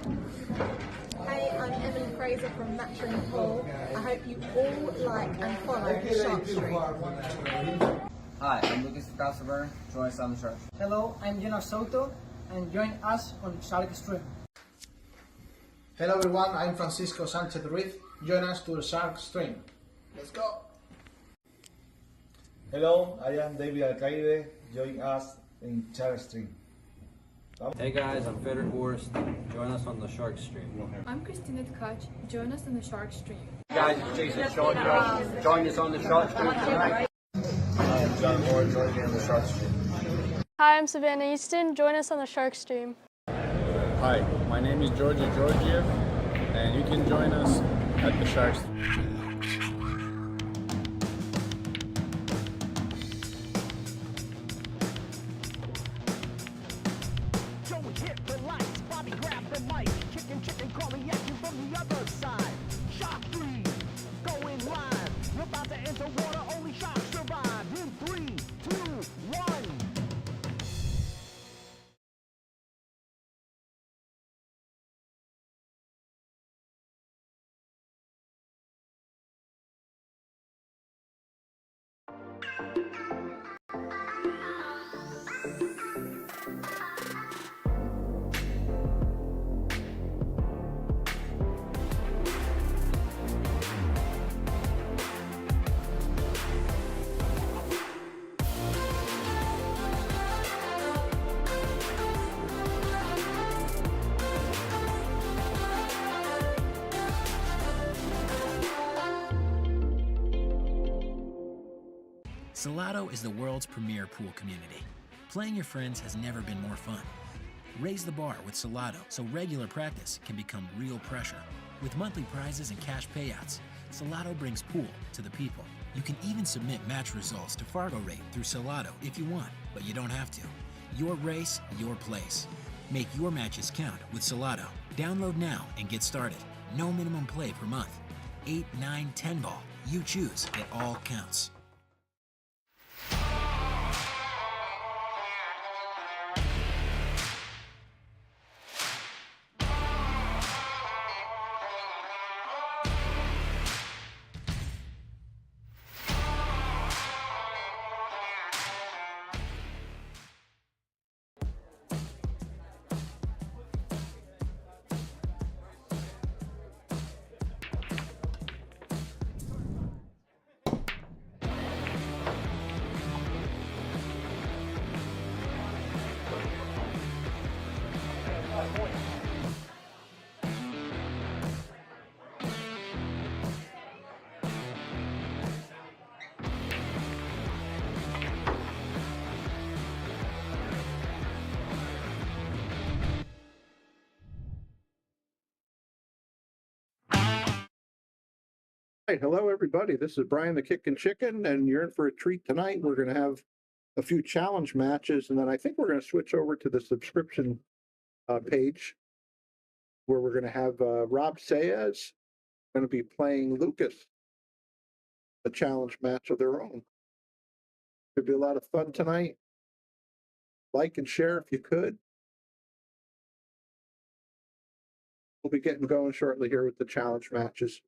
Hey, I'm Emily Fraser from Matching Pool. I hope you all like and follow Shark Street. Hi, I'm Lucas Casaber. Join us on the Shark. Hello, I'm Jonas Soto, and join us on Shark Stream. Hello everyone, I'm Francisco Sanchez Ruiz. Join us to the Shark Stream. Let's go! Hello, I am David Alcaide. Join us in Shark Stream. Hey guys, I'm Frederick Horst. Join us on the Shark Stream. I'm Christina Tkach. Join us on the Shark Stream. Hey guys, it's Jason Shawcross. Join us on the Shark Stream tonight. I am John Moore. Join me on the Shark Stream. Hi, I'm Savannah Easton. Join us on the Shark Stream. Hi, my name is Georgia Georgiev, and you can join us at the Shark Stream. Hit the lights, Bobby grab the mic, chicken calling at you from the other side. Shark 3, going live. We're about to enter water, only sharks survive. In 3, 2, 1. Salotto is the world's premier pool community. Playing your friends has never been more fun. Raise the bar with Salotto so regular practice can become real pressure. With monthly prizes and cash payouts, Salotto brings pool to the people. You can even submit match results to Fargo Rate through Salotto if you want, but you don't have to. Your race, your place. Make your matches count with Salotto. Download now and get started. No minimum play per month. 8, 9, 10 ball. You choose. It all counts. Right, hello everybody. This is Brian the Kickin' Chicken, and you're in for a treat tonight. We're going to have a few challenge matches, and then I think we're going to switch over to the subscription page, where we're going to have Robb Saez going to be playing Lucas, a challenge match of their own. Could be a lot of fun tonight. Like and share if you could. We'll be getting going shortly here with the challenge matches.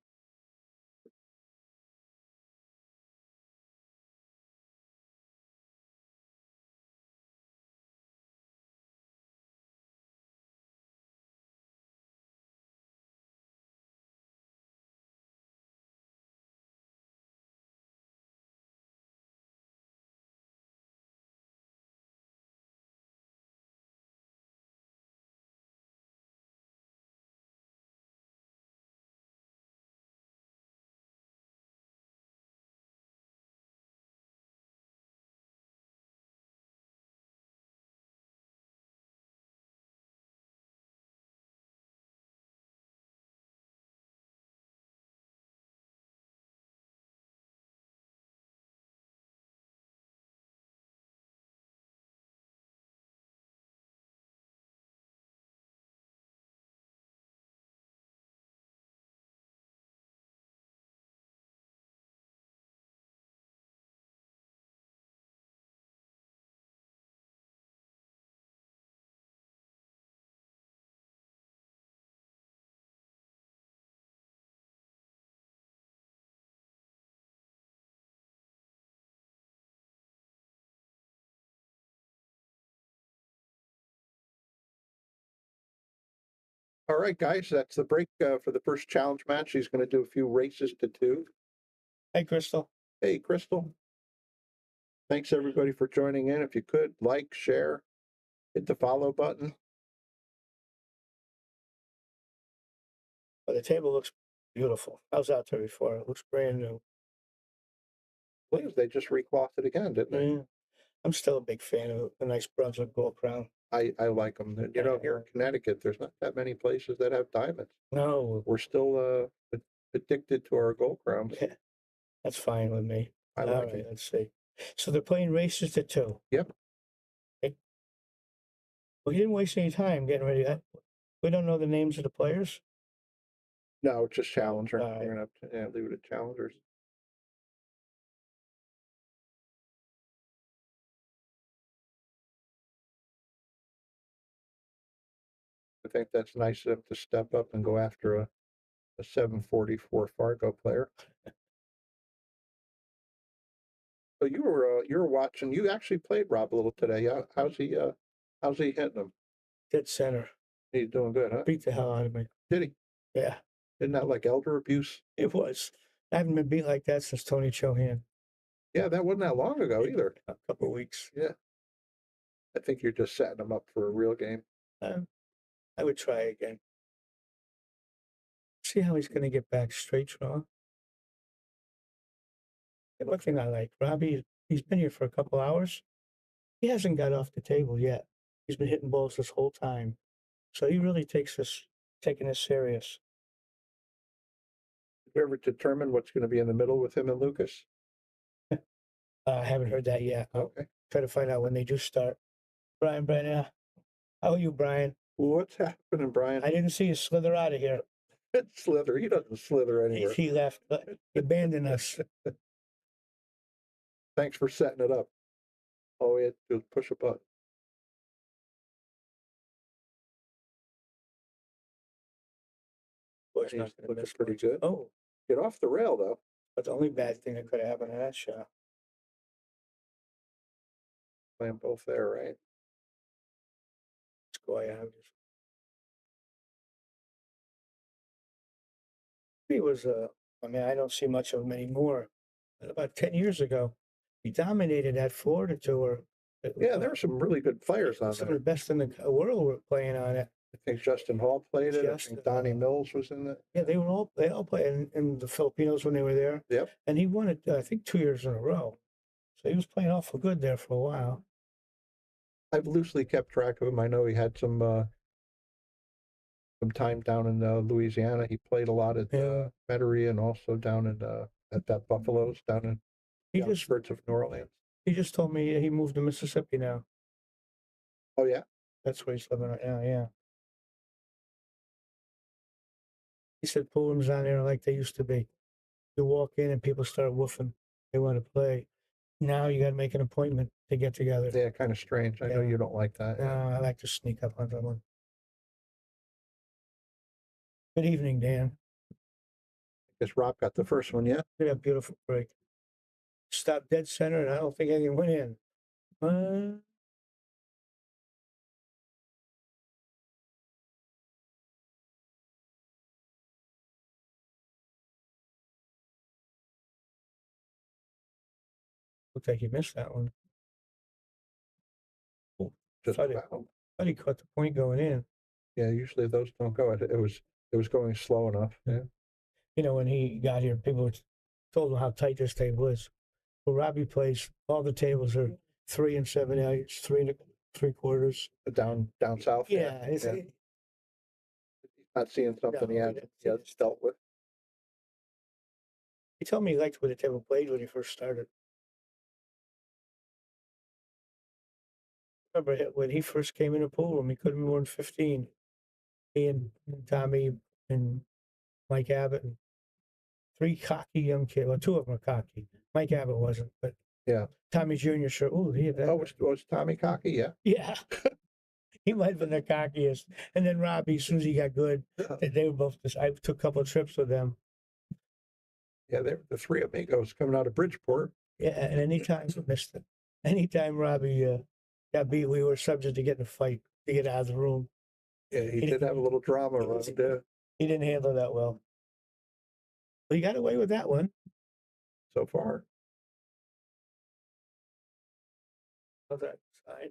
All right, guys, that's the break for the first challenge match. He's going to do a few races to 2. Hey, Crystal. Hey, Crystal. Thanks everybody for joining in. If you could like, share, hit the follow button. But the table looks beautiful. I was out there before. It looks brand new. Please, they just reclothed it again, didn't they? Yeah. I'm still a big fan of a nice Brunswick gold crown. I like them. You know, here in Connecticut, there's not that many places that have diamonds. No, We're still addicted to our gold crowns. yeah, that's fine with me. I All like right, it. let's see. So they're playing races to 2. Yep. Okay. Well, he didn't waste any time getting ready. We don't know the names of the players. No, it's just challenger. All right. We're gonna have to leave it at challengers. I think that's nice of them to step up and go after a 744 Fargo player. So you were watching. You actually played Rob a little today. How's he hitting them? Dead center. He's doing good, huh? Beat the hell out of me. Did he? Yeah, Isn't that like elder abuse? it was. I haven't been beat like that since Tony Chohan. Yeah, that wasn't that long ago either. A couple of weeks. Yeah. I think you're just setting him up for a real game. I would try again. See how he's going to get back straight draw. And one thing I like, Robbie, he's been here for a couple hours. He hasn't got off the table yet. He's been hitting balls this whole time. So he really taking this serious. Did you ever determine what's going to be in the middle with him and Lucas? I haven't heard that yet. I'll Okay. try to find out when they do start. Brian, how are you, Brian? What's happening, Brian? I didn't see you slither out of here. Slither. He doesn't slither anywhere. He left. He abandoned us. Thanks for setting it up. All we had to do was push a button. Boy's He's not gonna looking miss pretty much. good. Oh, Get off the rail, though. that's the only bad thing that could have happened in that shot. Playing both there, right? Let's go out. He was, I mean, I don't see much of him anymore. But about 10 years ago, he dominated that Florida tour. Yeah, there were some really good players on Some there. of the best in the world were playing on it. I think Justin Hall played it. I Justin, think Donnie Mills was in it. Yeah, they all played in the Filipinos when they were there. Yep. And he won it, I think, 2 years in a row. So he was playing awful good there for a while. I've loosely kept track of him. I know he had some time down in Louisiana. He played a lot at Metairie and also down in at that Buffalo's down in the outskirts of New Orleans. He just told me he moved to Mississippi now. Oh yeah, that's where he's living right now. Yeah. He said pool rooms down there are like they used to be. You walk in and people start woofing. They want to play. Now you got to make an appointment to get together. Yeah, kind of strange. I know you don't like that. No, I like to sneak up on someone. Good evening, Dan. I guess Rob got the first one, yeah? Look at that beautiful break. Stop dead center, and I don't think anything went in. Looks like he missed that one. Oh, Just thought he caught the point going in. Yeah, usually those don't go. It was going slow enough. Yeah. You know, when he got here, people told him how tight this table is. Well, Robbie plays, all the tables are 3 7/8, 3 3/4. Down south. Yeah, it's not seeing something he hasn't dealt with. He told me he liked where the table played when he first started. Remember when he first came in the pool room, he couldn't be more than 15. He and Tommy and Mike Abbott and 3 cocky young kids. Well, 2 of them are cocky. Mike Abbott wasn't, but yeah, Tommy Jr. sure. Oh, was Tommy cocky? Yeah. Yeah. He might have been the cockiest. And then Robbie, as soon as he got good, they were both. I took a couple of trips with them. Yeah, they're the 3 amigos coming out of Bridgeport. Yeah, and anytime we missed it. Anytime Robbie got beat, we were subject to getting a fight to get out of the room. Yeah, he did have a little drama around there He didn't handle that well. But he got away with that one so far. other side.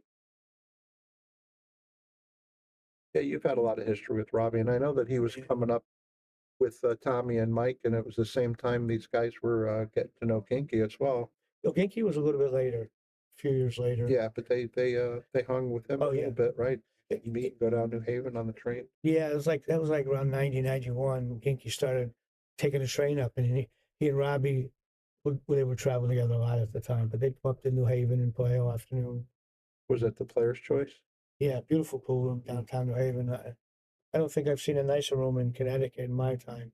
Yeah, you've had a lot of history with Robbie, and I know that he was coming up with Tommy and Mike, and it was the same time these guys were getting to know Kinky as well. Genki was a little bit later, a few years later. Yeah, but they hung with him a little bit, right? Meet, go down New Haven on the train. Yeah, that was like around 1991. Genki started taking the train up, and he and Robbie, they were traveling together a lot at the time, but they'd come up to New Haven and play all afternoon. Was it the Player's Choice? Yeah, beautiful pool room downtown New Haven. I don't think I've seen a nicer room in Connecticut in my time,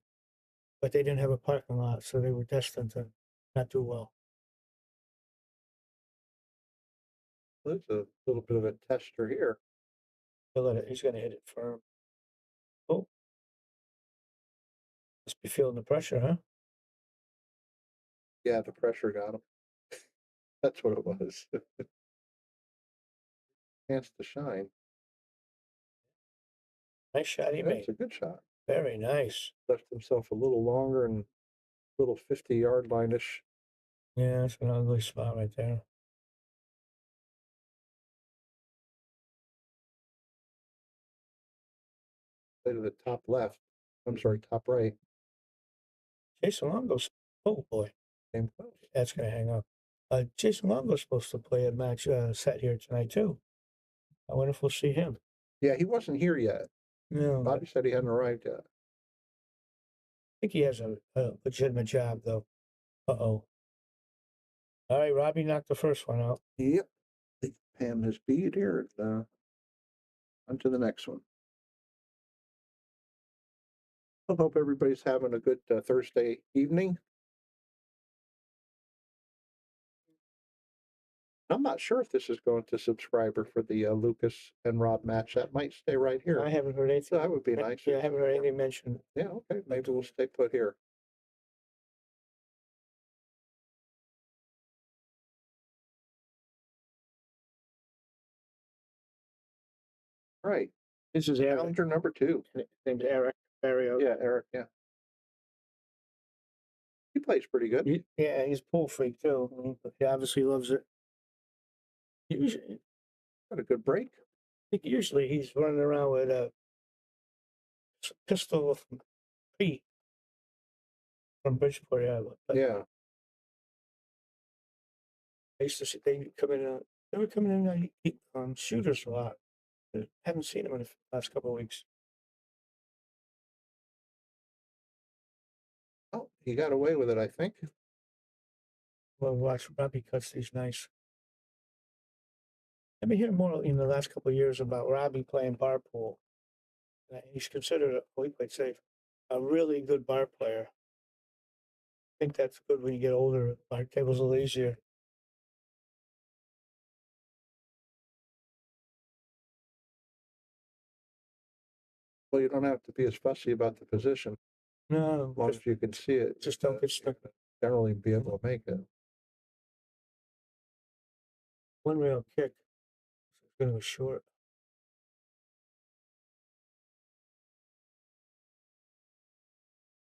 but they didn't have a parking lot, so they were destined to not do well. There's a little bit of a tester here. He's going to hit it firm. Oh, must be feeling the pressure, huh? Yeah, the pressure got him. That's what it was. Chance to shine. Nice shot he made. That's a good shot. Very nice. Left himself a little longer and little 50-yard line-ish. Yeah, that's an ugly spot right there. To the top left. I'm sorry, top right. Jason Longo's. Oh boy, that's going to hang up. Jason Longo's supposed to play a match set here tonight too. I wonder if we'll see him. Yeah, he wasn't here yet. No, Bobby said he hadn't arrived yet. I think he has a legitimate job though. Uh-oh. All right, Robbie knocked the first one out. Yep. Pam his bead here. And, on to the next one. I hope everybody's having a good Thursday evening. I'm not sure if this is going to subscriber for the Lucas and Rob match. That might stay right here. I haven't heard anything. That would be nice. Yeah, I haven't heard anything mentioned. Yeah, okay. Maybe we'll stay put here. Right. This is Eric. Challenger number 2. His name's Eric Barrio. Yeah, Eric, yeah. He plays pretty good. Yeah, he's a pool freak too. He obviously loves it. Usually, got a good break. I think usually he's running around with a pistol from Pete from Bridgeport. Yeah. I used to see they come in. They were coming in shooters a lot. I haven't seen them in the last couple of weeks. Oh, he got away with it, I think. Well, watch Robbie cuts these nice. I've been hearing more in the last couple of years about Robbie playing bar pool. He's considered, he played safe, a really good bar player. I think that's good when you get older. Bar table's a little easier. Well, you don't have to be as fussy about the position. No. As long as you can see it. Just don't get stuck. Generally be able to make it. One rail kick. It's going to be short.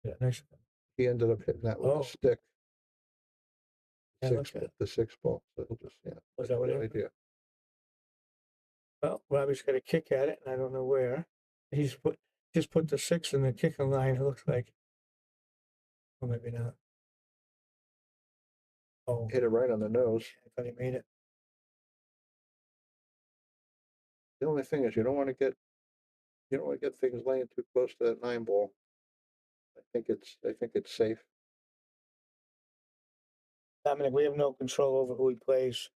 Yeah, nice. He ended up hitting that with a stick. Yeah, The 6 ball. So he'll just, Was that what it idea? Well, Robbie's got a kick at it, and I don't know where. He's just put the 6 in the kicking line, it looks like. Or maybe not. Oh. Hit it right on the nose. I thought he made it. The only thing is you don't want to get things laying too close to that 9 ball. I think it's safe. Dominic, we have no control over who he plays.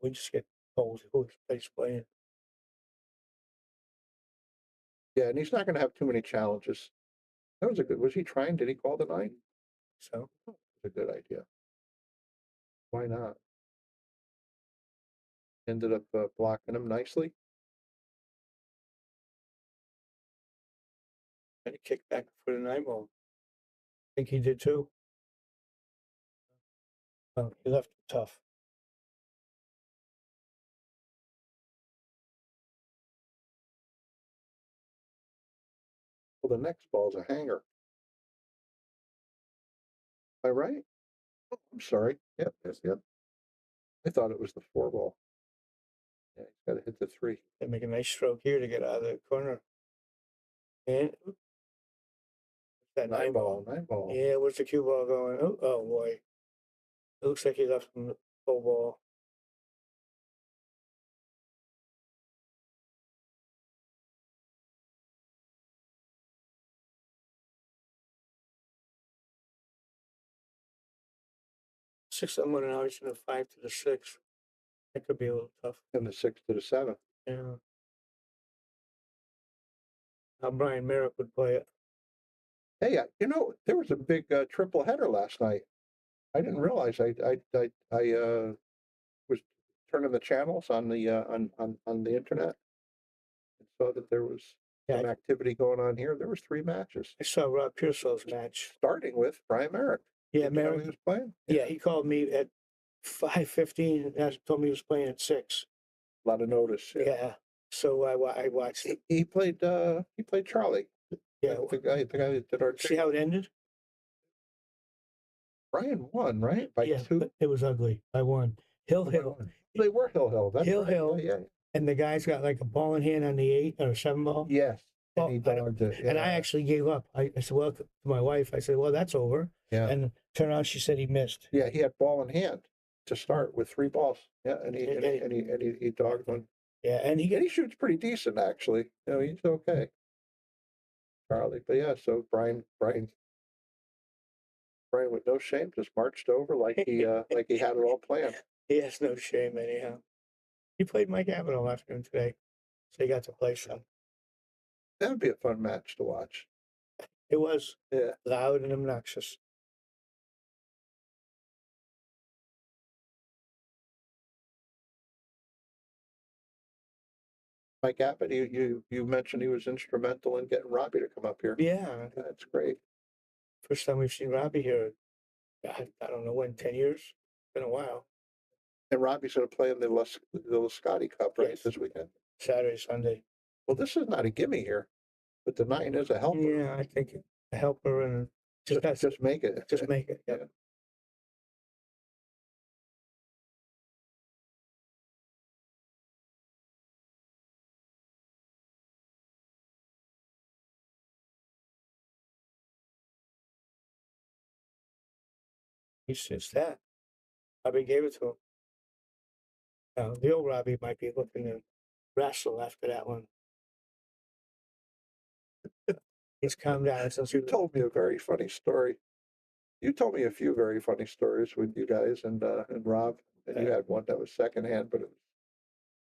We just get told who he's playing. Yeah, and he's not going to have too many challenges. That was a good. Was he trying? Did he call the 9? So it's a good idea. Why not? Ended up blocking him nicely. And he kicked back for the 9 ball. I think he did too. Oh, he left it tough. Well, the next ball's a hanger. Am I right? Oh, I'm sorry. Yep, yep. I thought it was the 4 ball. Yeah, he's got to hit the 3. They make a nice stroke here to get out of the corner. And that 9 ball. 9 ball. Yeah, where's the cue ball going? Oh boy. It looks like he left him the full ball. Six, I'm going to the 5 to the 6. That could be a little tough. And the 6 to the 7. Yeah. How Brian Merrick would play it. Hey, there was a big triple header last night. I didn't realize I was turning the channels on the on the internet and saw that there was some activity going on here. There was 3 matches. I saw Rob Pearsall's match. Starting with Brian Merrick. Yeah, Merrick. He was playing? Yeah, he called me at 5:15 and told me he was playing at 6. A lot of notice. Yeah. So I watched it. He played Charlie. Yeah. The guy that did our See how it ended? Brian won, right? By 2. But it was ugly. I won. Hill. They were Hill. That's Hill. right. Yeah. And the guy's got like a ball in hand on the 8 or 7 ball. Yes. And he dogged it. Yeah. And I actually gave up. I said, well, to my wife, I said, well, that's over. Yeah. And turned around, she said he missed. Yeah, he had ball in hand to start with 3 balls. Yeah, and he dogged one. Yeah, and he shoots pretty decent actually. He's okay. Charlie, but yeah, so Brian with no shame just marched over like he had it all planned. He has no shame anyhow. He played Mike Abbott all afternoon today, so he got to play some. That would be a fun match to watch. It was. Yeah. Loud and obnoxious. Mike Abbott, you mentioned he was instrumental in getting Robbie to come up here. Yeah. That's great. First time we've seen Robbie here, I don't know when, 10 years? It's been a while. And Robbie's going to play in the Lascotti Cup, right, this weekend? Saturday, Sunday. Well, this is not a gimme here, but the 9 is a helper. Yeah, I think a helper and just make it. Just make it, yeah. It's that. Robbie gave it to him. Now, the old Robbie might be looking to wrestle after that one. He's calmed down since you told me a very funny story. You told me a few very funny stories with you guys and Rob, and you had one that was secondhand, but it was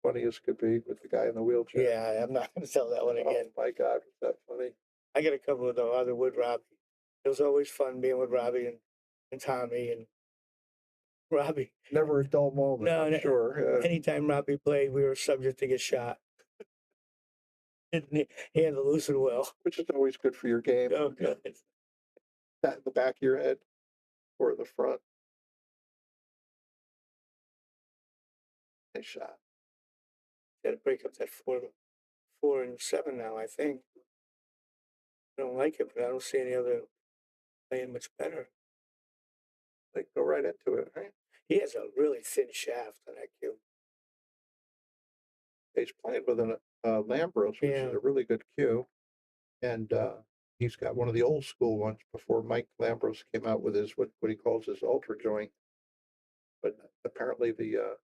funny as could be with the guy in the wheelchair. Yeah, I'm not going to tell that one again. Oh my God, was that funny? I got a couple of the other with Robbie. It was always fun being with Robbie and Tommy and Robbie. Never a dull moment. No, I'm sure. Yeah. Anytime Robbie played, we were subject to get shot. And he handled loose and well. Which is always good for your game. Oh, good. That in the back of your head or the front. Nice shot. Got to break up that 4 and 7 now, I think. I don't like it, but I don't see any other playing much better. Like, go right into it, right? He has a really thin shaft on that cue. He's playing with an Lambros, which is a really good cue. And he's got one of the old school ones before Mike Lambros came out with his what he calls his ultra joint. But apparently the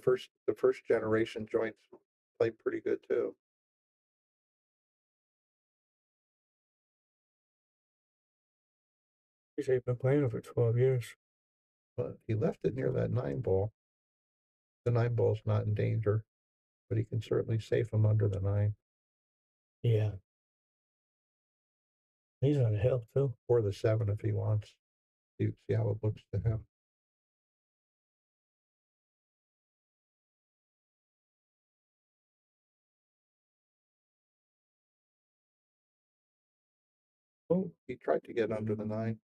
first generation joints play pretty good too. He's been playing for 12 years. But he left it near that 9 ball. The 9 ball's not in danger, but he can certainly safe him under the 9. Yeah. He's on a hill too. Or the 7 if he wants. See how it looks to him. Oh, he tried to get under the 9.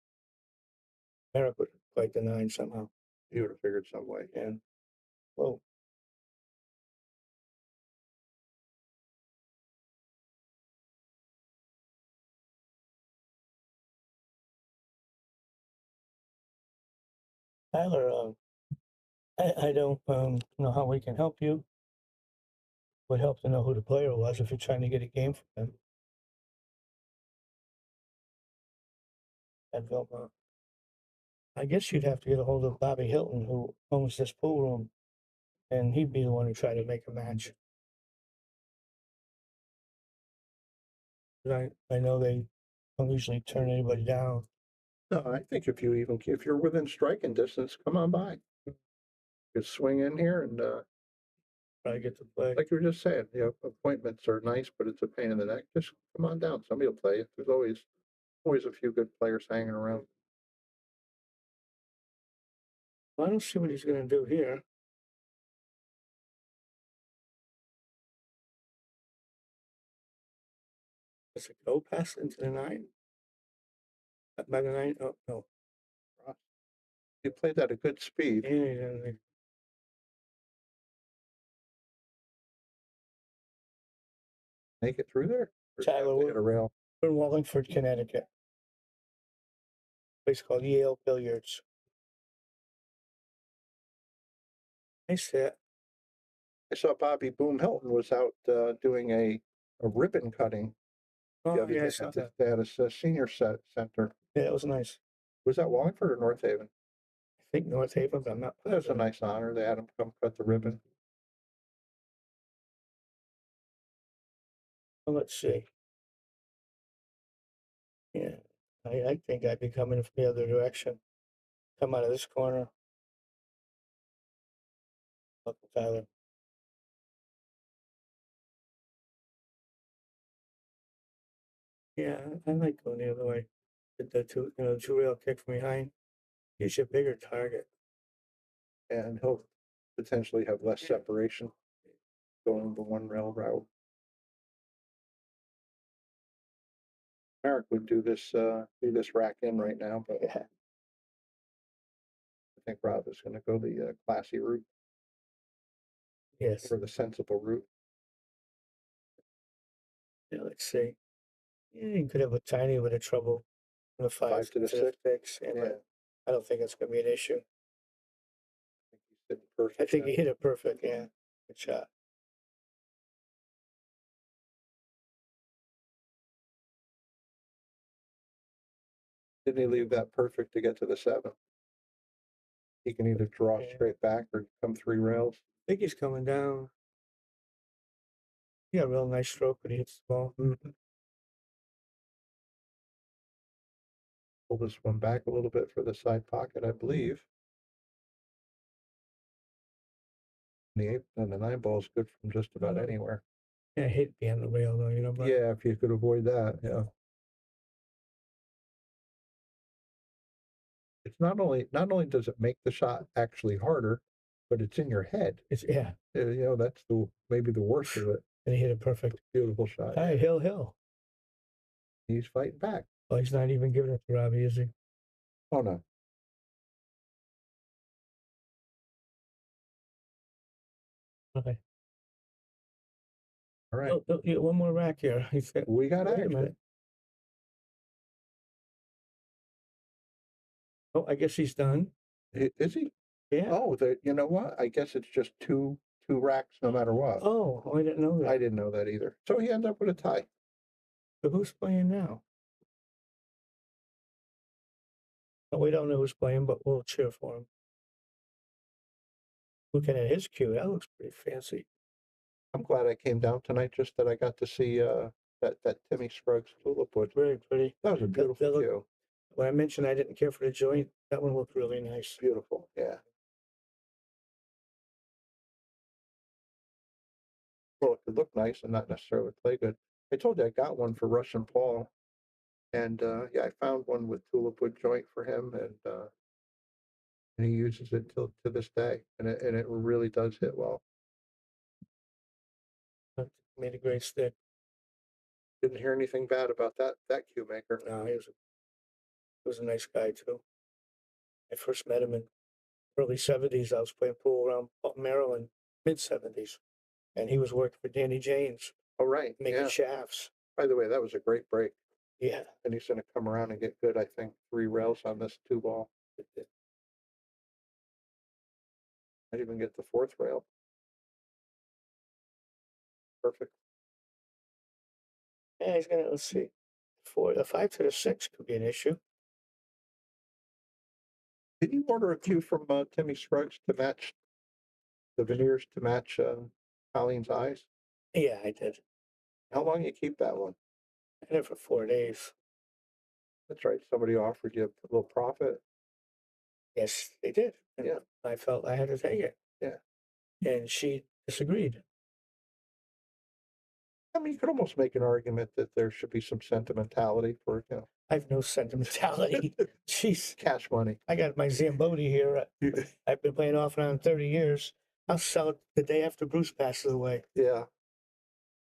Eric would have played the 9 somehow. He would have figured some way. Yeah. Well. Tyler, I don't know how we can help you. Would help to know who the player was if you're trying to get a game from them. At Vilma. I guess you'd have to get a hold of Bobby Hilton, who owns this pool room, and he'd be the one who tried to make a match. I know they don't usually turn anybody down. No, I think if you're within striking distance, come on by. Just swing in here and I get to play. like you were just saying, appointments are nice, but it's a pain in the neck. Just come on down. Somebody will play you. There's always a few good players hanging around. Well, I don't see what he's going to do here. Does it go past into the 9? By the 9? Oh, no. You played at a good speed. Yeah. Make it through there? Tyler, Hit a rail. we're in Wallingford, Connecticut. Place called Yale Billiards. Nice hit. I saw Bobby Boom Hilton was out doing a ribbon cutting. Oh, yeah, I saw that. At a senior center. Yeah, it was nice. Was that Wallingford or North Haven? I think North Haven, but I'm not. That was a nice honor. They had him come cut the ribbon. Well, let's see. Yeah, I think I'd be coming from the other direction. Come out of this corner. Look, Tyler. Yeah, I like going the other way. The two rail kick from behind. Gives you a bigger target. And he'll potentially have less separation going the one rail route. Merrick would do this rack in right now, but I think Rob is going to go the classy route. Yes. Or the sensible route. Yeah, let's see. Yeah, you could have a tiny bit of trouble in the 5 to the 6. Yeah, but I don't think it's going to be an issue. I think he hit it perfect. Yeah, good shot. Didn't he leave that perfect to get to the 7? He can either draw straight back or come 3 rails. I think he's coming down. He got a real nice stroke when he hits the ball. Mm-hmm. Pull this one back a little bit for the side pocket, I believe. The 8 and the 9 ball is good from just about anywhere. Yeah, I hate being on the rail though, but yeah, if you could avoid that, yeah. It's not only does it make the shot actually harder, but it's in your head. It's that's maybe the worst of it. And he hit it perfect. Beautiful shot. Hi, Hill. He's fighting back. Oh, he's not even giving it to Robbie, is he? Oh no. Okay. All right. Oh, yeah, one more rack here. We got Wait a minute. Oh, I guess he's done. Is he? Yeah. Oh, you know what? I guess it's just two racks no matter what. Oh, I didn't know that. I didn't know that either. So he ends up with a tie. So who's playing now? Oh, we don't know who's playing, but we'll cheer for him. Looking at his cue, that looks pretty fancy. I'm glad I came down tonight just that I got to see that Timmy Scruggs tulip wood. Very pretty. That was a beautiful cue. When I mentioned I didn't care for the joint, that one looked really nice. Beautiful, yeah. Well, it could look nice and not necessarily play good. I told you I got one for Russian Paul, and I found one with tulip wood joint for him, and he uses it to this day, and it really does hit well. Made a great stick. Didn't hear anything bad about that cue maker. No, he was a nice guy too. I first met him in early 70s. I was playing pool around Maryland, mid 70s, and he was working for Danny James. Oh, right. Making shafts. By the way, that was a great break. Yeah. And he's going to come around and get good, I think, 3 rails on this 2 ball. Might even get the fourth rail. Perfect. Yeah, he's gonna, let's see. The 5 to the 6 could be an issue. Did you order a cue from Timmy Scruggs to match the veneers to match Colleen's eyes? Yeah, I did. How long you keep that one? I did it for 4 days. That's right. Somebody offered you a little profit. Yes, they did. And Yeah. I felt I had to take it. Yeah. And she disagreed. I mean, you could almost make an argument that there should be some sentimentality for, I have no sentimentality. Jeez. cash money. I got my Zamboni here. I've been playing off and on 30 years. I'll sell it the day after Bruce passes away. Yeah.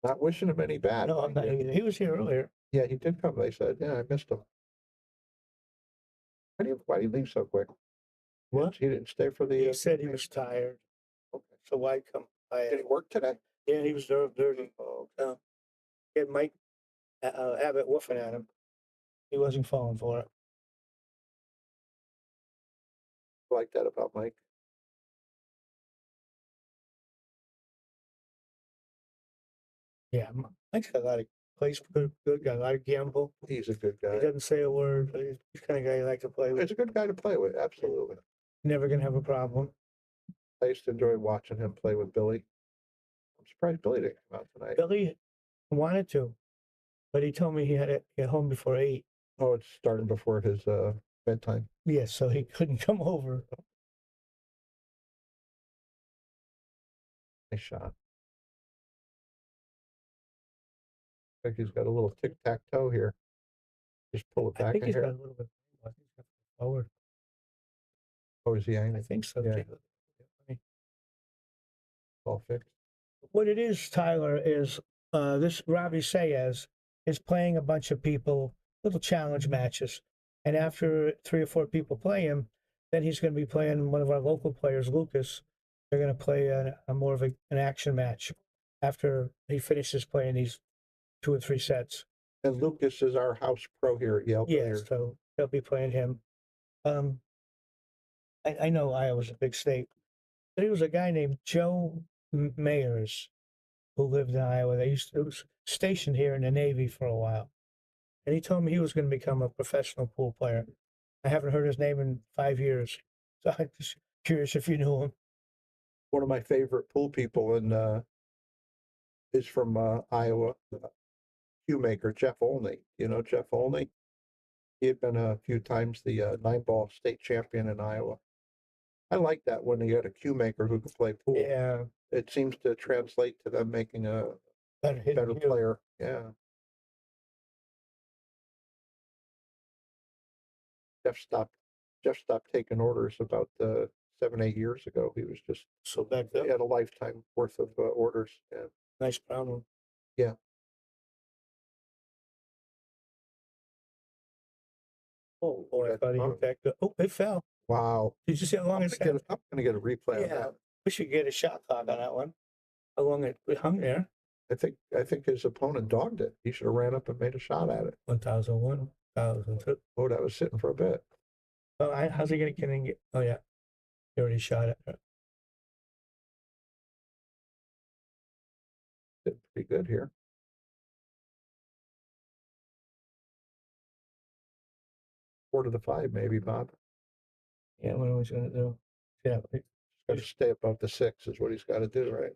Not wishing him any bad. No, I'm not either. He was here earlier. Yeah, he did come. They said, yeah, I missed him. Why do you leave so quick? What? He didn't stay for the. He said he was tired. Okay. So why come? Did he work today? Yeah, he was dirty. Oh, He had Mike Abbott woofing at him. He wasn't falling for it. I like that about Mike. Yeah, Mike's got a lot of plays good, got a lot of gamble. He's a good He guy. doesn't say a word, but he's the kind of guy you like to play with. He's a good guy to play with. Absolutely. Never gonna have a problem. I used to enjoy watching him play with Billy. I'm surprised Billy didn't come out tonight. Billy wanted to, but he told me he had to get home before 8. Oh, it's starting before his bedtime. Yes, so he couldn't come over. Nice shot. I think he's got a little tic-tac-toe here. Just pull it I back think in he's got here. a little bit. I think he's got forward. Oh, is he I angry? think so. Yeah. All fixed. What it is, Tyler, is this Robbie Saez is playing a bunch of people, little challenge matches. And after 3 or 4 people play him, then he's going to be playing one of our local players, Lucas. They're going to play a more of an action match after he finishes playing these 2 or 3 sets. And Lucas is our house pro here at Yale. Yes, so they'll be playing him. I know Iowa's a big state. There was a guy named Joe Mayers who lived in Iowa. He was stationed here in the Navy for a while. And he told me he was going to become a professional pool player. I haven't heard his name in 5 years. So I'm just curious if you knew him. One of my favorite pool people is from Iowa. Cue maker Jeff Olney. You know Jeff Olney? He had been a few times the 9-ball state champion in Iowa. I like that when you got a cue maker who can play pool. Yeah. It seems to translate to them making a better player. Yeah. Jeff stopped taking orders about 7, 8 years ago. He was just so back he had a lifetime worth of orders. Yeah. Nice brown one. Yeah. Oh boy, I thought he hit that good. Oh, it fell. Wow. Did you see how long it sat? I'm gonna get a replay of Yeah. that. We should get a shot clock on that one. How long it hung there? I think his opponent dogged it. He should have ran up and made a shot at it. 1001, 1002. Oh, that was sitting for a bit. Oh, how's he going to get? Oh, yeah. He already shot it. Did pretty good here. Four to the 5, maybe, Bob. Yeah, what are we going to do? Yeah. Got to stay above the 6 is what he's got to do, right?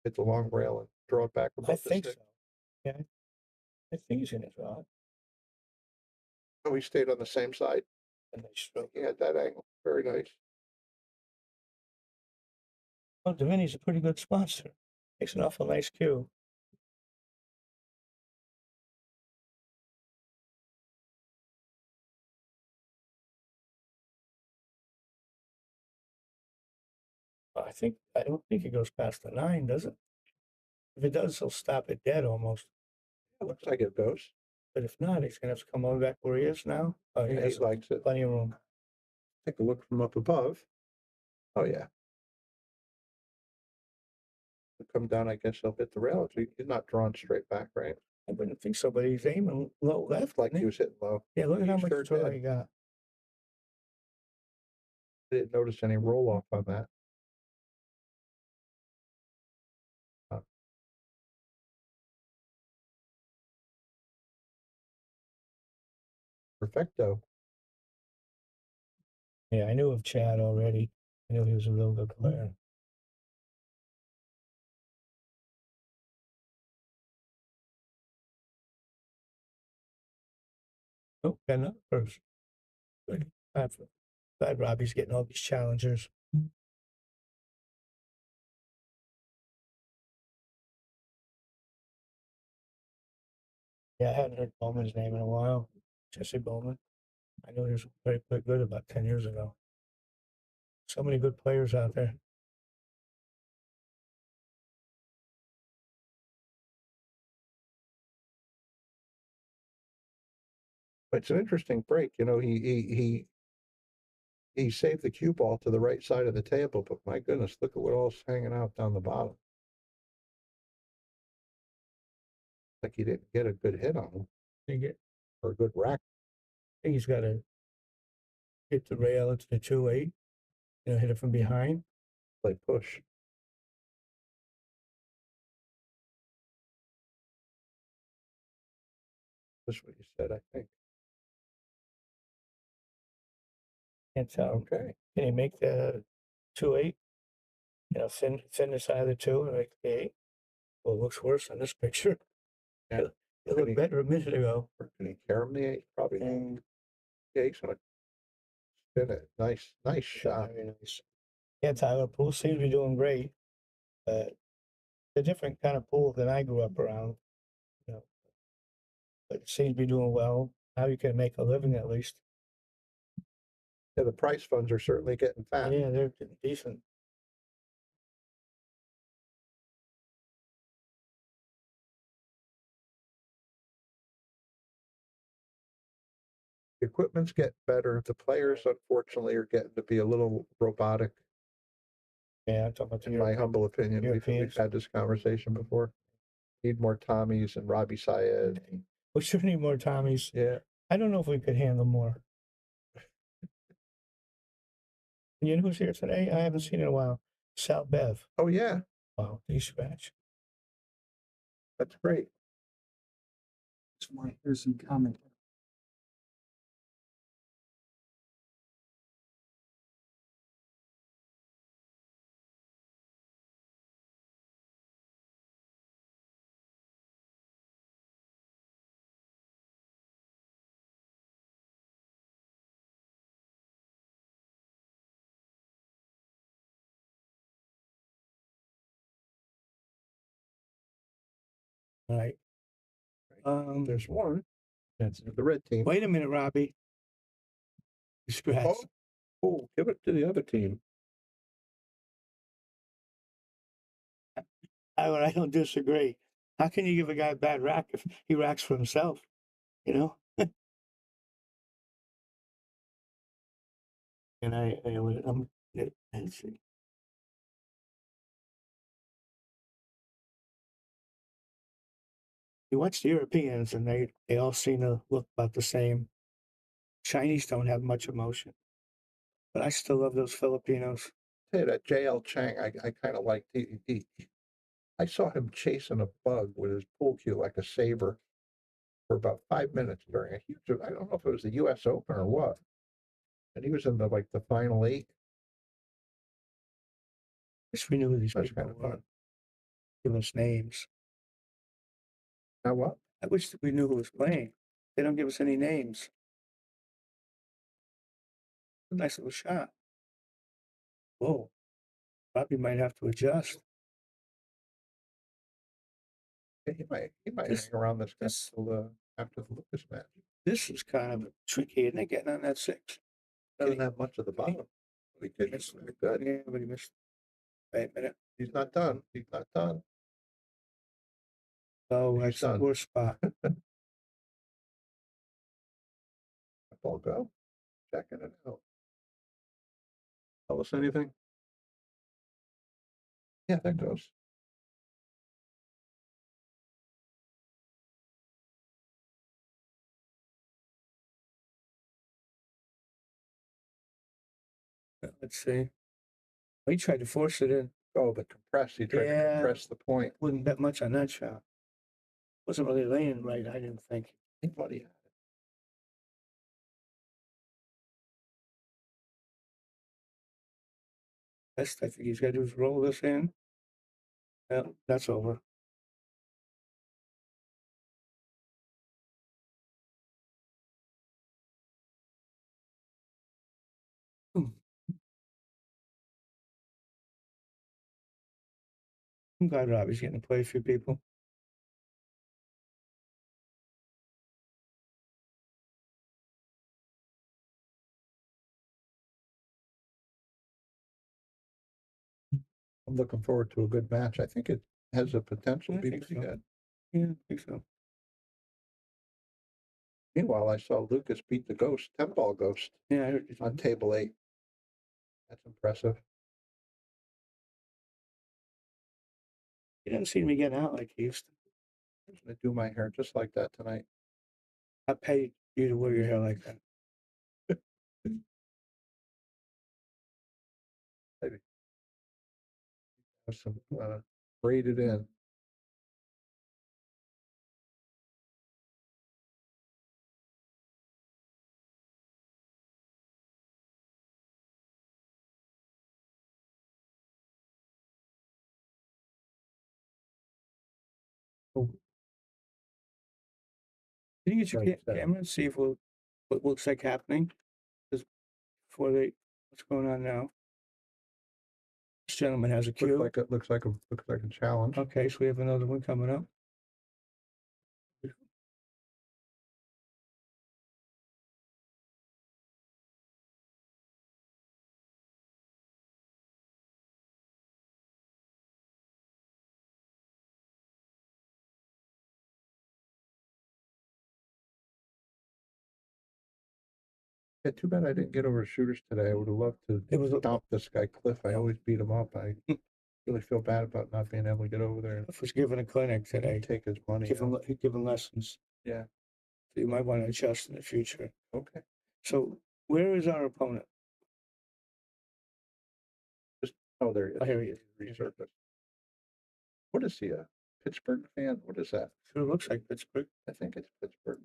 Hit the long rail and draw it back above the 6. So. Yeah. I think he's in his rod. Oh, he stayed on the same side. And they stroke. He had that angle. Very nice. Oh, Davini's a pretty good sponsor. Makes an awful nice cue. I don't think it goes past the 9, does it? If it does, he'll stop it dead almost. It looks like it goes. But if not, he's gonna have to come over back where he is now. Oh, Yeah, he likes it. Plenty of room. Take a look from up above. Oh yeah. He'll come down, I guess he'll hit the rail. He's not drawn straight back, right? I wouldn't think so, but he's aiming low left. Like he was hitting low. Yeah, look at how He much sure draw did. he got. I didn't notice any roll off on that. Perfecto. Yeah, I knew of Chad already. I knew he was a real good player. Oh, got another first. Good. Glad Robbie's getting all these challengers. Yeah, I hadn't heard Bowman's name in a while. Jesse Bowman. I knew he was very good about 10 years ago. So many good players out there. It's an interesting break. You know, he saved the cue ball to the right side of the table, but my goodness, look at what all's hanging out down the bottom. Like he didn't get a good hit on him. Didn't get or a good rack. I think he's got to hit the rail into the 2-8. You know, hit it from behind. Play push. That's what you said, I think. Can't tell. Okay. Can he make the 2-8? You know, thin the side of the 2 and make the 8. Well, it looks worse on this picture. Yeah. It looked better a minute ago. Or can he carry him the 8? Probably. Yeah, he's gonna spin it. Nice shot. Very nice. Yeah, Tyler, pool seems to be doing great. It's a different kind of pool than I grew up around. You know, but it seems to be doing well. Now you can make a living at least. Yeah, the prize funds are certainly getting fat. Yeah, they're getting decent. The equipment's getting better. The players, unfortunately, are getting to be a little robotic. Yeah, I'm talking about in my humble opinion. We've had this conversation before. Need more Tommies and Robbie Saez. We sure need more Tommies. Yeah. I don't know if we could handle more. You know who's here today? I haven't seen in a while. Sal Bev. Oh, yeah. Wow, he scratch. That's great. Just want to hear some comment. All right. There's one. That's the red team. Wait a minute, Robbie. You scratch. Oh, give it to the other team. I don't disagree. How can you give a guy a bad rack if he racks for himself? You know? And let's see. You watch the Europeans and they all seem to look about the same. Chinese don't have much emotion. But I still love those Filipinos. Hey, that JL Chang, I kind of liked. I saw him chasing a bug with his pool cue like a saber for about 5 minutes during a huge. I don't know if it was the U.S. Open or what. And he was in the final 8. Wish we knew who these That's people kind of were. fun. Give us names. Now what? I wish that we knew who was playing. They don't give us any names. A nice little shot. Whoa. Robbie might have to adjust. Yeah, he might hang around this guy till after the Lucas match. This is kind of tricky, isn't it? Getting on that 6. Doesn't have much at the bottom. But he missed good. Yeah, but he missed. Wait a minute. He's not done. He's not done. Oh, that's the worst spot. Ball go. Checking it out. Tell us anything? Yeah, that goes. Let's see. He tried to force it in. Oh, the compress. He tried to compress the point. Wouldn't bet much on that shot. Wasn't really laying right, I didn't think. Anybody? Best I think he's got to do is roll this in. Yeah, that's over. I'm glad Robbie's getting to play a few people. I'm looking forward to a good match. I think it has the potential to be pretty so. good. Yeah, I think so. Meanwhile, I saw Lucas beat the Ghost, 10-ball Ghost. Yeah, I heard you on table 8. That's impressive. He doesn't seem to be getting out like he used to. I'm going to do my hair just like that tonight. I paid you to wear your hair like that. Maybe have some braided in. Oh. Can you get your camera and see if what looks like happening? Just before what's going on now? This gentleman has a cue. Looks like a challenge. Okay, so we have another one coming up. Yeah, too bad I didn't get over to shooters today. I would have loved to stomp this guy Cliff. I always beat him up. I really feel bad about not being able to get over there. Cliff was giving a clinic today. Take his money. Giving lessons. Yeah. So you might want to adjust in the future. Okay. So where is our opponent? There he is. Oh, here he is. Resurfaced. What is he, a Pittsburgh fan? What is that? Sure looks like Pittsburgh. I think it's Pittsburgh.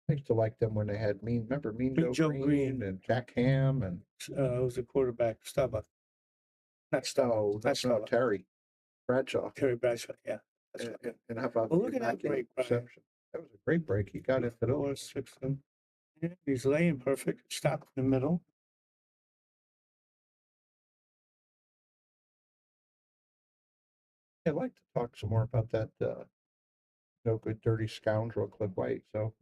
I used to like them when they had remember Mean Joe Green and Jack Ham and it was the quarterback, Stubba. Not Stubba. Not Stubba. Terry Bradshaw. Terry Bradshaw, yeah. And how about look at that break, reception? That was a great break. He got into those. 4, 6 of them. Yeah, he's laying perfect. Stop in the middle. I'd like to talk some more about that no good dirty scoundrel Cliff White. So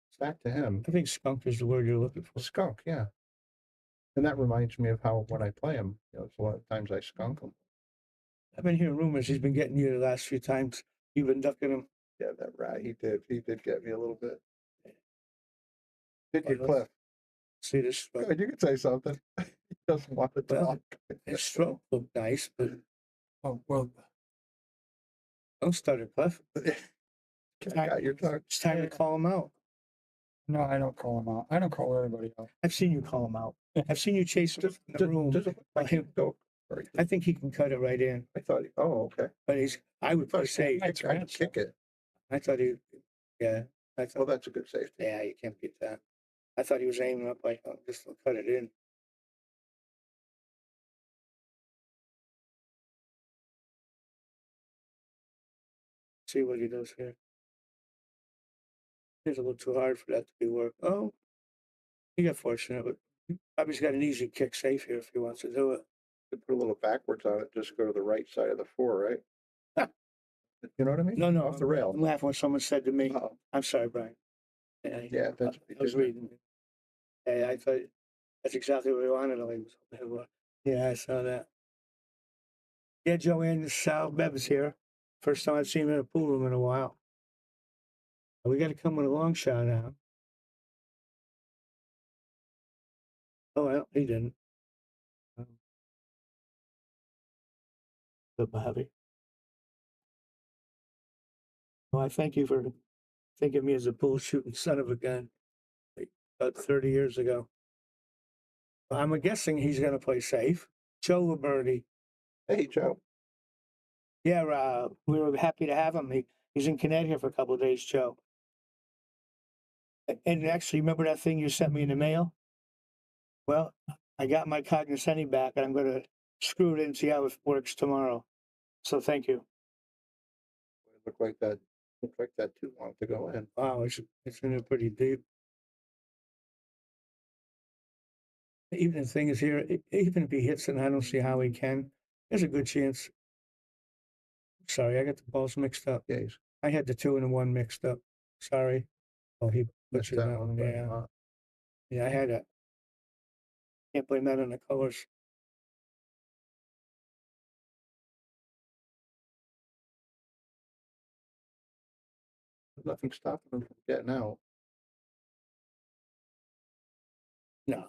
it's back to him. I think skunk is the word you're looking for. Skunk, yeah. And that reminds me of how when I play him, it's a lot of times I skunk him. I've been hearing rumors he's been getting you the last few times. You've been ducking him. Yeah, that right. He did. He did get me a little bit. Did you, Cliff? See this stroke. Good, you can say something. He doesn't want to talk. His stroke looked nice, but don't stutter, Cliff. It's time to call him out. No, I don't call him out. I don't call everybody out. I've seen you call him out. I've seen you chase him in the room. I think he can cut it right in. I thought, okay. But I would say, I'd kick it. I thought yeah. Well, that's a good safety. Yeah, you can't beat that. I thought he was aiming up like, just cut it in. See what he does here. It's a little too hard for that to be work. Oh, he got fortunate, but Robbie's got an easy kick safe here if he wants to do it. Put a little backwards on it, just go to the right side of the 4, right? You know what I mean? No, off the rail. I'm laughing when someone said to me, I'm sorry, Brian. Yeah, that's I was reading. Yeah, I thought that's exactly what we wanted. Yeah, I saw that. Yeah, Joanne, Sal Bev is here. First time I've seen him in a pool room in a while. We got to come with a long shot now. Oh, well, he didn't. Good, Bobby. Well, I thank you for thinking of me as a pool shooting son of a gun like about 30 years ago. I'm guessing he's going to play safe. Joe Liberty. Hey, Joe. Yeah, we were happy to have him. He's in Connecticut for a couple of days, Joe. And actually, remember that thing you sent me in the mail? Well, I got my cognoscenti back, and I'm going to screw it in and see how it works tomorrow. So thank you. Looked like that too long to go in. Wow, it's in there pretty deep. Even the thing is here, even if he hits it, and I don't see how he can, there's a good chance. Sorry, I got the balls mixed up. Yeah, I had the 2 and the 1 mixed up. Sorry. Oh, he butchered that one. Yeah. Yeah, I had it. Can't blame that on the colors. Nothing stopping him from getting out. No,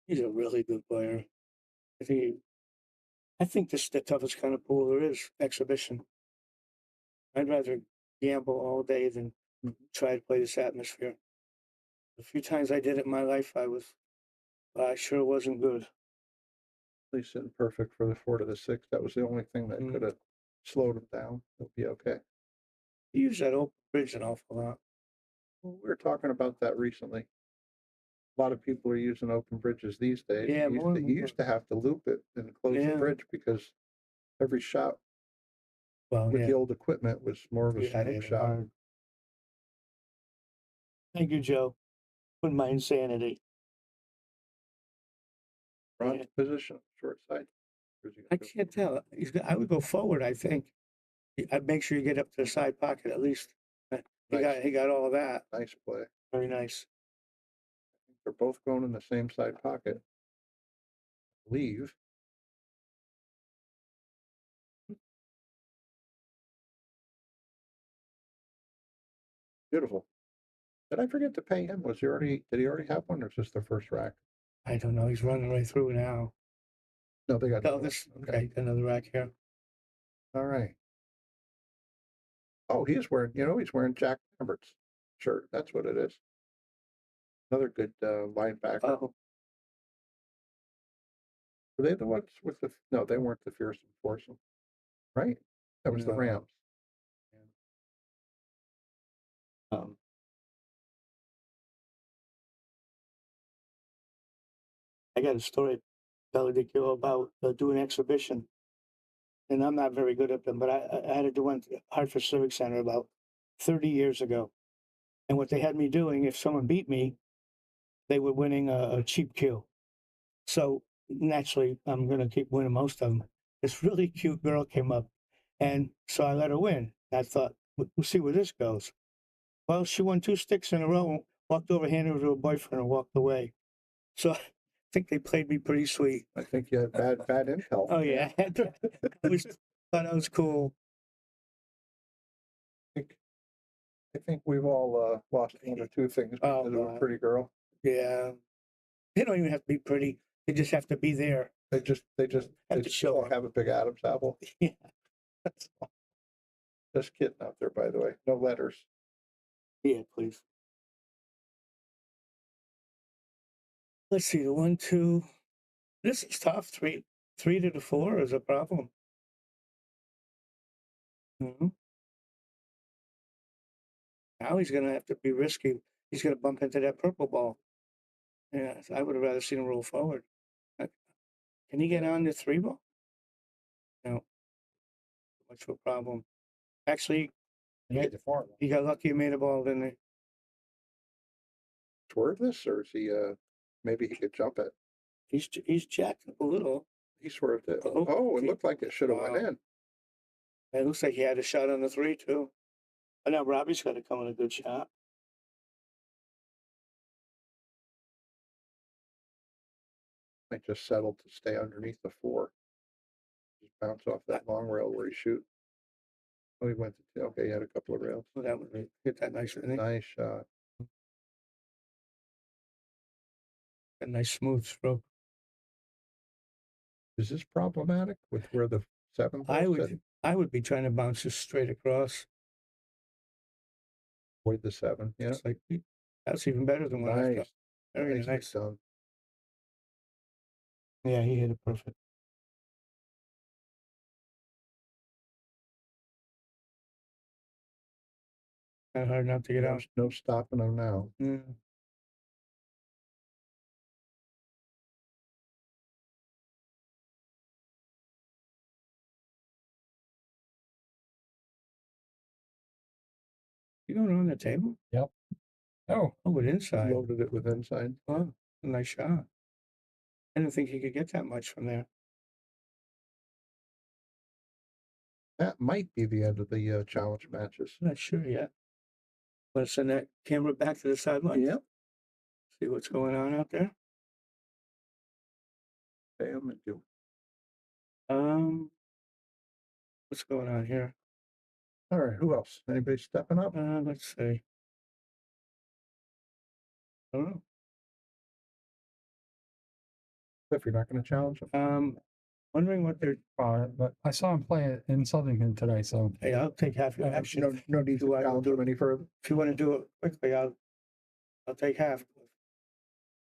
he's a really good player. I think this is the toughest kind of pool there is, exhibition. I'd rather gamble all day than try to play this atmosphere. The few times I did it in my life, I sure wasn't good. He's sitting perfect for the 4 to the 6. That was the only thing that could have slowed him down. He'll be okay. He used that open bridge an awful lot. Well, we were talking about that recently. A lot of people are using open bridges these days. Yeah, you used to have to loop it and close the bridge because every shot with the old equipment was more of a scoop shot. Thank you, Joe. With my insanity. Ron's position, short side. I can't tell. I would go forward, I think. I'd make sure you get up to the side pocket at least. He got all of that. Nice play. Very nice. They're both going in the same side pocket. I believe. Beautiful. Did I forget to pay him? Did he already have one, or is this the first rack? I don't know. He's running right through now. No, they got okay, another rack here. All right. Oh, he's wearing Jack Lambert's shirt. That's what it is. Another good linebacker. Oh. Were they the ones with no, they weren't the Fearsome Foursome, right? That was the Rams. I got a story, Belladicchio, about doing an exhibition. And I'm not very good at them, but I had to do one at Hartford Civic Center about 30 years ago. And what they had me doing, if someone beat me, they were winning a cheap cue. So naturally, I'm going to keep winning most of them. This really cute girl came up, and so I let her win. I thought, we'll see where this goes. Well, she won 2 sticks in a row, walked over, handed her to her boyfriend, and walked away. So I think they played me pretty sweet. I think you had bad intel. Oh, yeah. I thought that was cool. I think we've all lost 1 or 2 things because of a pretty girl. Yeah. They don't even have to be pretty. They just have to be there. They just have to show up. Have a big Adam's apple. Yeah. That's all. Just kidding out there, by the way. No letters. Yeah, please. Let's see, the 1, 2. This is tough. 3 to the 4 is a problem. Mm-hmm. Now he's going to have to be risky. He's going to bump into that purple ball. Yeah, I would have rather seen him roll forward. Can he get on the 3 ball? No. Much of a problem. Actually, he got lucky and made a ball, didn't he? Swerve this, or is he? Maybe he could jump it. He's jacked up a little. He swerved it. Oh, it looked like it should have went in. It looks like he had a shot on the 3 too. But now Robbie's got to come in a good shot. I just settled to stay underneath the 4. Just bounce off that long rail where he shoot. Oh, he went to, okay, he had a couple of rails. Well, that would hit that nice, didn't he? Nice shot. A nice smooth stroke. Is this problematic with where the 7 ball I would be trying to bounce this straight across. Avoid the 7, yeah. It's like, that's even better than what I thought. Very nice. Done. Yeah, he hit it perfect. Kind of hard not to get out. No stopping him now. Yeah. You going on the table? Yep. Oh, with inside. Loaded it with inside. Oh, a nice shot. I didn't think he could get that much from there. That might be the end of the challenge matches. Not sure yet. Let's send that camera back to the sideline. Yep. See what's going on out there. What's going on here? All right, who else? Anybody stepping up? Let's see. I don't know. If you're not going to challenge them. Wondering what they're. but I saw him play it in Southington today, so. Hey, I'll take half your action. No need to challenge them any further. If you want to do it quickly, I'll take half.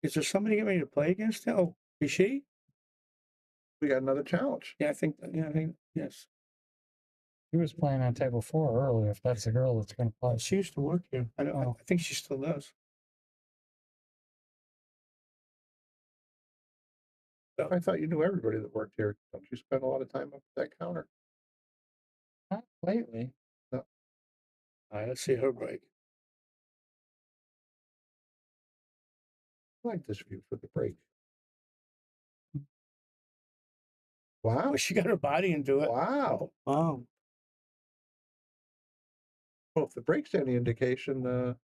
Is there somebody getting ready to play against him? Oh, is she? We got another challenge. Yeah, I think yes. He was playing on table 4 earlier, if that's the girl that's going to play. She used to work here. I think she still does. I thought you knew everybody that worked here. Don't you spend a lot of time up at that counter? Not lately. No. All right, let's see her break. I like this view for the break. Wow. Well, she got her body into it. Wow. Wow. Well, if the break's any indication,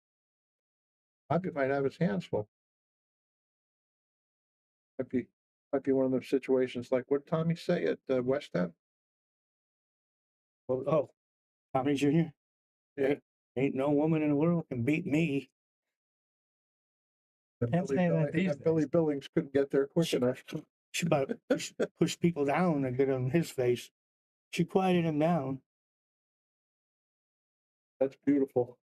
Robbie might have his hands full. Might be one of those situations like what did Tommy say at West End? Well, oh, Tommy Jr. Yeah. Ain't no woman in the world can beat me. Billy Billings couldn't get there quick enough. She about push people down and get on his face. She quieted him down. That's beautiful.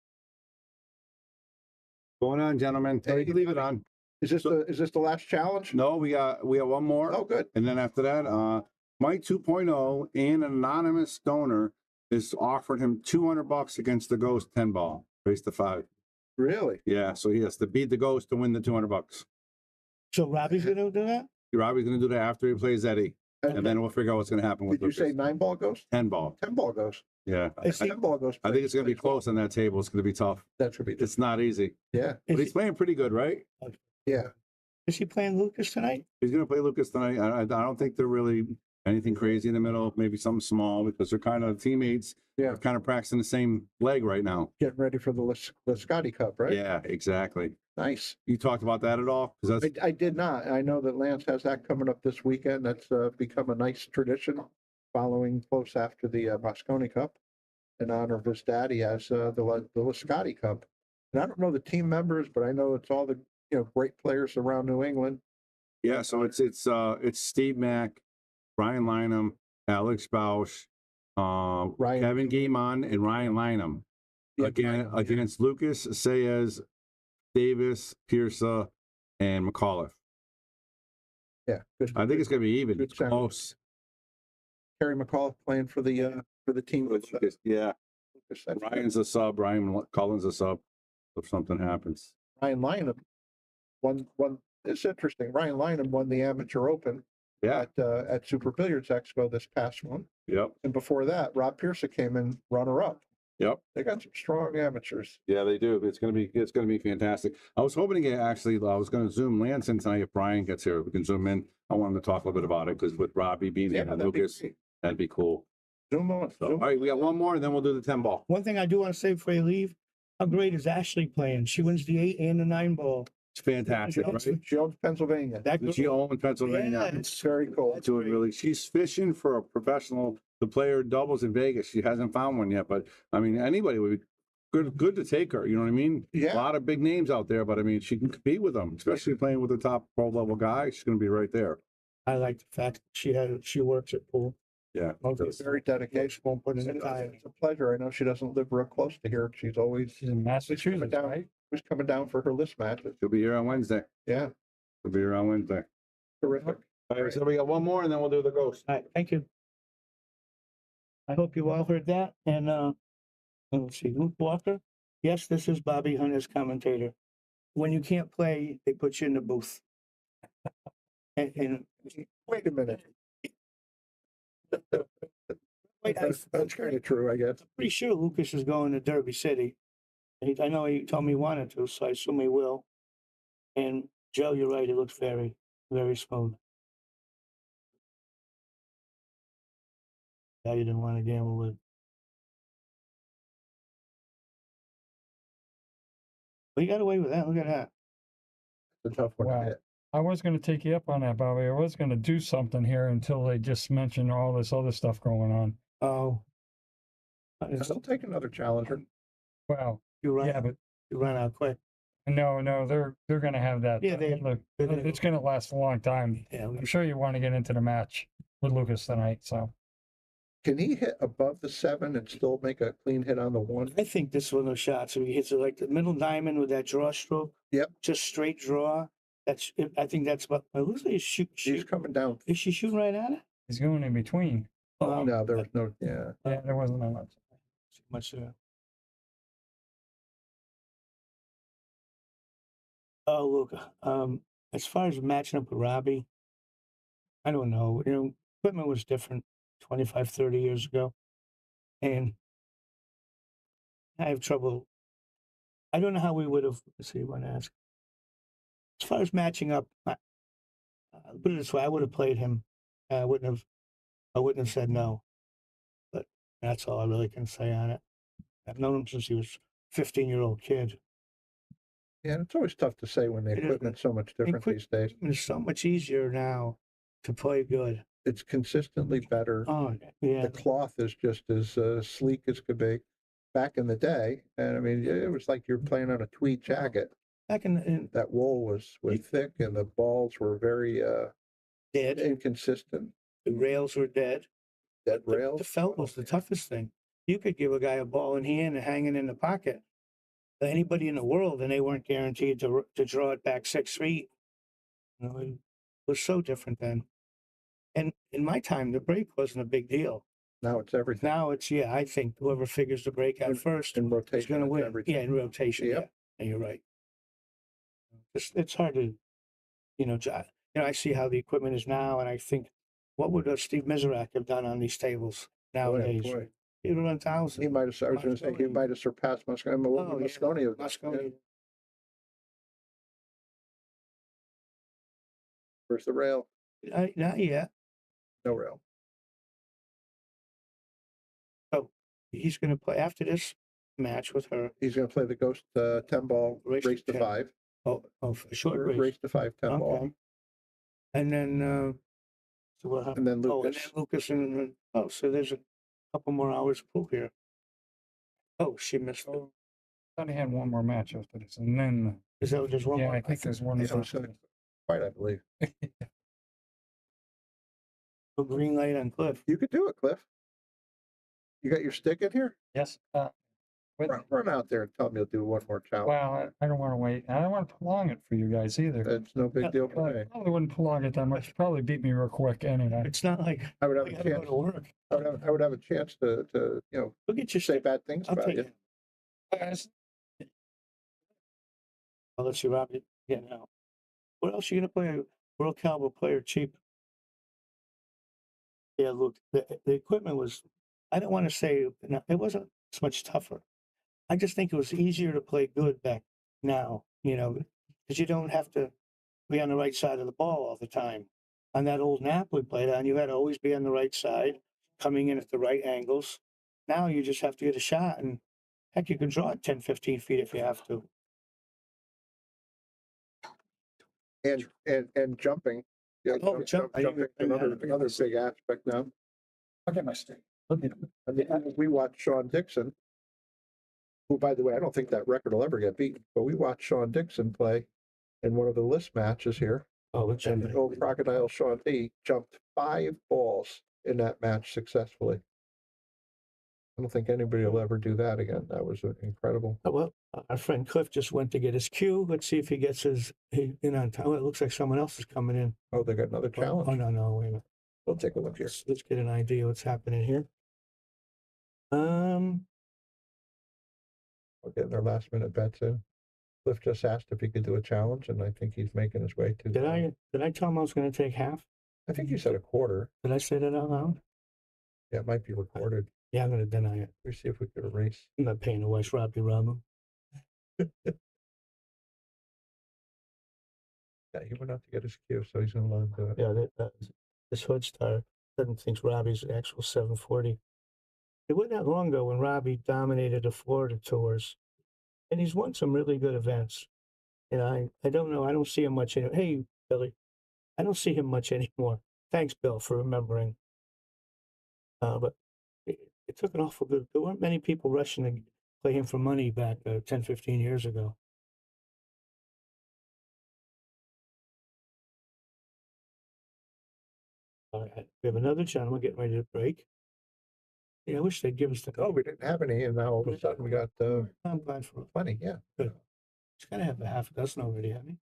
Going on, gentlemen. So you can leave it on. Is this the last challenge? No, we got one more. Oh, good. And then after that, Mike 2.0 and an anonymous donor is offered him $200 against the Ghost 10 ball, race to 5. Really? Yeah. So he has to beat the Ghost to win the $200. So Robbie's gonna do that? Robbie's gonna do that after he plays Eddie, and then we'll figure out what's gonna happen with. Did you say 9 ball Ghost? 10 ball. 10 ball Ghost. Yeah. 10 ball Ghost. I think it's gonna be close on that table. It's gonna be tough. That should be. It's not easy. Yeah. But he's playing pretty good, right? Yeah. Is he playing Lucas tonight? He's going to play Lucas tonight. I don't think they're really anything crazy in the middle, maybe something small because they're kind of teammates. Yeah. Kind of practicing the same leg right now. Getting ready for the Scotty Cup, right? Yeah, exactly. Nice. You talked about that at all? I did not. I know that Lance has that coming up this weekend. That's become a nice tradition following close after the Moscone Cup in honor of his dad. He has the Scotty Cup. And I don't know the team members, but I know it's all the great players around New England. Yeah, so it's Steve Mack, Brian Lynham, Alex Bausch, Kevin Guimon, and Ryan Lynham against Lucas Saez, Davis, Pierce, and McAuliffe. Yeah, good. I think it's going to be even. It's close. Kerry McAuliffe playing for the team with Lucas. Yeah, Ryan's a sub. Ryan Collins a sub. If something happens, Ryan Lynham won. It's interesting. Ryan Lynham won the Amateur Open. Yeah. At Super Billiards Expo this past one. Yep. And before that, Rob Pearson came in runner-up. Yep. They got some strong amateurs. Yeah, they do. It's gonna be fantastic. I was hoping to get I was gonna Zoom Lance in tonight if Brian gets here. We can Zoom in. I want him to talk a little bit about it because with Robbie being here and Lucas, that'd be cool. Zoom on. So, all right, we got one more and then we'll do the 10 ball. One thing I do want to say before you leave, how great is Ashley playing? She wins the 8 and the 9 ball. It's fantastic, right? She owns Pennsylvania. She owns Pennsylvania. Yeah, it's very cool. Doing really. She's fishing for a professional to play her doubles in Vegas. She hasn't found one yet, but I mean, anybody would be good to take her. You know what I mean? Yeah. A lot of big names out there, but I mean, she can compete with them, especially playing with the top pro level guy. She's going to be right there. I like the fact that she works at pool. Yeah. She's very dedicated. Won't put in the time. It's a pleasure. I know she doesn't live real close to here. She's in Massachusetts, right? She's coming down for her list match. She'll be here on Wednesday. Yeah. She'll be here on Wednesday. Terrific. All right, so we got one more and then we'll do the ghost. All right, thank you. I hope you all heard that. And let's see, Luke Walker. Yes, this is Bobby Hunter's commentator. When you can't play, they put you in the booth. And Wait a minute. wait, That's kind of true, I guess. pretty sure Lucas is going to Derby City. I know he told me he wanted to, so I assume he will. And Joe, you're right. He looks very, very smooth. Yeah, you didn't want to gamble with. But he got away with that. Look at that. It's a tough one to hit. I was going to take you up on that, Bobby. I was going to do something here until they just mentioned all this other stuff going on. Oh. I'll take another challenger. Wow. Yeah, but you run out quick. No, they're going to have that. Yeah, it's going to last a long time. Yeah, I'm sure you want to get into the match with Lucas tonight. So, can he hit above the 7 and still make a clean hit on the 1? I think this is one of those shots where he hits it like the middle diamond with that draw stroke. Yep. Just straight draw. I think that's what. It looks like he's coming down. Is she shooting right at it? He's going in between. Oh, no, there was no. Yeah. Yeah, there wasn't much. Too much there. Oh, look. As far as matching up with Robbie, I don't know. Equipment was different 25, 30 years ago. And I have trouble. I don't know how we would have. Let's see, I want to ask. As far as matching up, put it this way: I would have played him. I wouldn't have said no. But that's all I really can say on it. I've known him since he was a 15-year-old kid. Yeah, it's always tough to say when the equipment's so much different these days. It's so much easier now to play good. It's consistently better. Oh, yeah. The cloth is just as sleek as could be. Back in the day, and I mean, it was like you're playing on a tweed jacket. Back in that wool was thick, and the balls were very dead, inconsistent. The rails were dead. Dead rails. The felt was the toughest thing. You could give a guy a ball in hand and hanging in the pocket. Anybody in the world, and they weren't guaranteed to draw it back 6 feet. It was so different then. And in my time, the break wasn't a big deal. Now it's everything. Now it's, I think whoever figures the break out first in rotation is going to win. Everything. Yeah, in rotation. Yep. Yeah, and you're right. It's hard to, I see how the equipment is now, and I think, what would Steve Miserak have done on these tables nowadays? Boy. He would have run 1,000. He might have. I was going to say he might have surpassed Moscone. Moscone. Moscone. Where's the rail? Not yet. No rail. So he's going to play after this match with her. He's going to play the Ghost 10 ball race to 10. 5. Oh, for short race. Race to 5 10 ball. And then so what happened? And then Lucas. And then Lucas and so there's a couple more hours of pool here. Oh, she missed it. I thought he had one more match after this, and then is that just one? Yeah, more? I think there's one. Fight, I believe. A green light on Cliff. You could do it, Cliff. You got your stick in here? Yes. Run out there and tell me you'll do one more challenge. Well, I don't want to wait. I don't want to prolong it for you guys either. It's no big deal for me. I probably wouldn't prolong it that much. You'd probably beat me real quick anyway. It's not like I would have I a gotta chance. go to work. I would have a chance to Look at your say bad things I'll about take you. it. I'll let you rob it. Yeah, now. What else are you gonna play? World Caliber player cheap. Yeah, look, the equipment was, I don't want to say, it wasn't so much tougher. I just think it was easier to play good back now, because you don't have to be on the right side of the ball all the time. On that old nap we played on, you had to always be on the right side, coming in at the right angles. Now you just have to get a shot, and heck, you can draw it 10, 15 feet if you have to. And jumping. Yeah, jumping another big aspect now. I'll get my stick. I mean, we watched Sean Dixon, who, by the way, I don't think that record will ever get beaten, but we watched Sean Dixon play in one of the list matches here. Oh, which and old Crocodile Sean D jumped 5 balls in that match successfully. I don't think anybody will ever do that again. That was incredible. Oh, well, our friend Cliff just went to get his cue. Let's see if he gets his in on time. Oh, it looks like someone else is coming in. Oh, they got another challenge. Oh, no, wait a minute. We'll take a look here. Let's get an idea what's happening here. We're getting their last minute bets in. Cliff just asked if he could do a challenge, and I think he's making his way to. Did I tell him I was going to take half? I think you said a quarter. Did I say that out loud? Yeah, it might be recorded. Yeah, I'm going to deny it. Let me see if we could erase. I'm not paying the West Robbie Robb. Yeah, he went out to get his cue, so he's going to let him do it. Yeah, this hood star doesn't think Robbie's the actual 740. It wasn't that long ago when Robbie dominated the Florida tours, and he's won some really good events. And I don't know, I don't see him much anymore. Hey, Billy, I don't see him much anymore. Thanks, Bill, for remembering. But it took an awful good. There weren't many people rushing to play him for money back 10, 15 years ago. All right, we have another gentleman getting ready to break. Yeah, I wish they'd give us the. Oh, we didn't have any, and now all of a sudden we got I'm glad for plenty. Yeah, good. He's got to have a half a dozen already, hasn't he?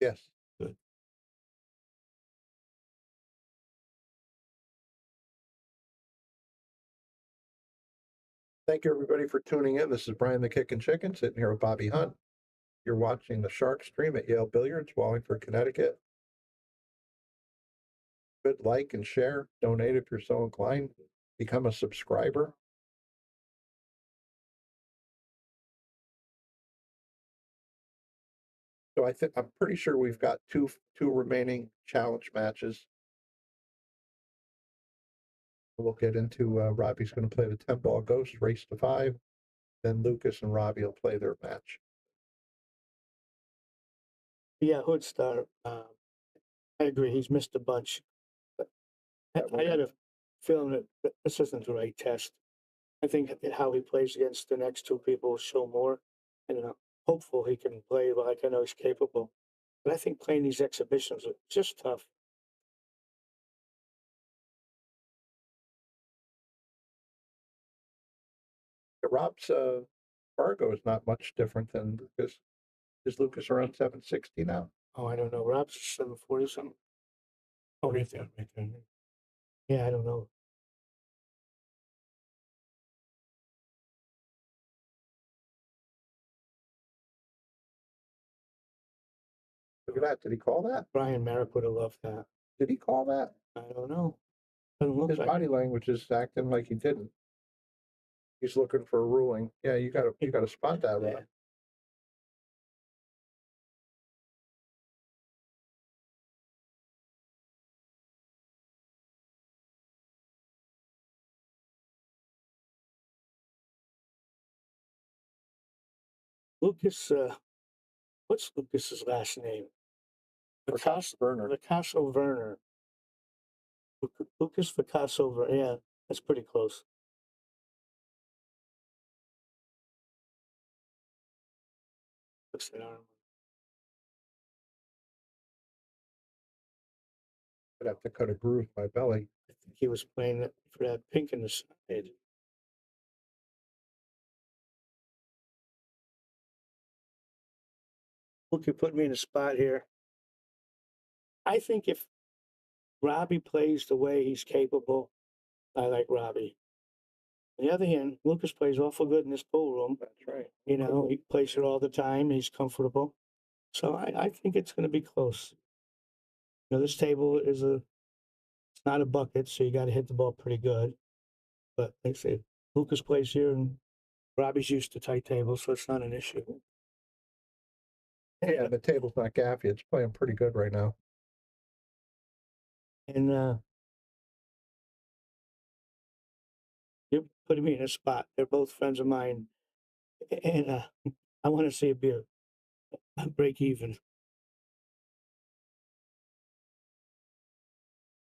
Yes. Good. Thank you, everybody, for tuning in. This is Brian the Kickin' Chicken, sitting here with Bobby Hunt. You're watching the Shark Stream at Yale Billiards, Wallingford, Connecticut. Good, like and share. Donate if you're so inclined. Become a subscriber. So I'm pretty sure we've got two remaining challenge matches. We'll get into Robbie's going to play the 10-ball ghost, race to 5. Then Lucas and Robbie will play their match. Yeah, Hoodstar. I agree. He's missed a bunch. But I had a feeling that this isn't the right test. I think how he plays against the next two people will show more. And I'm hopeful he can play like I know he's capable. But I think playing these exhibitions are just tough. Rob's Fargo is not much different than Lucas. Is Lucas around 760 now? Oh, I don't know. Rob's 740 something. Oh, right there. Yeah, I don't know. Look at that. Did he call that? Brian Merrick would have loved that. Did he call that? I don't know. Doesn't look His like body language is acting like he didn't. He's looking for a ruling. Yeah, you gotta spot that one. Lucas, what's Lucas's last name? Picasso Werner. Picasso Werner. Lucas Picasso Werner. Yeah, that's pretty close. Looks that arm. I'd have to cut a groove in my belly. I think he was playing it for that pink in the side. Look, you put me in a spot here. I think if Robbie plays the way he's capable, I like Robbie. On the other hand, Lucas plays awful good in this pool room. That's right. You know, he plays it all the time. He's comfortable. So I think it's going to be close. You know, this table is it's not a bucket, so you got to hit the ball pretty good. But like I say, Lucas plays here, and Robbie's used to tight tables, so it's not an issue. Yeah, the table's not gaffy. It's playing pretty good right now. And you're putting me in a spot. They're both friends of mine. And I want to see it be a break even.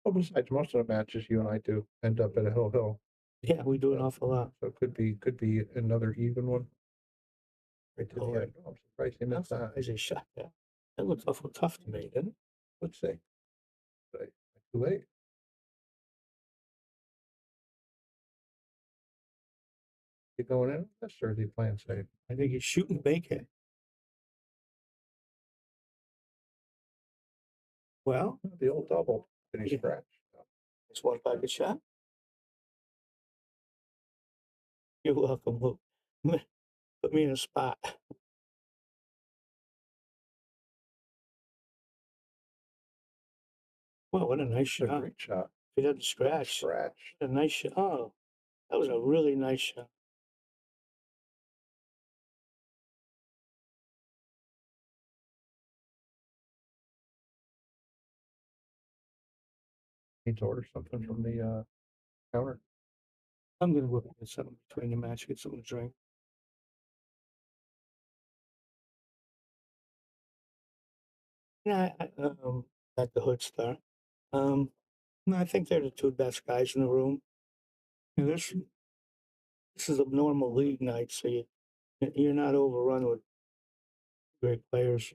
Well, besides, most of the matches you and I do end up at a hill. Yeah, we do an awful lot. So it could be another even one. Right to the end. I'm surprised he missed that. As he shot that. That looks awful tough to me, didn't it? Let's see. Too late. You going in this or is he playing safe? I think he's shooting bacon. Well, The old double. Did he scratch? it's one pocket shot. You're welcome, Luke. Put me in a spot. Well, what a nice A shot. great shot. If he doesn't scratch. Scratch. What a nice shot. Oh, that was a really nice shot. Need to order something from the counter. I'm gonna go get something between the match, get something to drink. Yeah, at the Hood Star. No, I think they're the two best guys in the room. And this is a normal league night, so you're not overrun with great players.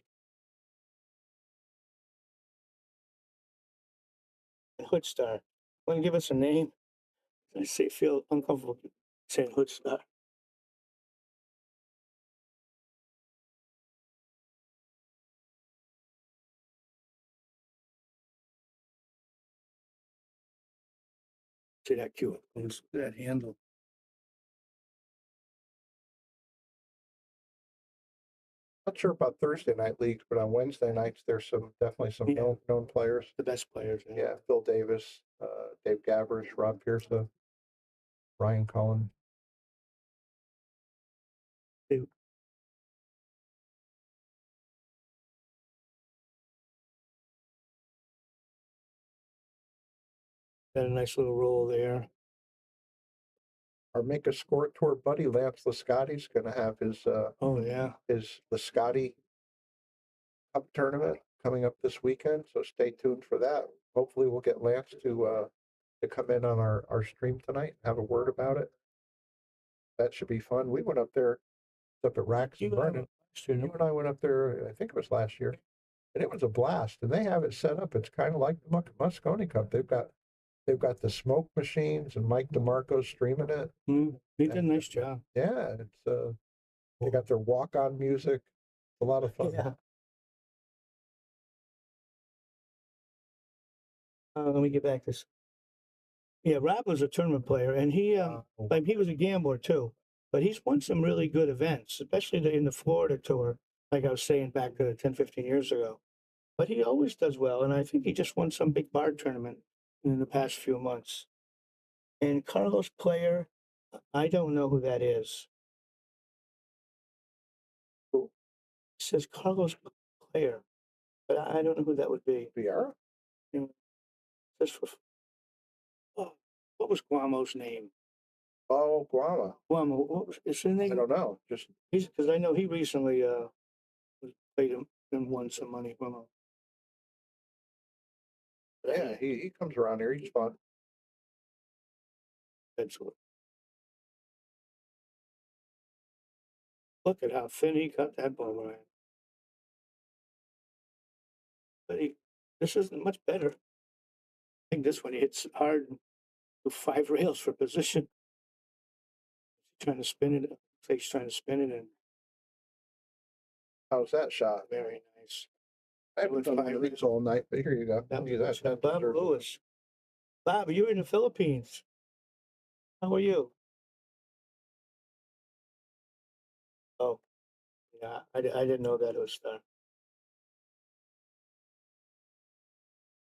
Hood Star. Want to give us a name? I say feel uncomfortable saying Hood Star. See that cue? That handle. Not sure about Thursday night leagues, but on Wednesday nights there's definitely some known players. The best players. Yeah, Phil Davis, Dave Gabbers, Rob Pierce, Ryan Cullen. Got a nice little roll there. Our Make a Score Tour buddy Lance Lascotti's going to have his his Lascotti Cup tournament coming up this weekend. So stay tuned for that. Hopefully we'll get Lance to come in on our stream tonight, have a word about it. That should be fun. We went up there, up at Racks and Vernon. You and I went up there, I think it was last year, and it was a blast. And they have it set up. It's kind of like the Moscone Cup. They've got the smoke machines and Mike DeMarco streaming it. They did a nice job. Yeah, it's they got their walk-on music. It's a lot of fun. Yeah. Let me get back to this. Yeah, Rob was a tournament player, and he was a gambler too. But he's won some really good events, especially in the Florida tour, like I was saying back 10, 15 years ago. But he always does well, and I think he just won some big bar tournament in the past few months. And Carlos Player, I don't know who that is. It says Carlos Player, but I don't know who that would be. Vieira? What was Guamo's name? Oh, Guamo. Guamo. What was his name? I don't know. Just because I know he recently played him and won some money. Guamo. Yeah, he comes around here. He's fun. Excellent. Look at how thin he cut that ball, Ryan. But this isn't much better. I think this one he hits hard with 5 rails for position. He's trying to spin it. He's trying to spin it in. How's that shot? Very nice. I haven't done 5 rails all night, but here you go. That was Bob Lewis. Bob, you're in the Philippines. How are you? Oh, yeah, I didn't know that it was there.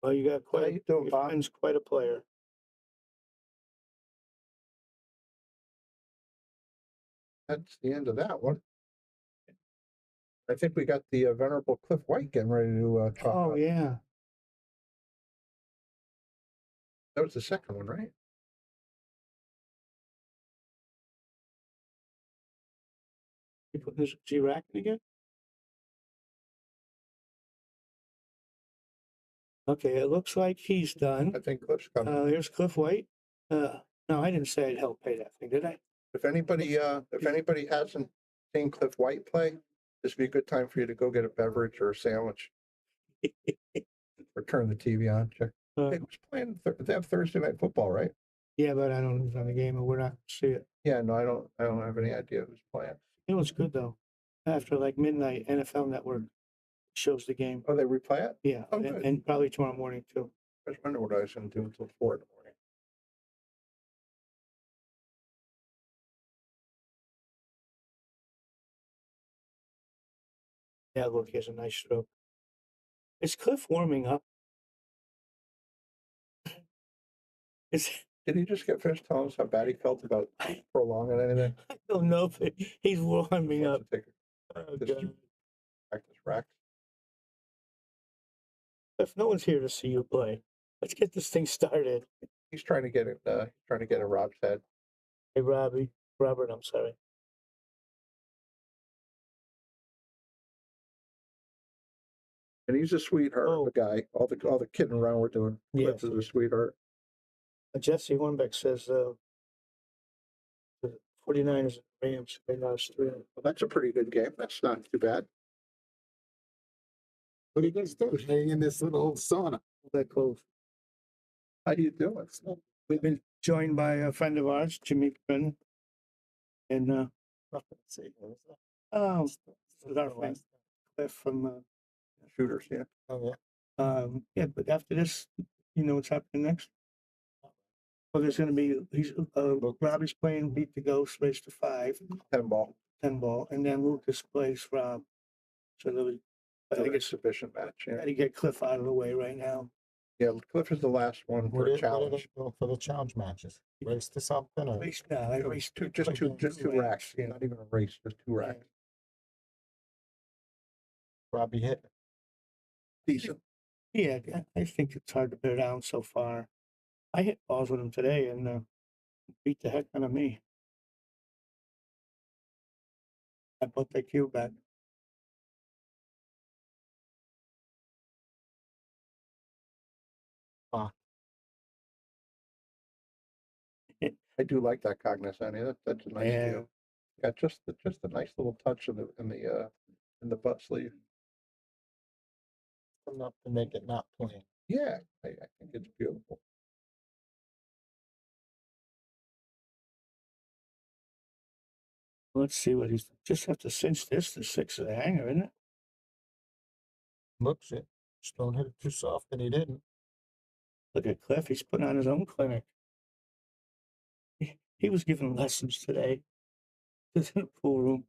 Well, you got quite. Your friend's quite a player. That's the end of that one. I think we got the Venerable Cliff White getting ready to talk. Oh, yeah. That was the second one, right? You putting this G-Rack again? Okay, it looks like he's done. I think Cliff's coming. Here's Cliff White. No, I didn't say I'd help pay that thing, did I? If anybody hasn't seen Cliff White play, this would be a good time for you to go get a beverage or a sandwich. Or turn the TV on. Check. Hey, who's playing? They have Thursday night football, right? Yeah, but I don't know on the game, and we're not going to see it. Yeah, no, I don't have any idea who's playing. You know what's good though? After like midnight, NFL Network shows the game. Oh, they replay it? Yeah, Oh, good. and probably tomorrow morning too. I was wondering what I was going to do until 4 in the morning. Yeah, look, he has a nice stroke. Is Cliff warming up? Is Did he just get finished telling us how bad he felt about prolonging anything? I don't know, but he's warming up. Take Oh, practice, God. practice racks. Cliff, no one's here to see you play. Let's get this thing started. He's trying to get it. He's trying to get a Robb Saez. Hey, Robert, I'm sorry. And he's a sweetheart of a guy. All the kidding around we're doing. Yes. Cliff is a sweetheart. Jesse Hornbeck says the 49ers and Rams right now is 3. Well, that's a pretty good game. That's not too bad. What are you guys doing? Laying in this little sauna. That close. How do you do it? We've been joined by a friend of ours, Jimmy Brennan. And this is our friend Cliff from Shooters, yeah. Oh, yeah. yeah, but after this, you know what's happening next? Well, there's going to be, Robbie's playing Beat the Ghost, Race to 5. 10 ball. 10 ball. And then Lucas plays Rob. So there was, I think it's sufficient match. Yeah. got to get Cliff out of the way right now. Yeah, Cliff is the last one for a challenge. For the challenge matches. Race to something or Race, no, I raced Just two racks. Yeah. Not even a race, just 2 racks. Robbie hit. Decent. Yeah, I think it's hard to bear down so far. I hit balls with him today and beat the heck out of me. I put that cue back. I do like that cognoscenti. That's a nice Yeah. cue. Yeah, just a nice little touch in the butt sleeve. Enough to make it not plain. Yeah, I think it's beautiful. Let's see what he's just have to cinch this to 6 of the hanger, isn't it? Looks it. Just don't hit it too soft, and he didn't. Look at Cliff, he's putting on his own clinic. He was giving lessons today. Just in the pool room.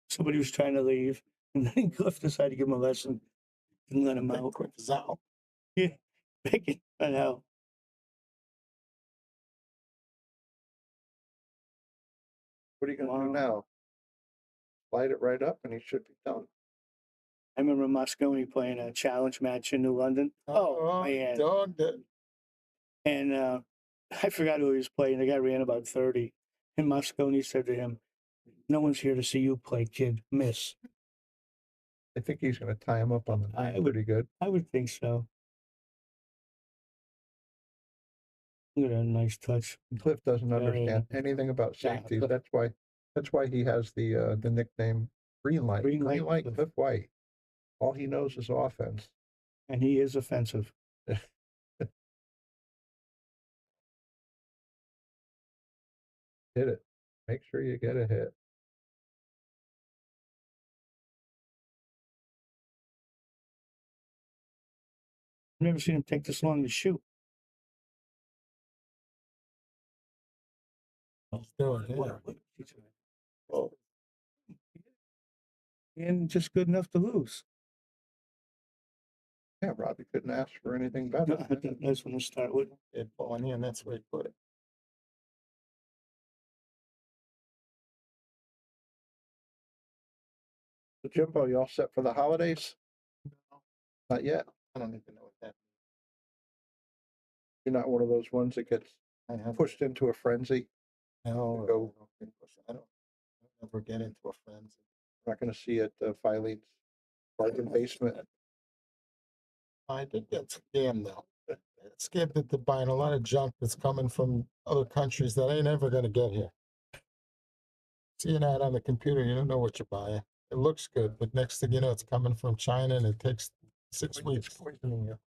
Somebody was trying to leave, and then Cliff decided to give him a lesson. Didn't let him out. Quick as out. Yeah, bacon, I know. What are you going to do now? Slide it right up, and he should be done. I remember Moscone playing a challenge match in New London. Oh man. Dogged it. And I forgot who he was playing. The guy ran about 30. And Moscone said to him, "No one's here to see you play, kid. Miss." I think he's going to tie him up on the nine pretty good. I would think so. Look at that nice touch. Cliff doesn't understand anything about safety. That's why he has the nickname Green Light. Green Light Cliff White. All he knows is offense. And he is offensive. Hit it. Make sure you get a hit. I've never seen him take this long to shoot. He's doing it. Oh. And just good enough to lose. Yeah, Robbie couldn't ask for anything better. I think that's when to start with. It on in, that's where he put it. So Jimbo, you all set for the holidays? No. Not yet. I don't even know what that You're not one of those ones that gets pushed into a frenzy. No, I don't ever get into a frenzy. I'm not going to see it Filene's bargain basement. I think that's scam though. It's scared that they're buying a lot of junk that's coming from other countries that ain't ever gonna get here. Seeing that on the computer, you don't know what you're buying. It looks good, but next thing you know, it's coming from China and it takes 6 weeks. Poisoning you.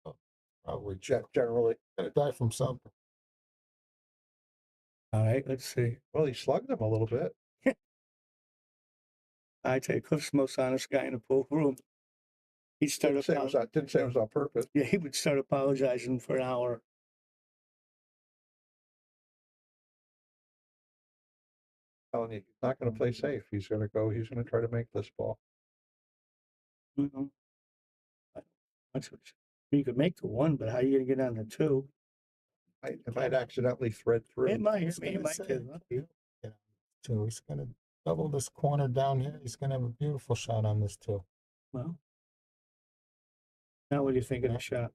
Oh, probably Generally. gonna die from something. All right, let's see. Well, he slugged him a little bit. I tell you, Cliff's the most honest guy in the pool room. He'd start Didn't say it was on purpose. Yeah, he would start apologizing for an hour. Telling you, he's not going to play safe. He's going to go. He's going to try to make this ball. Mm-hmm. You could make the one, but how are you going to get on the two? It might accidentally thread through. It might. He's It gonna might say, get lucky. So he's going to double this corner down here. He's going to have a beautiful shot on this too. Well, now what do you think of the shot?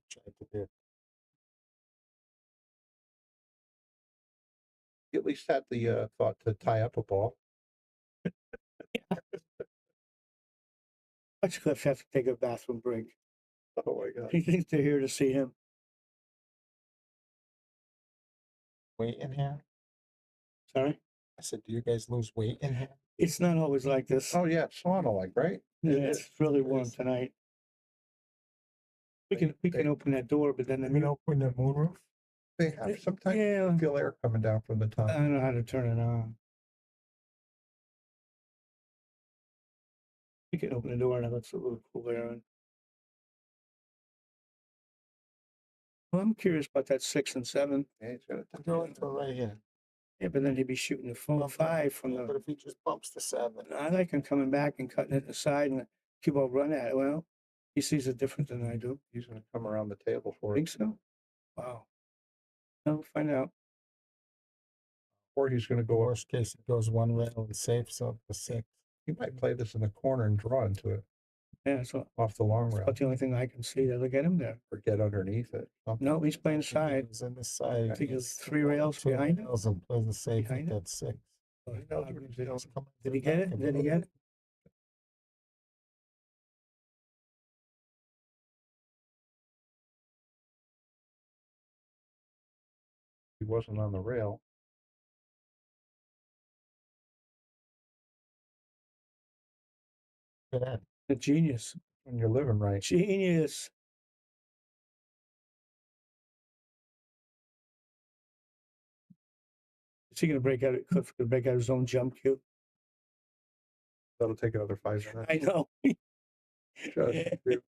He at least had the thought to tie up a ball. Watch Cliff have to take a bathroom break. Oh my God! He thinks they're here to see him. Weight in here? Sorry? I said, do you guys lose weight in here? It's not always like this. Oh yeah, it's sauna like, right? Yeah, it's really warm tonight. We can open that door, but then Let me open the moonroof. They have sometimes Yeah. feel air coming down from the top. I don't know how to turn it on. We can open the door and it lets a little cool air in. Well, I'm curious about that 6 and 7. Yeah, he's got to Go into right here. Yeah, but then he'd be shooting the 4-5 from But the. if he just bumps the 7. I like him coming back and cutting it aside and keep on run at it. Well, he sees it different than I do. He's going to come around the table for it. Think so? Wow. We'll find out. Or he's going to go up. Worst case, it goes one rail and safes up the 6. He might play this in the corner and draw into it Yeah, so off the long that's rail. about the only thing I can see. Look at him there. Or get underneath it. Something. No, he's playing side. He's in the side. I think it's 3 rails behind him. And plays the safe Behind at it? that 6. Oh, He knows what he's doing. Did he get it? Did he get it? He wasn't on the rail. Look at that. A genius. When you're living right. Genius. Is he going to break out? Cliff's going to break out his own jump cue? That'll take another 5 minutes. I know. Just,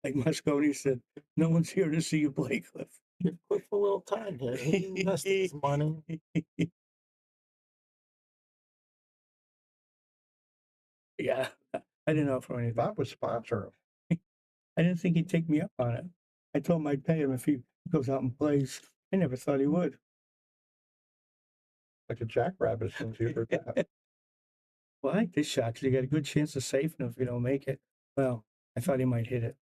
Like Moscone said, no one's here to see you play, Cliff. Give Cliff a little time here. He invested his money. Yeah, I didn't offer anything. Bob was sponsoring him. I didn't think he'd take me up on it. I told him I'd pay him if he goes out and plays. I never thought he would. Like a jackrabbit as soon as you heard that. Well, I like this shot because you got a good chance of saving him if you don't make it. Well, I thought he might hit it.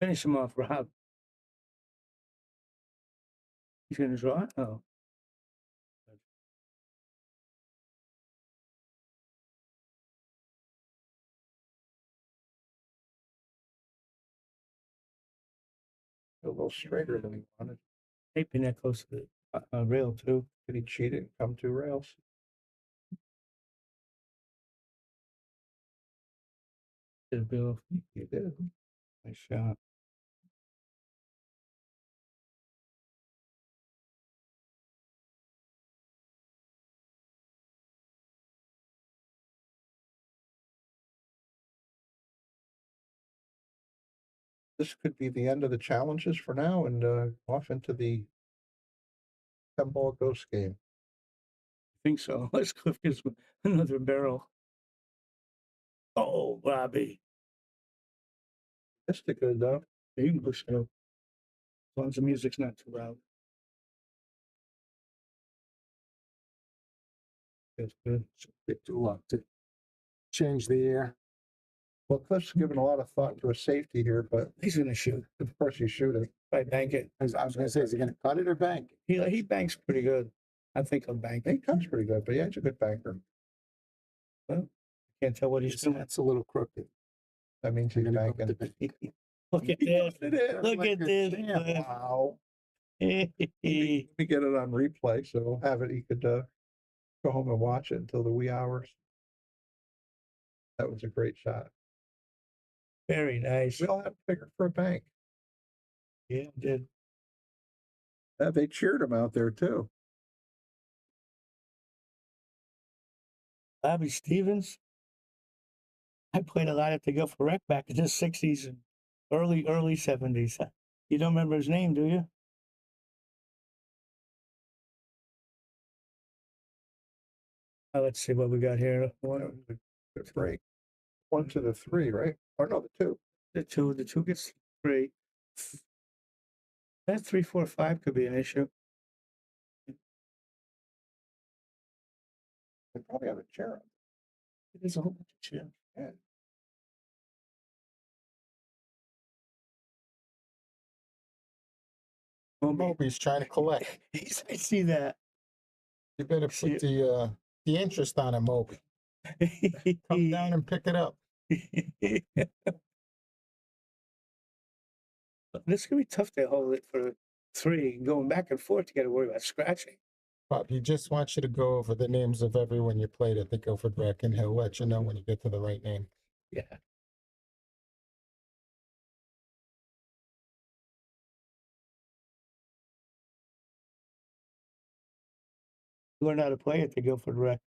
Finish him off, Rob. He's going to draw it? Oh. A little straighter than he wanted. Taping that close to the rail, too. Did he cheat it and come 2 rails? Did it, Bill? He did. Nice shot. This could be the end of the challenges for now and off into the 10-ball ghost game. I think so. Unless Cliff gives him another barrel. Oh, Robbie. Missed it good, though. You can push it up. As long as the music's not too loud. That's good. It's a bit too long to change the air. Well, Cliff's given a lot of thought to a safety here, but He's going to shoot. of course he's shooting. Right, bank it. I was going to say, is he going to cut it or bank it? He banks pretty good. I think he'll bank He it. cuts pretty good, but yeah, he's a good banker. Well, can't tell what he's doing. That's a little crooked. That means he's banking. Look at this. It is. Look at this. Yeah, wow. Cliff. We get it on replay, so we'll have it. He could go home and watch it until the wee hours. That was a great shot. Very nice. We all have to figure for a bank. Yeah, did. They cheered him out there too. Bobby Stevens. I played a lot at the Guilford Rec back in the 60s and early 70s. You don't remember his name, do you? Let's see what we got here. One, good break. 1 to the 3, right? Or no, the 2. The two gets 3. That 3, 4, 5 could be an issue. They probably have a chair on. There's a whole bunch of chairs. Yeah. Moby's trying to collect. I see that. You better put the interest on it, Moby. Come down and pick it up. This could be tough to hold it for 3, going back and forth. You got to worry about scratching. Bob, he just wants you to go over the names of everyone you played at the Guilford Rec, and he'll let you know when you get to the right name. Yeah. Learn how to play at the Guilford Rec.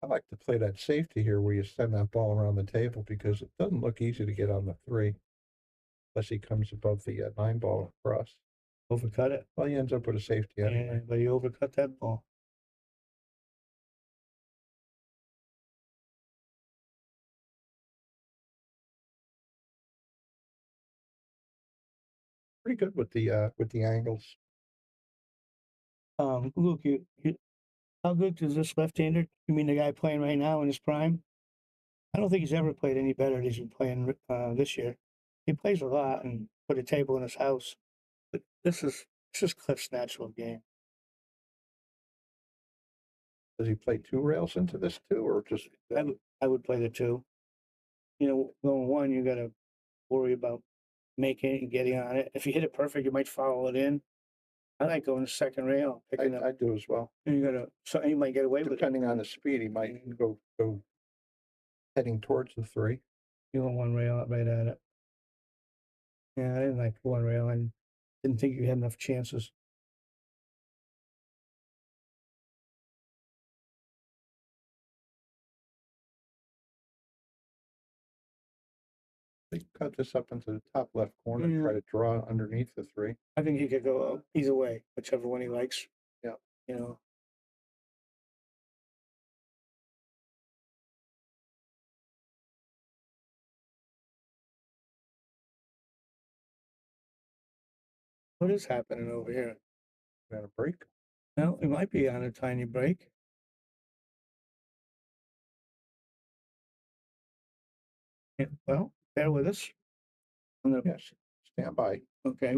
I like to play that safety here where you send that ball around the table because it doesn't look easy to get on the 3 unless he comes above the 9 ball across. Overcut it. Well, he ends up with a safety anyway. Yeah, but he overcut that ball. Pretty good with the angles. Luke, how good is this left-hander? You mean the guy playing right now in his prime? I don't think he's ever played any better than he's been playing this year. He plays a lot and put a table in his house, but this is Cliff's natural game. Does he play 2 rails into this too, or just? I would play the 2. You know, going 1, you got to worry about making it and getting on it. If you hit it perfect, you might follow it in. I like going the second rail, picking up. I do as well. And you might get away with it. Depending on the speed, he might go heading towards the 3. You want 1 rail up right at it. Yeah, I didn't like 1 rail. I didn't think you had enough chances. They cut this up into the top left corner, try to draw underneath the 3. I think he could go either way, whichever one he likes. Yeah. You know. What is happening over here? Got a break? No, it might be on a tiny break. Yeah, well, bear with us. Yes, stand by. Okay.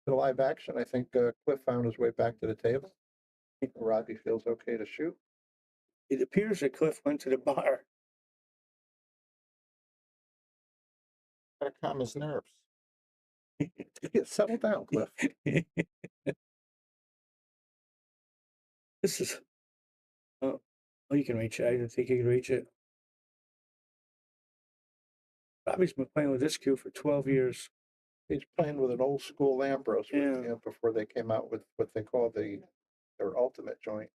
The live action, I think Cliff found his way back to the table. Robbie feels okay to shoot. It appears that Cliff went to the bar. Gotta calm his nerves. Settle down, Cliff. This is. Oh, you can reach it. I didn't think you could reach it. Robbie's been playing with this cue for 12 years. He's playing with an old school Ambrose before they came out with what they call their ultimate joint.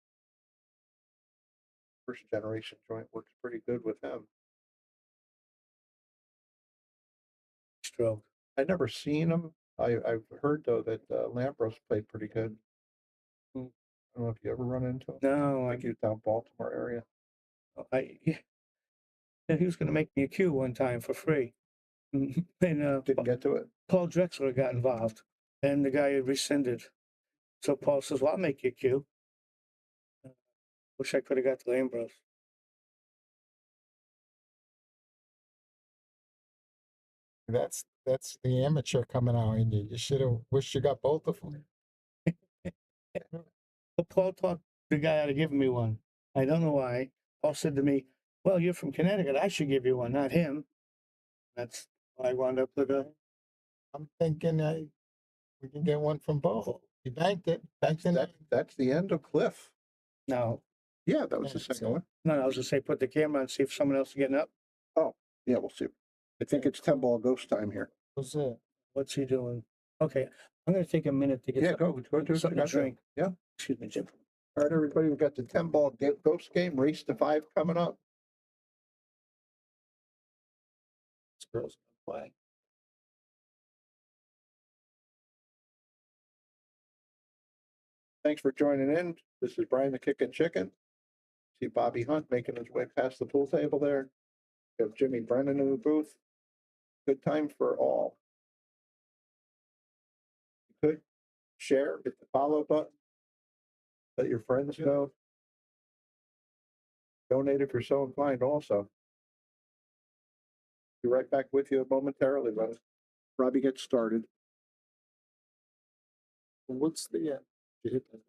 First generation joint works pretty good with him. Stroke. I never seen him. I've heard though that Lambros played pretty good. I don't know if you ever run into him. No, I think he was down Baltimore area. Yeah, he was going to make me a cue one time for free. And Didn't get to it. Paul Drexler got involved, and the guy had rescinded. So Paul says, "Well, I'll make you a cue." Wish I could have got the Lambros. That's the amateur coming out in you. You should have wished you got both of them. But Paul talked the guy out of giving me one. I don't know why. Paul said to me, "Well, you're from Connecticut. I should give you one, not him." That's why I wound up with a. I'm thinking we can get one from both. You banked it. That's the end of Cliff. No. Yeah, that was the second one. No, I was just say put the camera on, see if someone else is getting up. Oh, yeah, we'll see. I think it's 10 ball ghost time here. What's that? What's he doing? Okay, I'm going to take a minute to get Go do something to drink. Yeah. Excuse me, Jim. All right, everybody, we've got the 10 ball ghost game, race to 5 coming up. This girl's going to play. Thanks for joining in. This is Brian the Kickin' Chicken. See Bobby Hunt making his way past the pool table there. We have Jimmy Brennan in the booth. Good time for all. You could share, hit the follow button. Let your friends know. Donate if you're so inclined also. Be right back with you momentarily when Robbie gets started. What's the you hit that?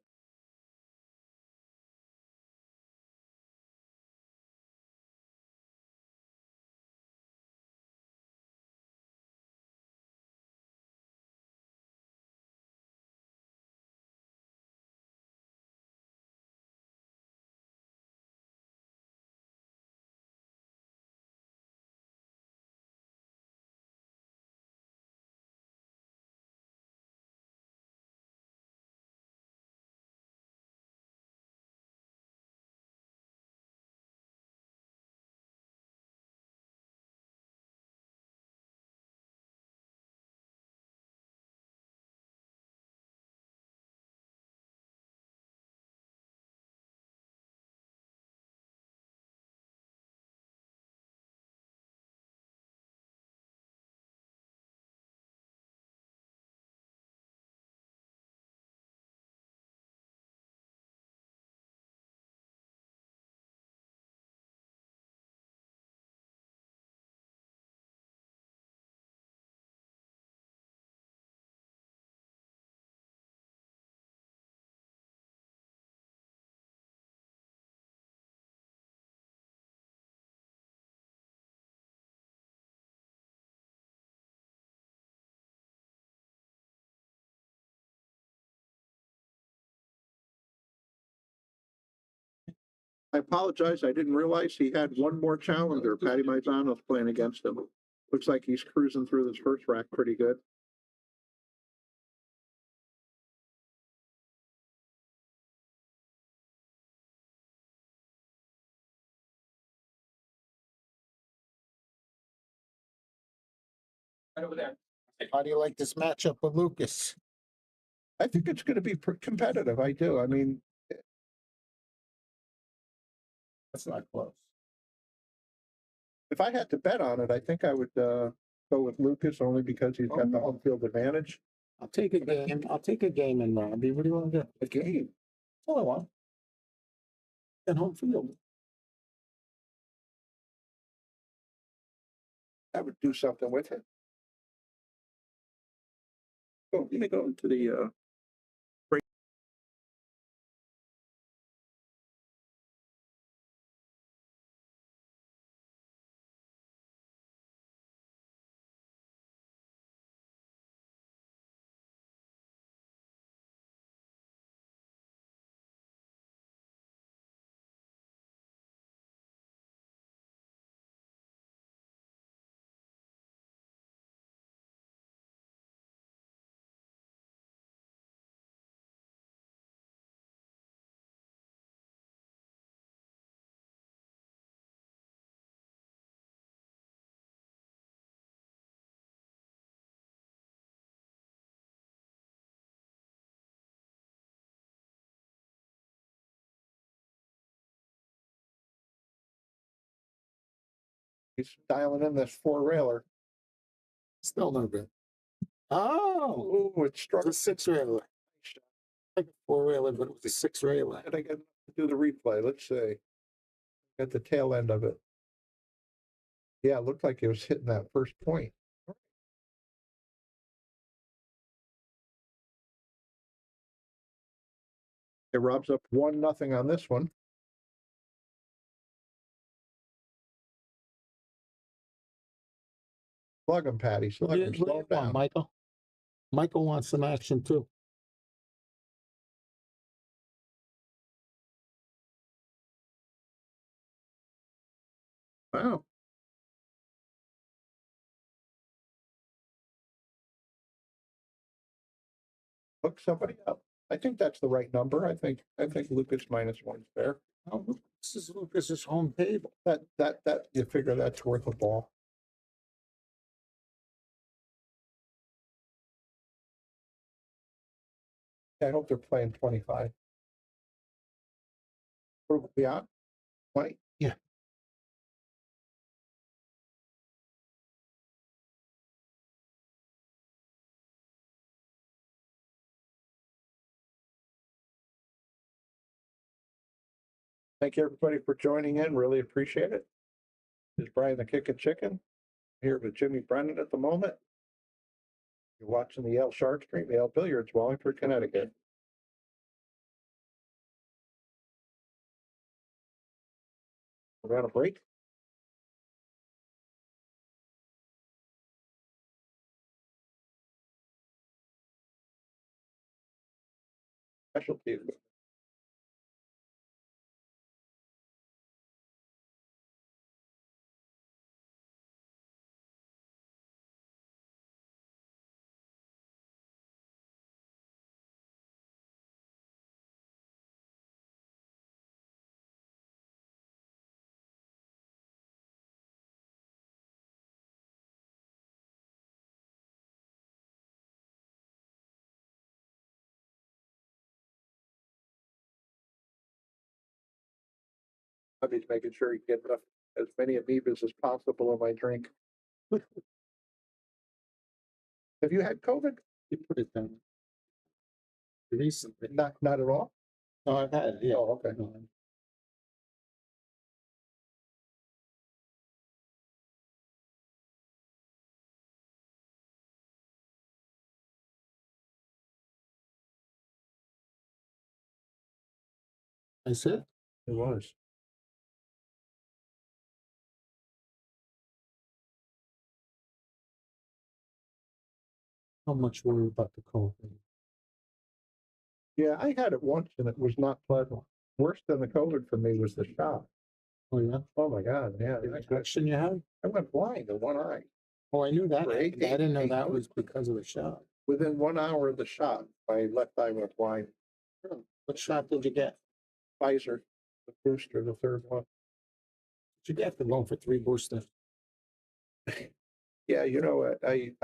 I apologize. I didn't realize he had one more challenger. Patty Maizano's playing against him. Looks like he's cruising through this first rack pretty good. Right over there. How do you like this matchup with Lucas? I think it's going to be competitive. I do. I mean, That's not close. if I had to bet on it, I think I would go with Lucas only because he's got the home field advantage. I'll take a game. I'll take a game in Robbie. What do you want to do? A game. That's all I want. And home field. I would do something with it. Oh, let me go into the He's dialing in this four-railer. Still no good. Oh, Oh, it struck. it's a six-railer. Like a four-railer, but it was a six-railer. And I got to do the replay. Let's see. At the tail end of it. Yeah, it looked like it was hitting that first point. It Rob's up 1-0 on this one. Slug him, Patty. Slug him. Slow him down. Michael. Michael wants some action too. Wow. Hook somebody up. I think that's the right number. I think Lucas -1's fair. Oh, this is Lucas's home table. That you figure that's worth a ball. I hope they're playing 25. What are we on? 20? Yeah. Thank you, everybody, for joining in. Really appreciate it. This is Brian the Kickin' Chicken here with Jimmy Brennan at the moment. You're watching the Yale Shark Stream, Yale Billiards, Wallingford, Connecticut. We're on a break. Specialty. I'm just making sure you get enough, as many amoebas as possible in my drink. Have you had COVID? You put it down. Recently. Not at all? No, I've had it, yeah. Oh, okay. That's it? It was. How much worry about the COVID? Yeah, I had it once and it was not pleasant. Worse than the COVID for me was the shot. Oh, yeah? Oh, my God, yeah. The infection you had? I went blind in one eye. Oh, I knew that. For I eight didn't know days. that was because of the shot. Within 1 hour of the shot, my left eye went blind. What shot did you get? Pfizer, the booster, the third one. Did you get? They're going for 3 boosters. Yeah, you know what? I'm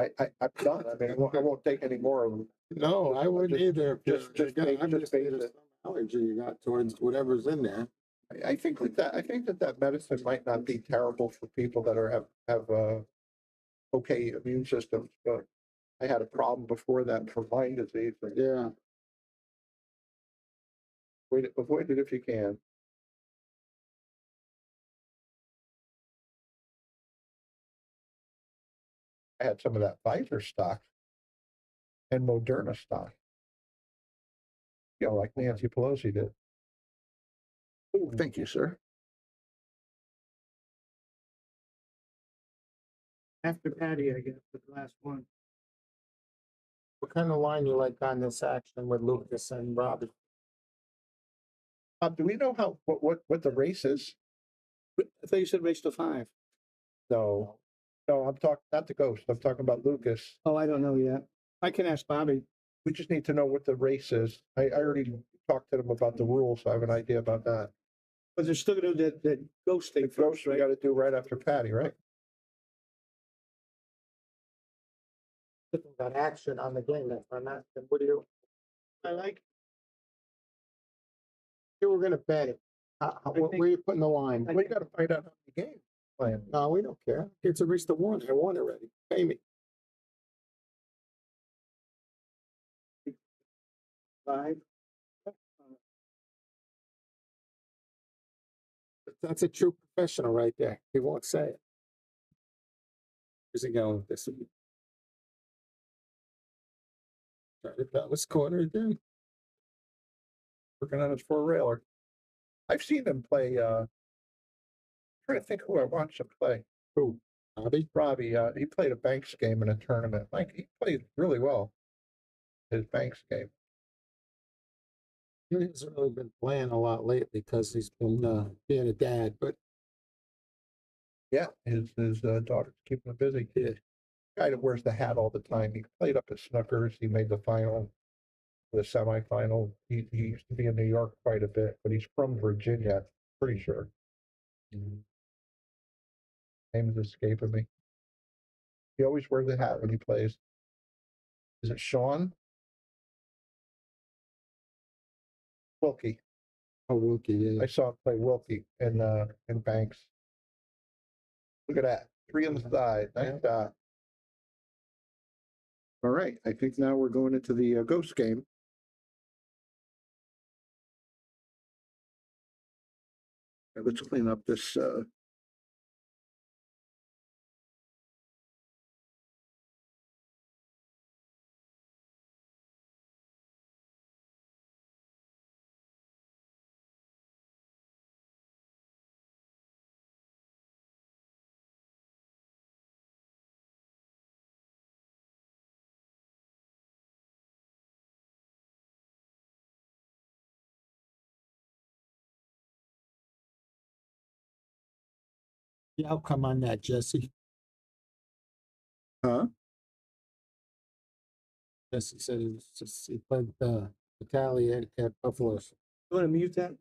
done. I mean, I won't take any more of them. No, I wouldn't either. Just Allergy you got towards whatever's in there. I think that medicine might not be terrible for people that have okay immune systems, but I had a problem before that from Lyme disease. Yeah. Avoid it if you can. I had some of that Pfizer stock and Moderna stock. You know, like Nancy Pelosi did. Oh, thank you, sir. After Patty, I guess, the last one. What kind of line you like on this action with Lucas and Robbie? Do we know what the race is? I thought you said race to 5. No, I'm talking not the ghost. I'm talking about Lucas. Oh, I don't know yet. I can ask Bobby. We just need to know what the race is. I already talked to them about the rules, so I have an idea about that. But they're still going to do that ghost thing The ghost we got to do right after Patty, right? That action on the game. That's what I'm asking. What do you? I like. You were going to bet it. Where are you putting the line? Well, you got to find out how many games. playing. No, we don't care. It's a race to one. I won already. Pay me. 5. That's a true professional right there. He won't say it. Where's he going with this? Try to down this corner again. Working on his four-railer. I've seen him play, trying to think who I watched him play. Who? Robbie? Robbie, he played a Banks game in a tournament. Like, he played really well, his Banks game. He hasn't really been playing a lot lately because he's been being a dad, but yeah, his daughter's keeping him busy. Yeah. Guy that wears the hat all the time. He played up at Snookers. He made the final, the semifinal. He used to be in New York quite a bit, but he's from Virginia, pretty sure. Name is escaping me. He always wears the hat when he plays. Is it Sean? Wilkie. Oh, Wilkie, yeah. I saw him play Wilkie in Banks. Look at that. 3 on the side. Nice shot. All right. I think now we're going into the ghost game. Let's clean up this. The outcome on that, Jesse. Huh? Jesse said he was just he played Battalion at Buffalo. You want to mute that?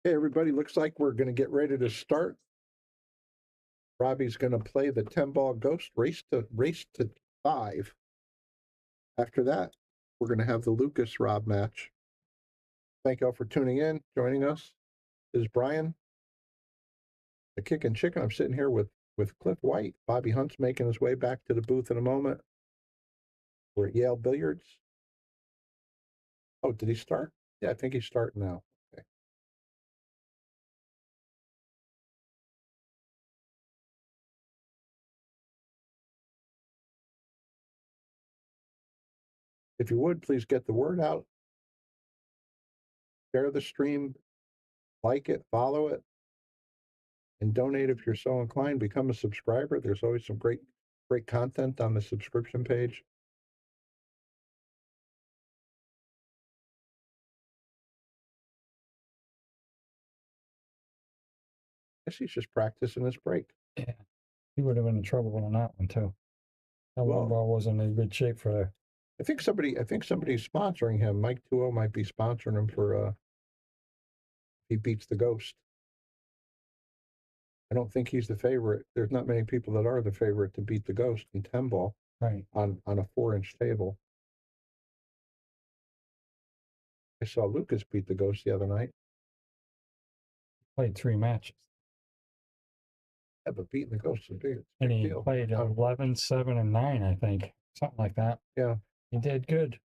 Hey, everybody, looks like we're going to get ready to start. Robbie's going to play the 10-ball ghost race to 5. After that, we're going to have the Lucas Robb match. Thank you all for tuning in, joining us. This is Brian, the Kickin' Chicken. I'm sitting here with Cliff White. Bobby Hunt's making his way back to the booth in a moment. We're at Yale Billiards. Oh, did he start? Yeah, I think he's starting now. Okay. If you would, please get the word out. Share the stream, like it, follow it, and donate if you're so inclined. Become a subscriber. There's always some great content on the subscription page. I guess he's just practicing his break. Yeah, he would have been in trouble on that one too. That one ball wasn't in good shape for there. I think somebody's sponsoring him. Mike 2-0 might be sponsoring him for he beats the ghost. I don't think he's the favorite. There's not many people that are the favorite to beat the ghost in 10-ball. Right. On a 4-inch table. I saw Lucas beat the ghost the other night. Played 3 matches. Yeah, but beating the ghost is big. And he played 11, 7, and 9, I think. Something like that. Yeah. He did good.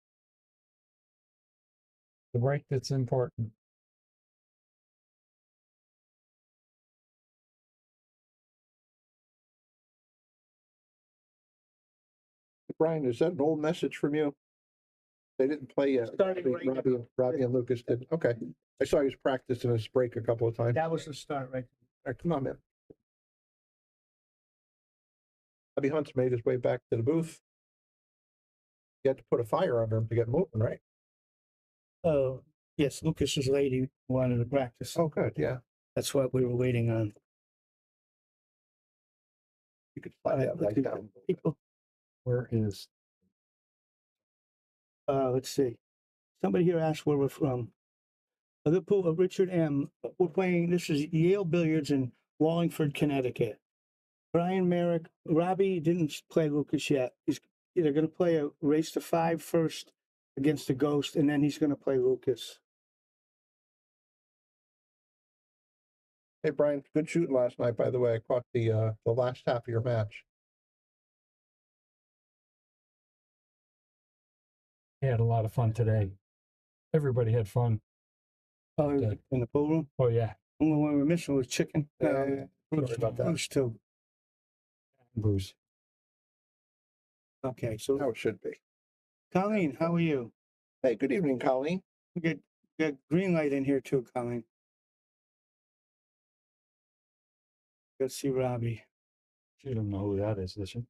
The break that's important. Brian, is that an old message from you? They didn't play yet. Robbie and Lucas did. Okay. I saw he was practicing his break a couple of times. That was the start, right? All right, come on, man. Bobby Hunt's made his way back to the booth. You had to put a fire under him to get moving, right? Oh, yes, Lucas's lady wanted to practice. Oh, good, yeah. That's what we were waiting on. You could slide that right down. People. Where is? Let's see. Somebody here asked where we're from. The pool of Richard M. We're playing, this is Yale Billiards in Wallingford, Connecticut. Brian Merrick, Robbie didn't play Lucas yet. They're going to play a race to 5 first against the ghost, and then he's going to play Lucas. Hey, Brian, good shooting last night, by the way. I caught the last half of your match. He had a lot of fun today. Everybody had fun. Oh, in the pool room? Oh, yeah. Only one we were missing was chicken. Sorry about that. Bruce, too. Bruce. Okay, so. How it should be. Colleen, how are you? Hey, good evening, Colleen. We got green light in here, too, Colleen. Let's see Robbie. She doesn't know who that is, does she?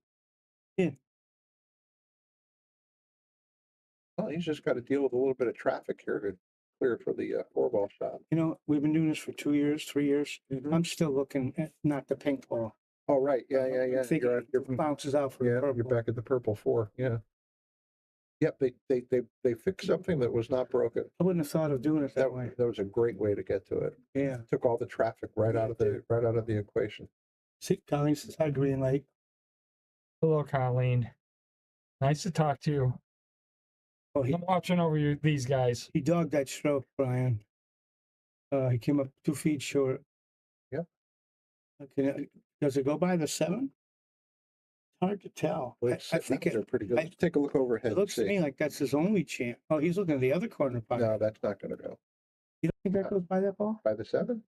Yeah. Well, he's just got to deal with a little bit of traffic here to clear for the 4-ball shot. You know, we've been doing this for 2 years, 3 years. I'm still looking at not the pink ball. Oh, right. Yeah. I think it bounces out for the purple. You're back at the purple 4. Yeah. Yep. They fixed something that was not broken. I wouldn't have thought of doing it that way. That was a great way to get to it. Yeah. Took all the traffic right out of the equation. See, Colleen says hi, green light. Hello, Colleen. Nice to talk to you. Oh, I'm watching over these guys. He dogged that stroke, Brian. He came up 2 feet short. Yep. Okay, does it go by the 7? Hard to tell. Well, I think they're pretty good. Let's take a look overhead. It looks to me like that's his only chance. Oh, he's looking at the other corner pocket. No, that's not going to go. You don't think that goes by that ball? By the 7?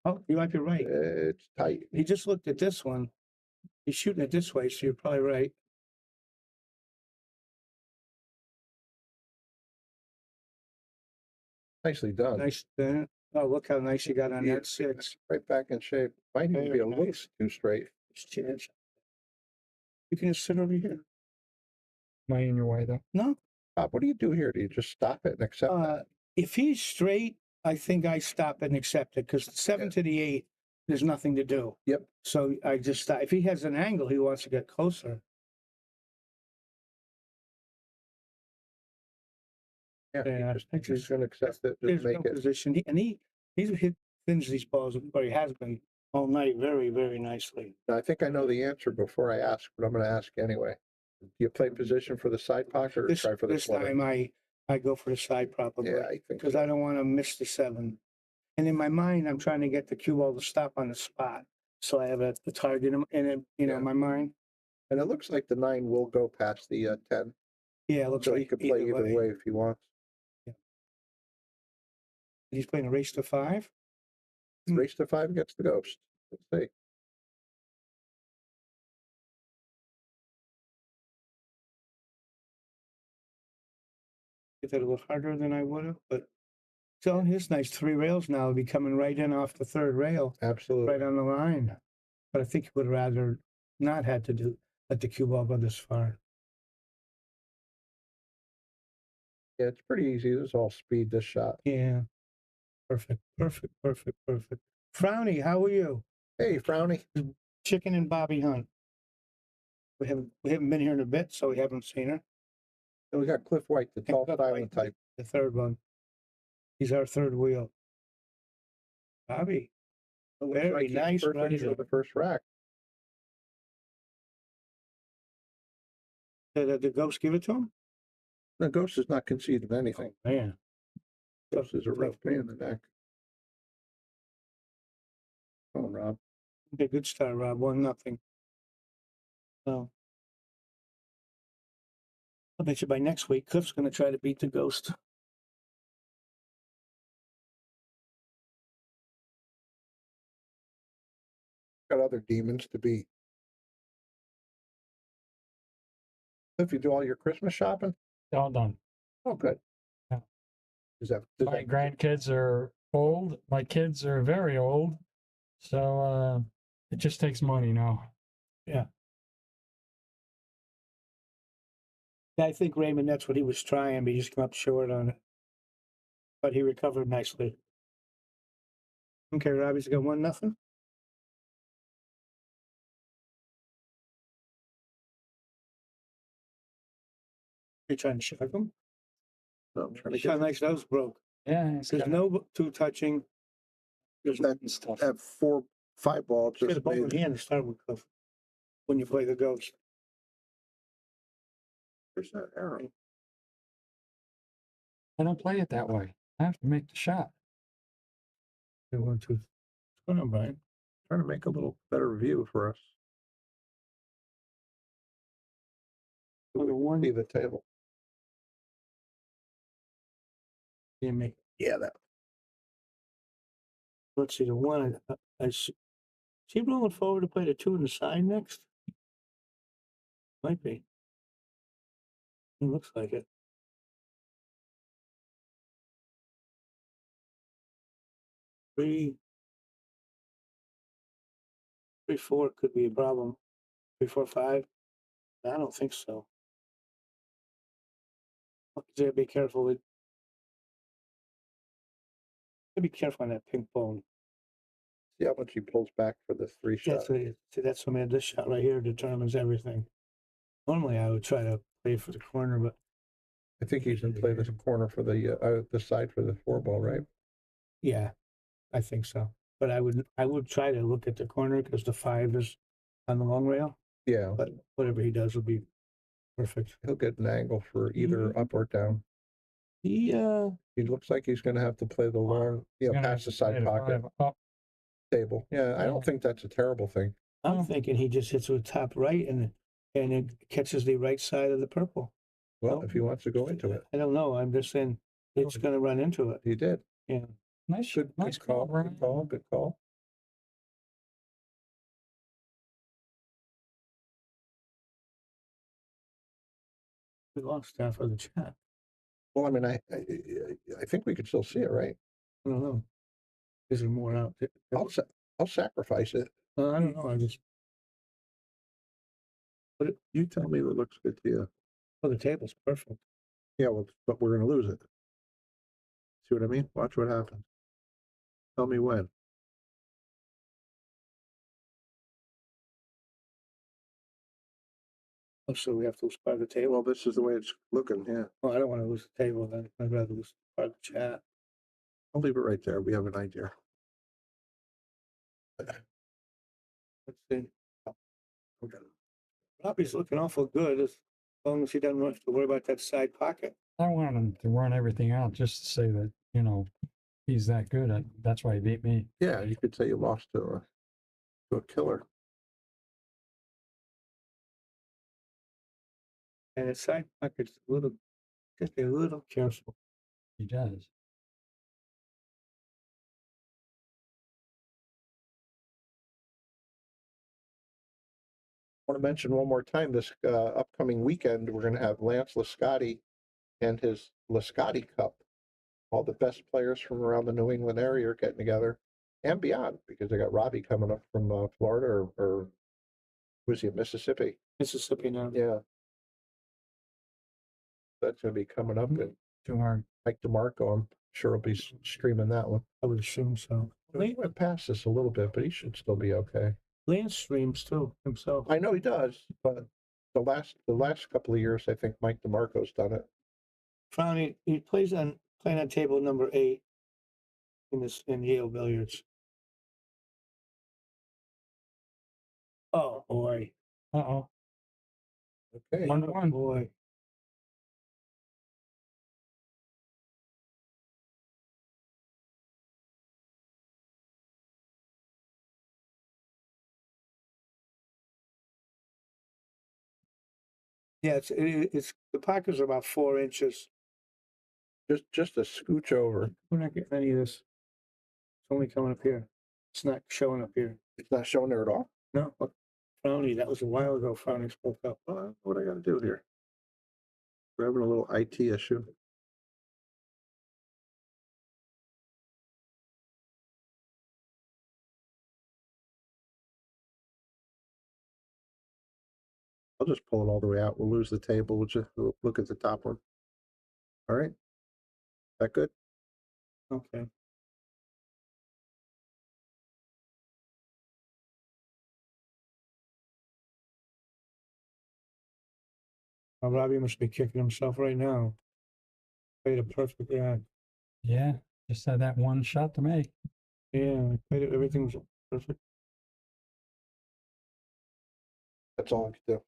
Oh, you might be right. It's tight. He just looked at this one. He's shooting it this way, so you're probably right. Nicely done. Nice. Oh, look how nice you got on that 6. Right back in shape. Might even be a little too straight. Chance. You can just sit over here. Am I in your way, though? No. Bob, what do you do here? Do you just stop it and accept that? If he's straight, I think I stop and accept it because 7 to the 8, there's nothing to do. Yep. So I just stop. If he has an angle, he wants to get closer. Yeah, I think he's going to accept it. There's Just make no it. position. He's hit thins these balls, or he has been all night, very, very nicely. I think I know the answer before I ask, but I'm going to ask anyway. Do you play position for the side pocket or try for the This corner? time I go for the side probably. Yeah, I think because I don't want to miss the 7. And in my mind, I'm trying to get the cue ball to stop on the spot, so I have the target in it, my mind. And it looks like the 9 will go past the 10. Yeah, it looks So like he could play either way if he wants. He's playing a race to 5. Race to 5 gets the ghost. Let's see. Get that a little harder than I would have, but still, his nice 3 rails now will be coming right in off the 3rd rail. Absolutely. Right on the line. But I think he would rather not had to let the cue ball go this far. Yeah, it's pretty easy. This is all speed, this shot. Yeah. Perfect. Frowny, how are you? Hey, Frowny. Chicken and Bobby Hunt. We haven't been here in a bit, so we haven't seen her. And we got Cliff White, the tall silent type. The 3rd one. He's our 3rd wheel. Bobby. Very nice. Perfect for the first rack. Did the ghost give it to him? The ghost is not conceding anything. Oh, man. Ghost is a rough pain in the neck. Come on, Rob. Okay, good start, Rob. 1-0. So I bet you by next week, Cliff's going to try to beat the ghost. Got other demons to beat. If you do all your Christmas shopping? All done. Oh, good. Yeah. My grandkids are old. My kids are very old. So it just takes money now. Yeah. I think Raymond, that's what he was trying, but he just came up short on it. But he recovered nicely. Okay, Robbie's got 1-0. You're trying to shock him? No, I'm trying to See how nice those broke. Yeah. There's no 2 touching. There's that 4-5 ball Get just a ball in made. the hand to start with, Cliff, when you play the ghost. There's that arrow. I don't play it that way. I have to make the shot. 1, 2. What's going on, Brian? Trying to make a little better view for us. See the table. Yeah, that. Let's see, the 1, is he rolling forward to play the 2 in the side next? Might be. It looks like it. Three, 4 could be a problem. 3, 4, 5. I don't think so. Be careful with. Be careful on that pink bone. See how much he pulls back for the 3 shot. See, that's what I mean. This shot right here determines everything. Normally, I would try to play for the corner, but I think he's going to play this corner for the side for the 4 ball, right? yeah, I think so. But I would try to look at the corner because the 5 is on the long rail. Yeah. But whatever he does will be perfect. He'll get an angle for either up or down. He looks like he's going to have to play the long, past the side pocket table. Yeah, I don't think that's a terrible thing. I'm thinking he just hits with top right and it catches the right side of the purple. Well, if he wants to go into it. I don't know. I'm just saying it's going to run into it. He did. Yeah. Nice call. Good call. Good call. We lost half of the chat. Well, I mean, I think we could still see it, right? I don't know. Is there more out there? I'll sacrifice it. I don't know. I just. But you tell me what looks good to you. Oh, the table's perfect. Yeah, well, but we're going to lose it. See what I mean? Watch what happens. Tell me when. Oh, so we have to lose part of the table? Well, this is the way it's looking, yeah. Well, I don't want to lose the table then. I'd rather lose part of the chat. I'll leave it right there. We have an idea. Let's see. Robbie's looking awful good as long as he doesn't have to worry about that side pocket. I want him to run everything out just to say that, you know, he's that good at. That's why he beat me. Yeah, you could say you lost to a killer. And his side pocket's a little, just a little careful. He does. I want to mention one more time this upcoming weekend, we're going to have Lance Lascotti and his Lascotti Cup. All the best players from around the New England area are getting together and beyond because they got Robbie coming up from Florida or was he in Mississippi? Mississippi now. Yeah. That's going to be coming up. And Too hard. Mike DeMarco, I'm sure will be streaming that one. I would assume so. He went past this a little bit, but he should still be okay. Lance streams too himself. I know he does, but the last couple of years, I think Mike DeMarco's done it. Frowny, he playing on table number 8 in Yale Billiards. Oh boy. Uh-oh. Okay. 1-1. Boy. Yeah, it's the pockets are about 4 inches. Just a scooch over. We're not getting any of this. It's only coming up here. It's not showing up here. It's not showing there at all? No. Frowny, that was a while ago. Frowny spoke up. What I got to do here? We're having a little IT issue. I'll just pull it all the way out. We'll lose the table. We'll just look at the top one. All right. That good? Okay. Well, Robbie must be kicking himself right now. Played a perfect round. Yeah, just had that one shot to make. Yeah, I played it. Everything was perfect. That's all I can do.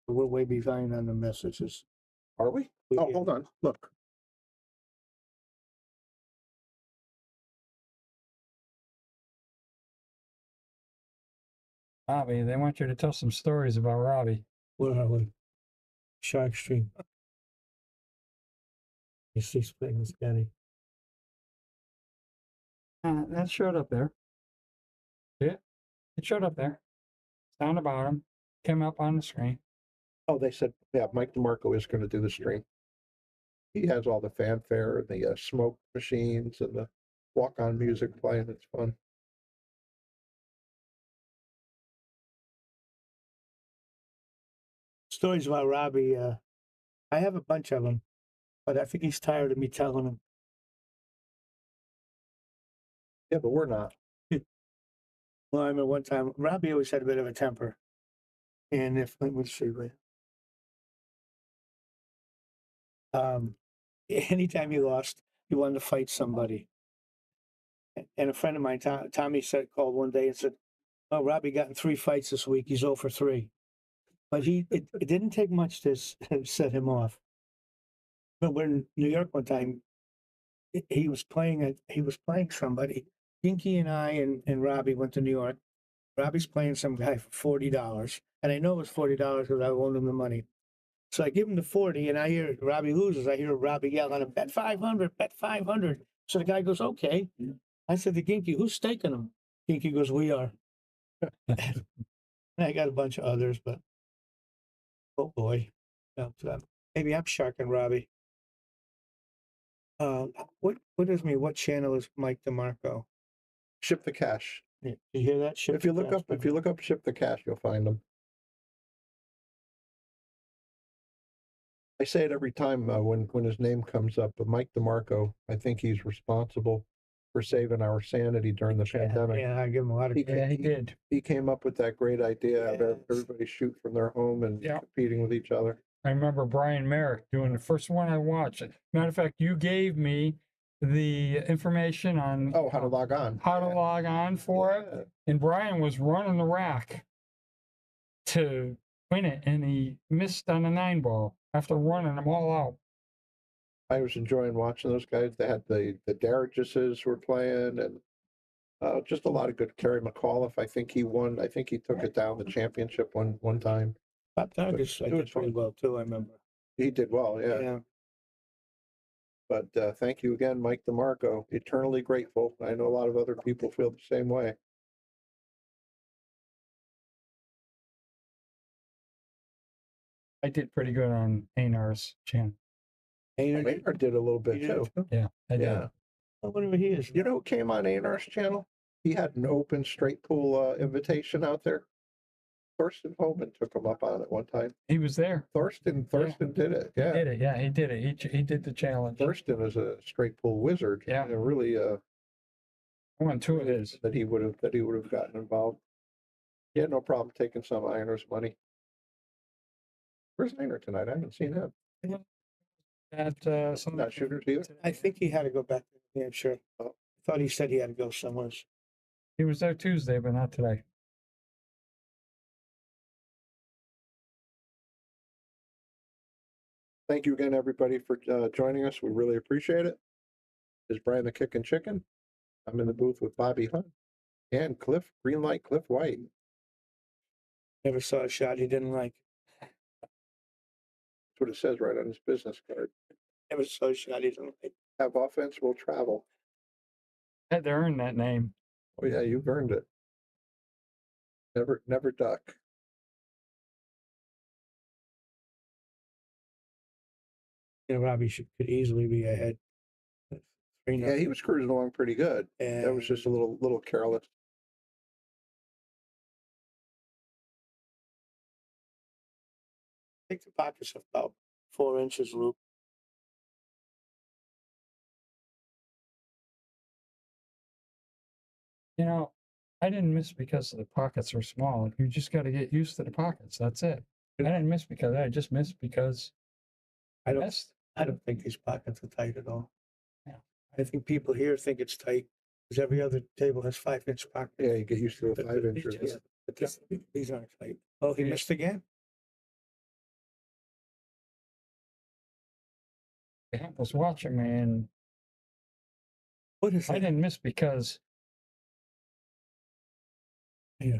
We're way behind on the messages. Are we? Oh, hold on. Look. Robbie, they want you to tell some stories about Robbie. Where are we? Shark Stream. You see Spring Scotty. That showed up there. See it? It showed up there. It's down the bottom. Came up on the screen. Oh, they said, yeah, Mike DeMarco is going to do the stream. He has all the fanfare and the smoke machines and the walk-on music playing. It's fun. Stories about Robbie. I have a bunch of them, but I think he's tired of me telling them. Yeah, but we're not. Well, I remember one time, Robbie always had a bit of a temper. And let's see, anytime he lost, he wanted to fight somebody. And a friend of mine, Tommy, called one day and said, "Oh, Robbie got in 3 fights this week. He's 0 for 3." But it didn't take much to set him off. But we're in New York one time. He was playing somebody. Dinky and I and Robbie went to New York. Robbie's playing some guy for $40, and I know it was $40 because I loaned him the money. So I give him the 40, and I hear Robbie loses. I hear Robbie yell at him, "Bet 500, bet 500." So the guy goes, "Okay." I said to Ginky, "Who's staking him?" Ginky goes, "We are." And I got a bunch of others, but oh boy, maybe I'm sharking Robbie. What channel is Mike DeMarco? Ship the Cash. Yeah. You hear that? If you look up Ship the Cash, you'll find them. I say it every time when his name comes up, but Mike DeMarco, I think he's responsible for saving our sanity during the pandemic. Yeah, I give him a lot of credit. He did. He came up with that great idea of everybody shoot from their home and competing with each other. I remember Brian Merrick doing the first one I watched. Matter of fact, you gave me the information on how to log on. How to log on for it. And Brian was running the rack to win it, and he missed on a 9-ball after running them all out. I was enjoying watching those guys. They had the Darragises were playing, and just a lot of good. Kerry McAuliffe, I think he won. I think he took it down the championship one time. Bob Targus, I did pretty well too, I remember. He did well, yeah. But thank you again, Mike DeMarco. Eternally grateful. I know a lot of other people feel the same way. I did pretty good on Einar's channel. Einar did a little bit too. Yeah, I did. Yeah. I wonder what he is. You know who came on Einar's channel? He had an open straight pool invitation out there. Thorsten Homan took him up on it one time. He was there. Thorsten did it. Yeah. He did it. Yeah, he did it. He did the challenge. Thorsten is a straight pool wizard. Yeah. And really I won 2 of his. that he would have gotten involved. He had no problem taking some of Einer's money. Where's Einer tonight? I haven't seen him. At some Not shooters either. I think he had to go back to New Hampshire. I thought he said he had to go somewhere. He was there Tuesday, but not today. Thank you again, everybody, for joining us. We really appreciate it. This is Brian the Kickin' Chicken. I'm in the booth with Bobby Hunt and Cliff Greenlight Cliff White. Never saw a shot he didn't like. That's what it says right on his business card. Never saw a shot he didn't like. Have offense, will travel. Had to earn that name. Oh yeah, you've earned it. Never duck. You know, Robbie could easily be ahead. Yeah, he was cruising along pretty good. That was just a little careless. I think the pocket's about 4 inches loop. You know, I didn't miss because the pockets were small. You just got to get used to the pockets. That's it. I didn't miss because I just missed because I don't think these pockets are tight at all. Yeah. I think people here think it's tight because every other table has 5-inch pockets. Yeah, you get used to the 5 These inches. just- but these aren't tight. Oh, he missed again? I was watching me, and What is I that? didn't miss because Yeah.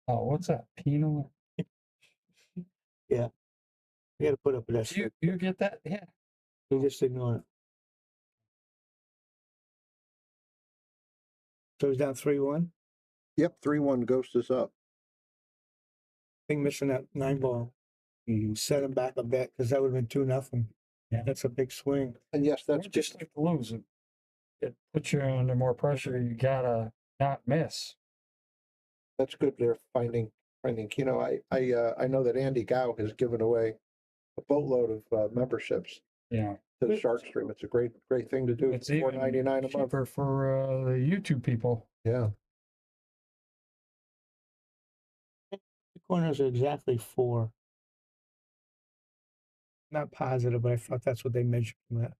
oh, what's that? Penal? Yeah. You got to put up with that. You get that? Yeah. You just ignore it. So he's down 3-1. Yep, 3-1 Ghost is up. Thing missing that 9-ball. You set him back a bit because that would have been 2-0. Yeah. That's a big swing. And yes, that's Just like to lose it. It puts you under more pressure. You gotta not miss. that's good. They're finding. You know, I know that Andy Gow has given away a boatload of memberships. Yeah. To the Shark Stream. It's a great thing to do. It's $4.99 a month. cheaper for the YouTube people. Yeah. The corners are exactly 4. Not positive, but I thought that's what they measured from that.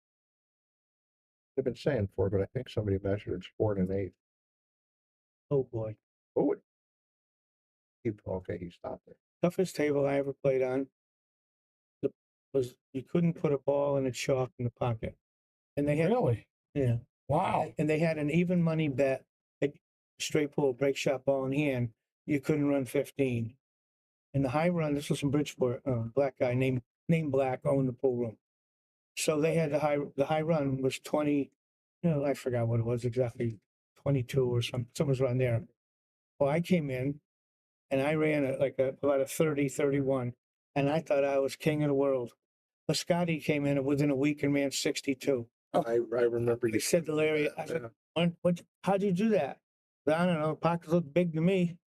They've been saying 4, but I think somebody measured it's 4 1/8. Oh boy. Oh, okay, he stopped it. Toughest table I ever played on was you couldn't put a ball in a chalk in the pocket. And they had Really? Yeah. Wow. And they had an even money bet, like straight pull, break shot ball in hand. You couldn't run 15. And the high run, this was from Bridgeport, black guy named Black owned the pool room. So they had the high run was 20, I forgot what it was exactly, 22 or something was around there. Well, I came in and I ran about a 30, 31, and I thought I was king of the world. But Scotty came in within a week and ran 62. I remember He you said to Larry, I said, how'd you do that? I don't know, pockets look big to me.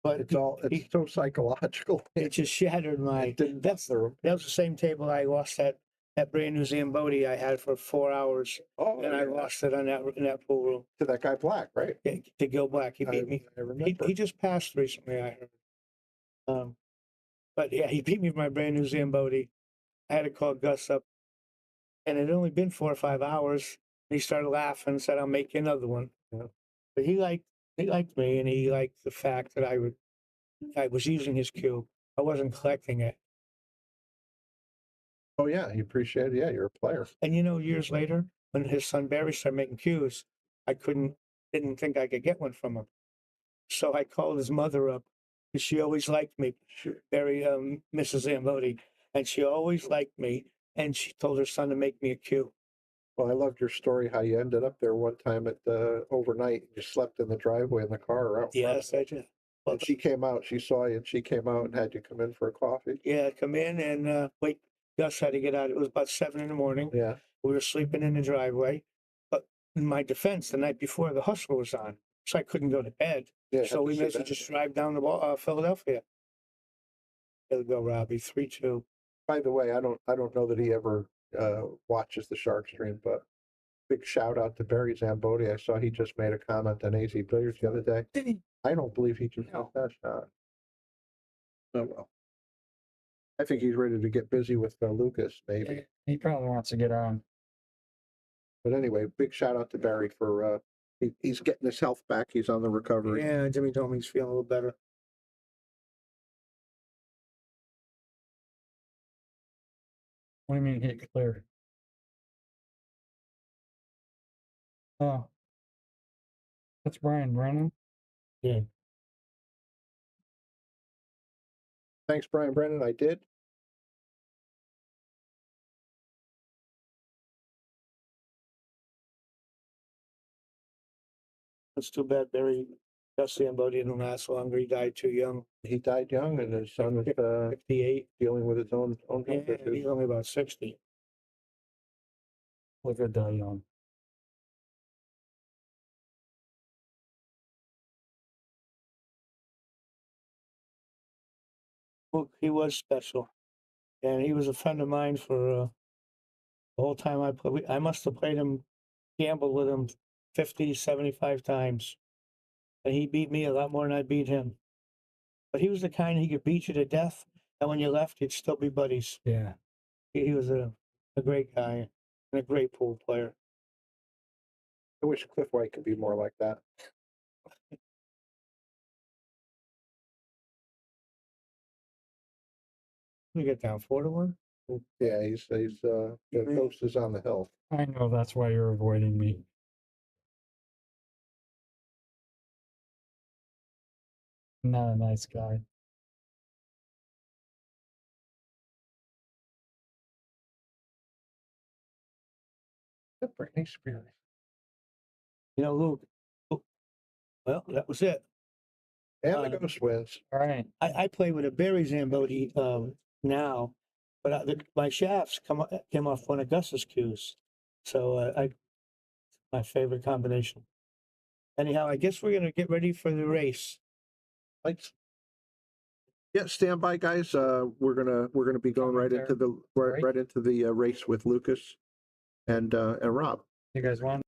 But it's so psychological. It just shattered my. That was the same table I lost that brand new Zamboni I had for 4 hours. Oh, and I lost it in that pool room. To that guy Black, right? Yeah, to Gil Black. He beat me. I remember. He just passed recently, I heard. But yeah, he beat me with my brand new Zamboni. I had to call Gus up And it had only been 4 or 5 hours. And he started laughing and said, "I'll make you another one." You know? But he liked me, and he liked the fact that I was using his cue. I wasn't collecting it. Oh yeah, he appreciated. Yeah, you're a player. And years later, when his son Barry started making cues, I didn't think I could get one from him. So I called his mother up, because she always liked me. Barry, Mrs. Zambodi, and she always liked me. And she told her son to make me a cue. Well, I loved your story how you ended up there one time at the overnight. You slept in the driveway in the car or out front. Yes, I did. And she came out. She saw you, and she came out and had you come in for a coffee. Yeah, come in and wait. Gus had to get out. It was about 7 in the morning. Yeah. We were sleeping in the driveway. But in my defense, the night before, the hustler was on, so I couldn't go to bed. Yeah, so we made to just drive down to Philadelphia. There we go, Robbie. 3-2. By the way, I don't know that he ever watches the Shark Stream, but big shout out to Barry Zambodi. I saw he just made a comment on AZ Billiards the other day. Did he? I don't believe he can count that shot. Oh well. I think he's ready to get busy with Lucas, maybe. He probably wants to get on. But anyway, big shout out to Barry for he's getting his health back. He's on the recovery. Yeah, Jimmy told me he's feeling a little better. What do you mean hit clear? Oh. That's Brian Brennan? Yeah. Thanks, Brian Brennan. I did. It's too bad Barry Zambodi didn't last longer. He died too young. He died young, and his son is 58. dealing with his own Yeah, health issues. he's only about 60. Look at that young. Well, he was special. And he was a friend of mine for the whole time I played. I must have played him, gambled with him 50, 75 times. And he beat me a lot more than I beat him. But he was the kind he could beat you to death, and when you left, you'd still be buddies. Yeah. He was a great guy and a great pool player. I wish Cliff White could be more like that. We get down 4-1. Yeah, he's the ghost is on the hill. I know that's why you're avoiding me. Not a nice guy. Britney Spears. Luke. Well, that was it. And the Ghost wins. All right. I play with a Barry Zambodi now, but my shafts came off one of Gus's cues. So my favorite combination. Anyhow, I guess we're gonna get ready for the race. Lights. Yeah, stand by, guys. We're gonna be going right into the race with Lucas and Rob. You guys want?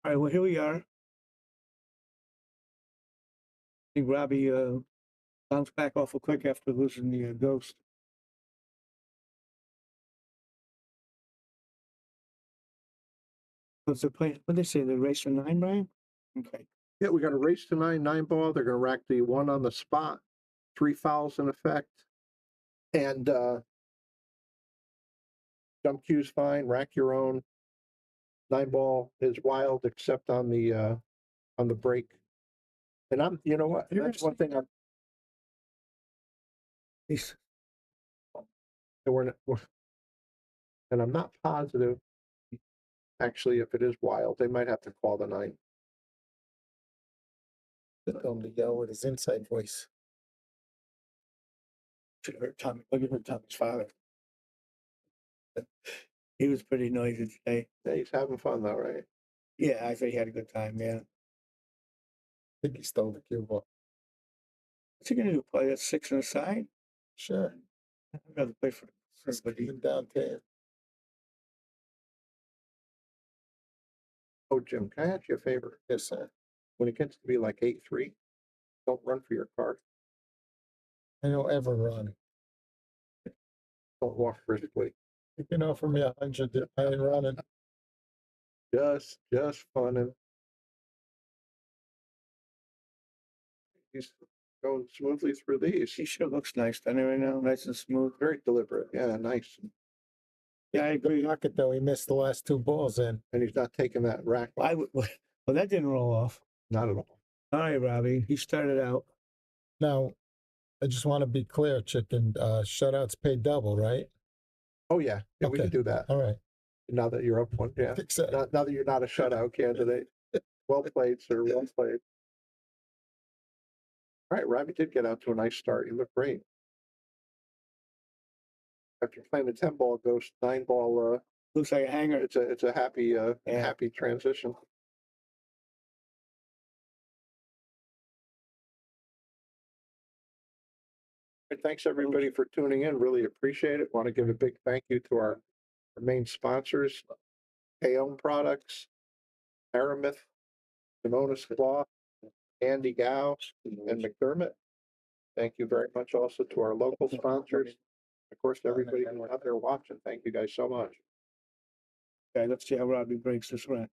All right, well, here we are. I think Robbie bounced back awful quick after losing the ghost. What's the play? What did they say? The race for 9, Brian? Okay. Yeah, we got a race to 9 ball. They're going to rack the 1 on the spot, 3 fouls in effect, and jump cues fine. Rack your own. 9 ball is wild, except on the break. And I'm, you know what? That's one thing I'm. And I'm not positive. Actually, if it is wild, they might have to call the 9. Tell him to yell with his inside voice. Should have heard Tommy. Look at Tommy's father. He was pretty noisy today. Yeah, he's having fun though, right? Yeah, I think he had a good time. Yeah. I think he stole the cue ball. What's he gonna do? Play at 6 on the side? Sure. I'd rather play for everybody. Down 10. Oh, Jim, can I ask you a favor? Yes, sir. When it gets to be like 8-3, don't run for your card. I don't ever run. Don't walk briskly. You can offer me 100. I ain't running. Just funning. He's going smoothly through these. He sure looks nice, doesn't he, right now? Nice and smooth. Very deliberate. Yeah, nice. Yeah, I agree. Pocket though, he missed the last 2 balls in. And he's not taking that rack. Well, that didn't roll off. Not at all. All right, Robbie. He started out. Now, I just want to be clear, Chicken. Shutouts pay double, right? Oh yeah, yeah, we can do that. All right. Now that you're up 1, yeah. Now that you're not a shutout candidate. Well played, sir. Well played. All right, Robbie did get out to a nice start. You look great. After playing the 10 ball ghost, 9 ball looks like a hanger. It's a happy happy transition. Thanks everybody for tuning in. Really appreciate it. Want to give a big thank you to our main sponsors, Taom Products, Aramith, Simonis Cloth, Andy Gow, and McDermott. Thank you very much also to our local sponsors. Of course, everybody out there watching. Thank you guys so much. Okay, let's see how Robbie breaks this rack.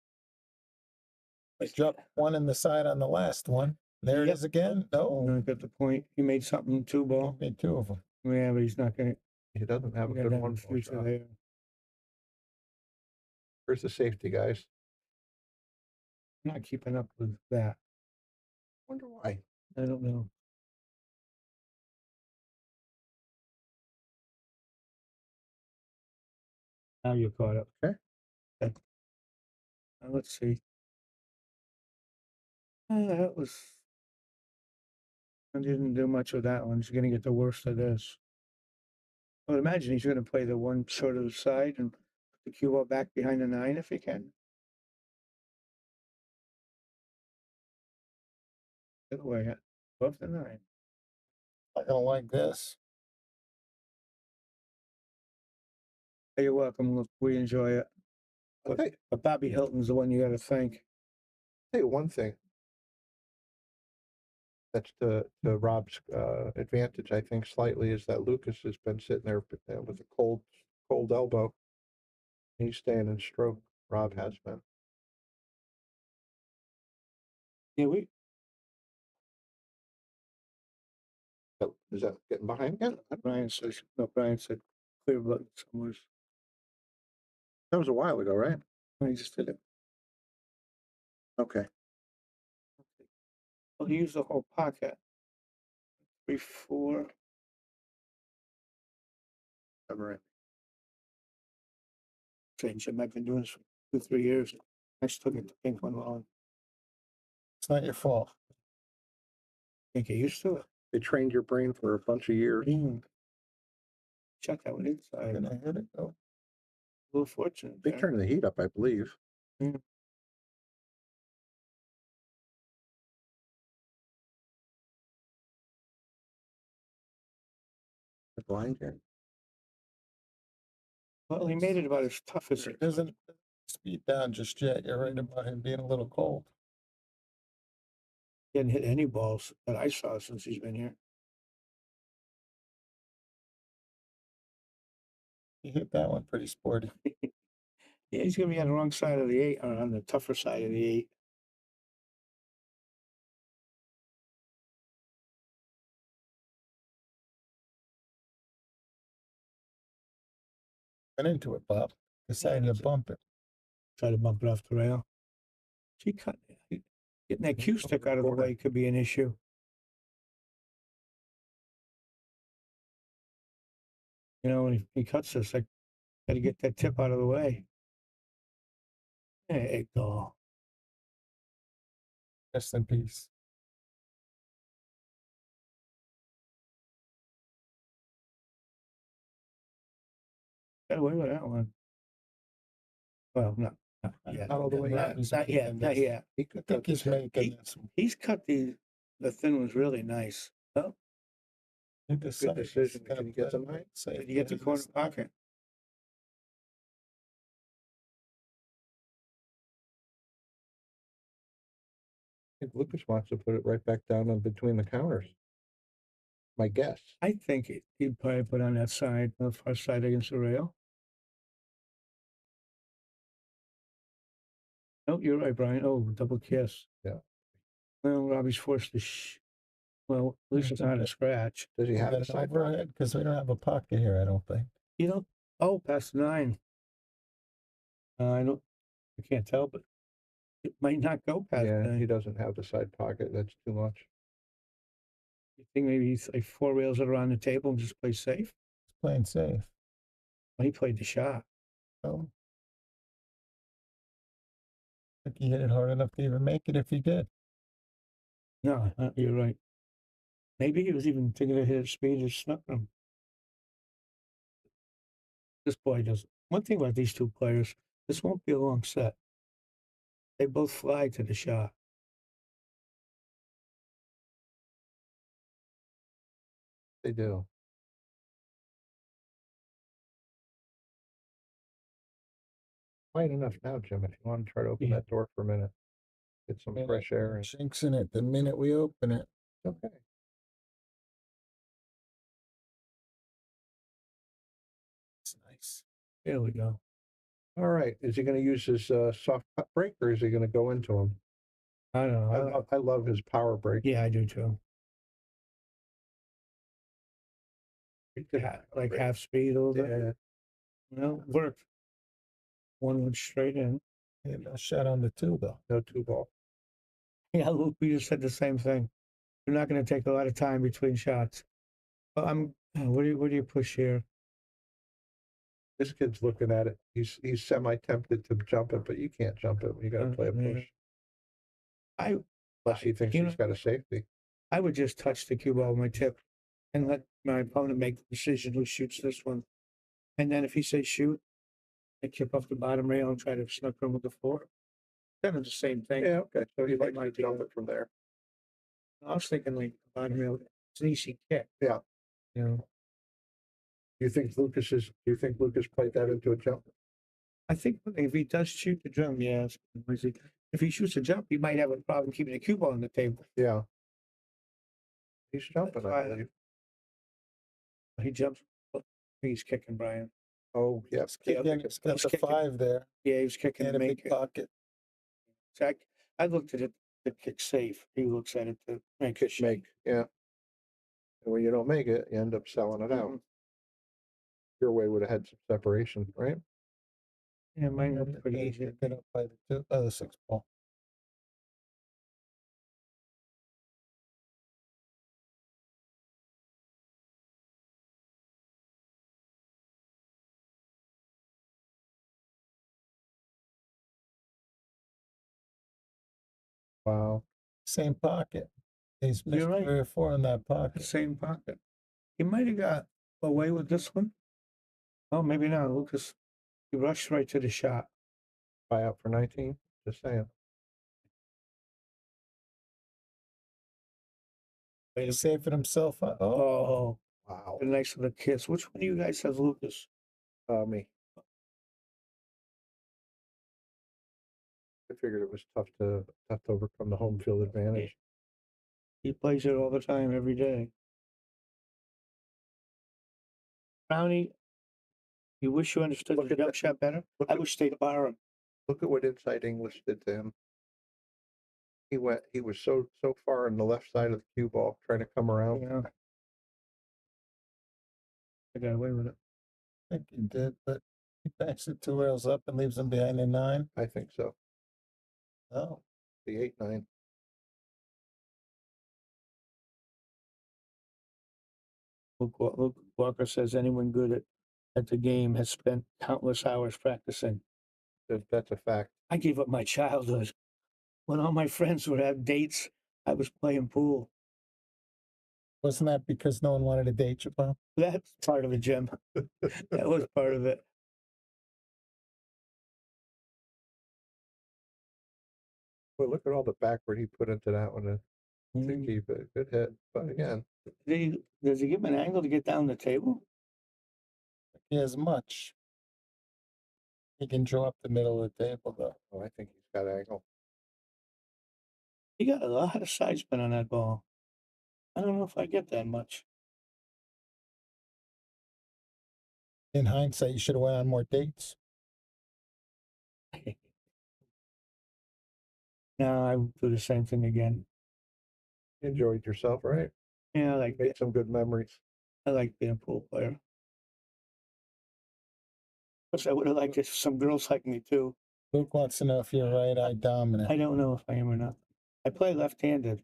He dropped 1 in the side on the last one. There it is again. No. I got the point. He made something 2 ball. Made 2 of them. Yeah, but he's not going to. He doesn't have a good one. Where's the safety, guys? I'm not keeping up with that. Wonder why. I don't know. Now you're caught up. Okay. Now let's see. That was. I didn't do much with that one. He's going to get the worst of this. I would imagine he's going to play the 1 short of the side and put the cue ball back behind the 9 if he can. The other way, above the 9. I don't like this. Hey, you're welcome. Look, we enjoy it. But Bobby Hilton's the one you got to thank. I'll tell you one thing. That's to Robb's advantage, I think, slightly, is that Lucas has been sitting there with a cold elbow. He's staying in stroke. Robb has been. Yeah, Is that getting behind again? Brian said clear button somewhere. That was a while ago, right? I just did it. Okay. Well, he used the whole pocket. 3, 4. Never. Change him. I've been doing this for 2, 3 years. I just took it the pink one long. It's not your fault. Can't get used to it. They trained your brain for a bunch of years. Check that one inside. Can I hit it? Oh. A little fortunate. They turned the heat up, I believe. Mm. The blind here. Well, he made it about as tough as it Isn't speed down just yet. You're right about him being a little cold. He hadn't hit any balls that I saw since he's been here. He hit that one pretty sporty. Yeah, he's gonna be on the wrong side of the 8, or on the tougher side of the 8. Went into it, Bob. Decided to bump it. Try to bump it off the rail. Getting that cue stick out of the way could be an issue. You know, when he cuts this, I got to get that tip out of the way. There you go. Rest in peace. Got away with that one. Well, not yet. Not all the way yet. Not yet. Not yet. He could I think he's making this one. He's cut the thin ones really nice. Oh, He Good decided decision. he's gonna Can you get play some height? safe. did you get the corner pocket? I think Lucas wants to put it right back down in between the counters. My guess. I think he'd probably put on that side, the far side against the rail. Oh, you're right, Brian. Oh, double kiss. Yeah. Well, Robbie's forced to well, at least it's not a scratch. Does he have Got a an side overhead? Because we don't have a pocket here, I don't think. You know, oh, past 9. I can't tell, but it might not go past Yeah, 9. he doesn't have the side pocket. That's too much. You think maybe he's like 4 rails that are on the table and just play safe? He's playing safe. Well, he played the shot. So I think he hit it hard enough to even make it if he did. No, you're right. Maybe he was even thinking of his speed and snuck him. This boy doesn't. One thing about these two players, this won't be a long set. They both fly to the shot. They do. Quiet enough now, Jim, if you want to try to open that door for a minute. Get some fresh air. And Chinks in it the minute we open it. okay. It's nice. There we go. All right. Is he going to use his soft cut break, or is he going to go into him? I don't know. I love his power break. Yeah, I do too. Like half speed a little bit. Yeah. No, worked. One went straight in. Yeah, no shot on the 2 though. No 2 ball. Yeah, Luke, we just said the same thing. You're not going to take a lot of time between shots. Well, what do you push here? This kid's looking at it. He's semi tempted to jump it, but you can't jump it. You got to play a push. Unless he thinks he's got a safety. I would just touch the cue ball with my tip and let my opponent make the decision who shoots this one. And then if he says shoot, I chip off the bottom rail and try to snuck him with the 4. Kind of the same thing. Yeah, okay. So he likes to jump it from there. I was thinking like the bottom rail. It's an easy kick. Yeah. You know. Do you think Lucas played that into a jump? I think if he does shoot the drum, yes. If he shoots a jump, he might have a problem keeping the cue ball on the table. Yeah. He's jumping, I believe. He jumps. He's kicking Brian. Oh, yeah. It's got the 5 there. Yeah, he was kicking And to a make big it. pocket. So I looked at it to kick safe. He looks at it to make it shake. Yeah. And when you don't make it, you end up selling it out. Your way would have had some separation, right? Yeah, mine was pretty easy. Get up by the 6 ball. Wow. Same pocket. He's missed 3 or 4 in that pocket. Same pocket. He might have got away with this one. Oh, maybe not. Lucas, he rushed right to the shot. Buy out for 19. Just saying. He's saving himself up. Oh, wow. A nice little kiss. Which one of you guys has Lucas? Me. I figured it was tough to overcome the home field advantage. He plays it all the time, every day. Brownie, you wish you understood the jump shot better? I wish they'd borrow him. Look at what Inside English did to him. He was so far on the left side of the cue ball trying to come around. Yeah. I got away with it. I think he did, but he backs it 2 rails up and leaves him behind the 9. I think so. Oh, The 8-9. Luke Walker says anyone good at the game has spent countless hours practicing. That's a fact. I gave up my childhood. When all my friends would have dates, I was playing pool. wasn't that because no one wanted to date you, Bob? That's part of it, Jim. That was part of it. Well, look at all the backward he put into that one to keep it. Good hit. But again, Does he give him an angle to get down the table? He has much. He can draw up the middle of the table, though. oh, I think he's got angle. He got a lot of side spin on that ball. I don't know if I get that much. In hindsight, you should have went on more dates. No, I would do the same thing again. Enjoyed yourself, right? Yeah, I like Made some good memories. I like being a pool player. Plus, I would have liked if some girls like me too. Luke wants to know if you're right-eye dominant. I don't know if I am or not. I play left-handed.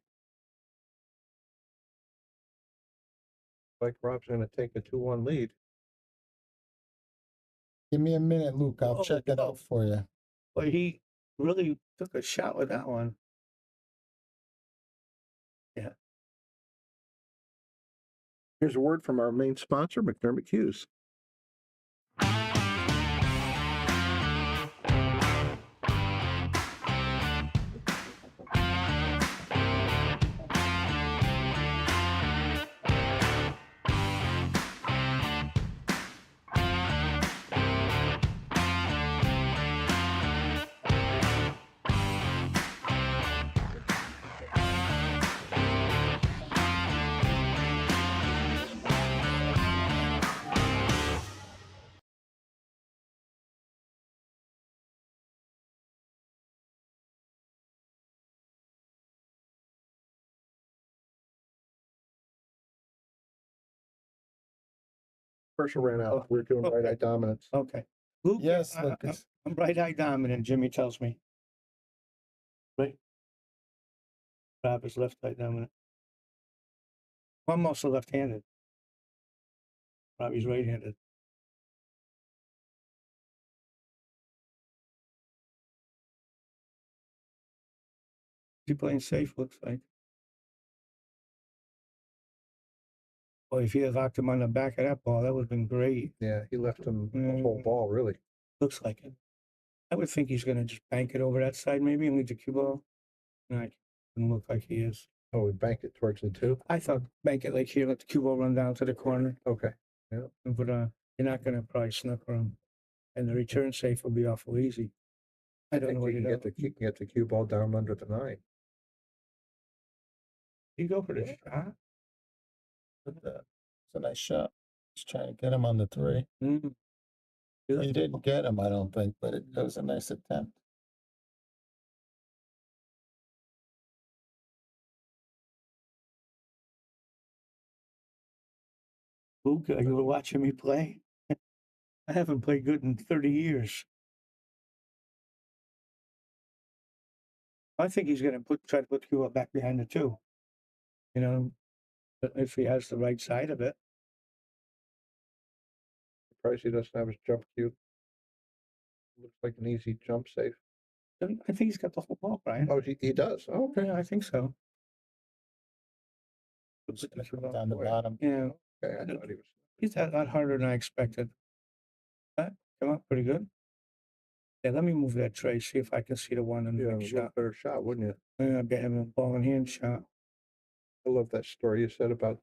Like Rob's going to take a 2-1 lead. Give me a minute, Luke. I'll check it out for you. Well, he really took a shot with that one. Yeah. Here's a word from our main sponsor, McDermott Cues. First ran out. We're doing right-eye dominance. Okay. Luke, Yes, Lucas. I'm right-eye dominant, Jimmy tells me. Right? Rob is left-eye dominant. I'm also left-handed. Robbie's right-handed. He playing safe, looks like. Boy, if he had locked him on the back of that ball, that would have been great. Yeah, he left him the whole ball, really. Looks like it. I would think he's going to just bank it over that side maybe and leave the cue ball. No, it doesn't look like he is. Oh, we bank it towards the 2? I thought bank it like here, let the cue ball run down to the corner. Okay. Yeah. But you're not going to probably snooker him. And the return safe will be awful easy. I don't know what you he can get the cue ball down under the 9. You go for the shot. It's a nice shot. Just trying to get him on the 3. Mm. Well, you didn't get him, I don't think, but it was a nice attempt. Luke, you were watching me play? I haven't played good in 30 years. I think he's going to try to put the cue up back behind the 2. You know, if he has the right side of it. Surprised he doesn't have his jump cue. Looks like an easy jump safe. I think he's got the whole ball, Brian. Oh, he does? Oh, okay. Yeah, I think so. Down the bottom. Yeah. Okay, I thought he was. He's a lot harder than I expected. That come up pretty good. Yeah, let me move that tray, see if I can see the one in the Yeah, a next little shot. better shot, wouldn't you? Yeah, get him a ball in hand shot. I love that story you said about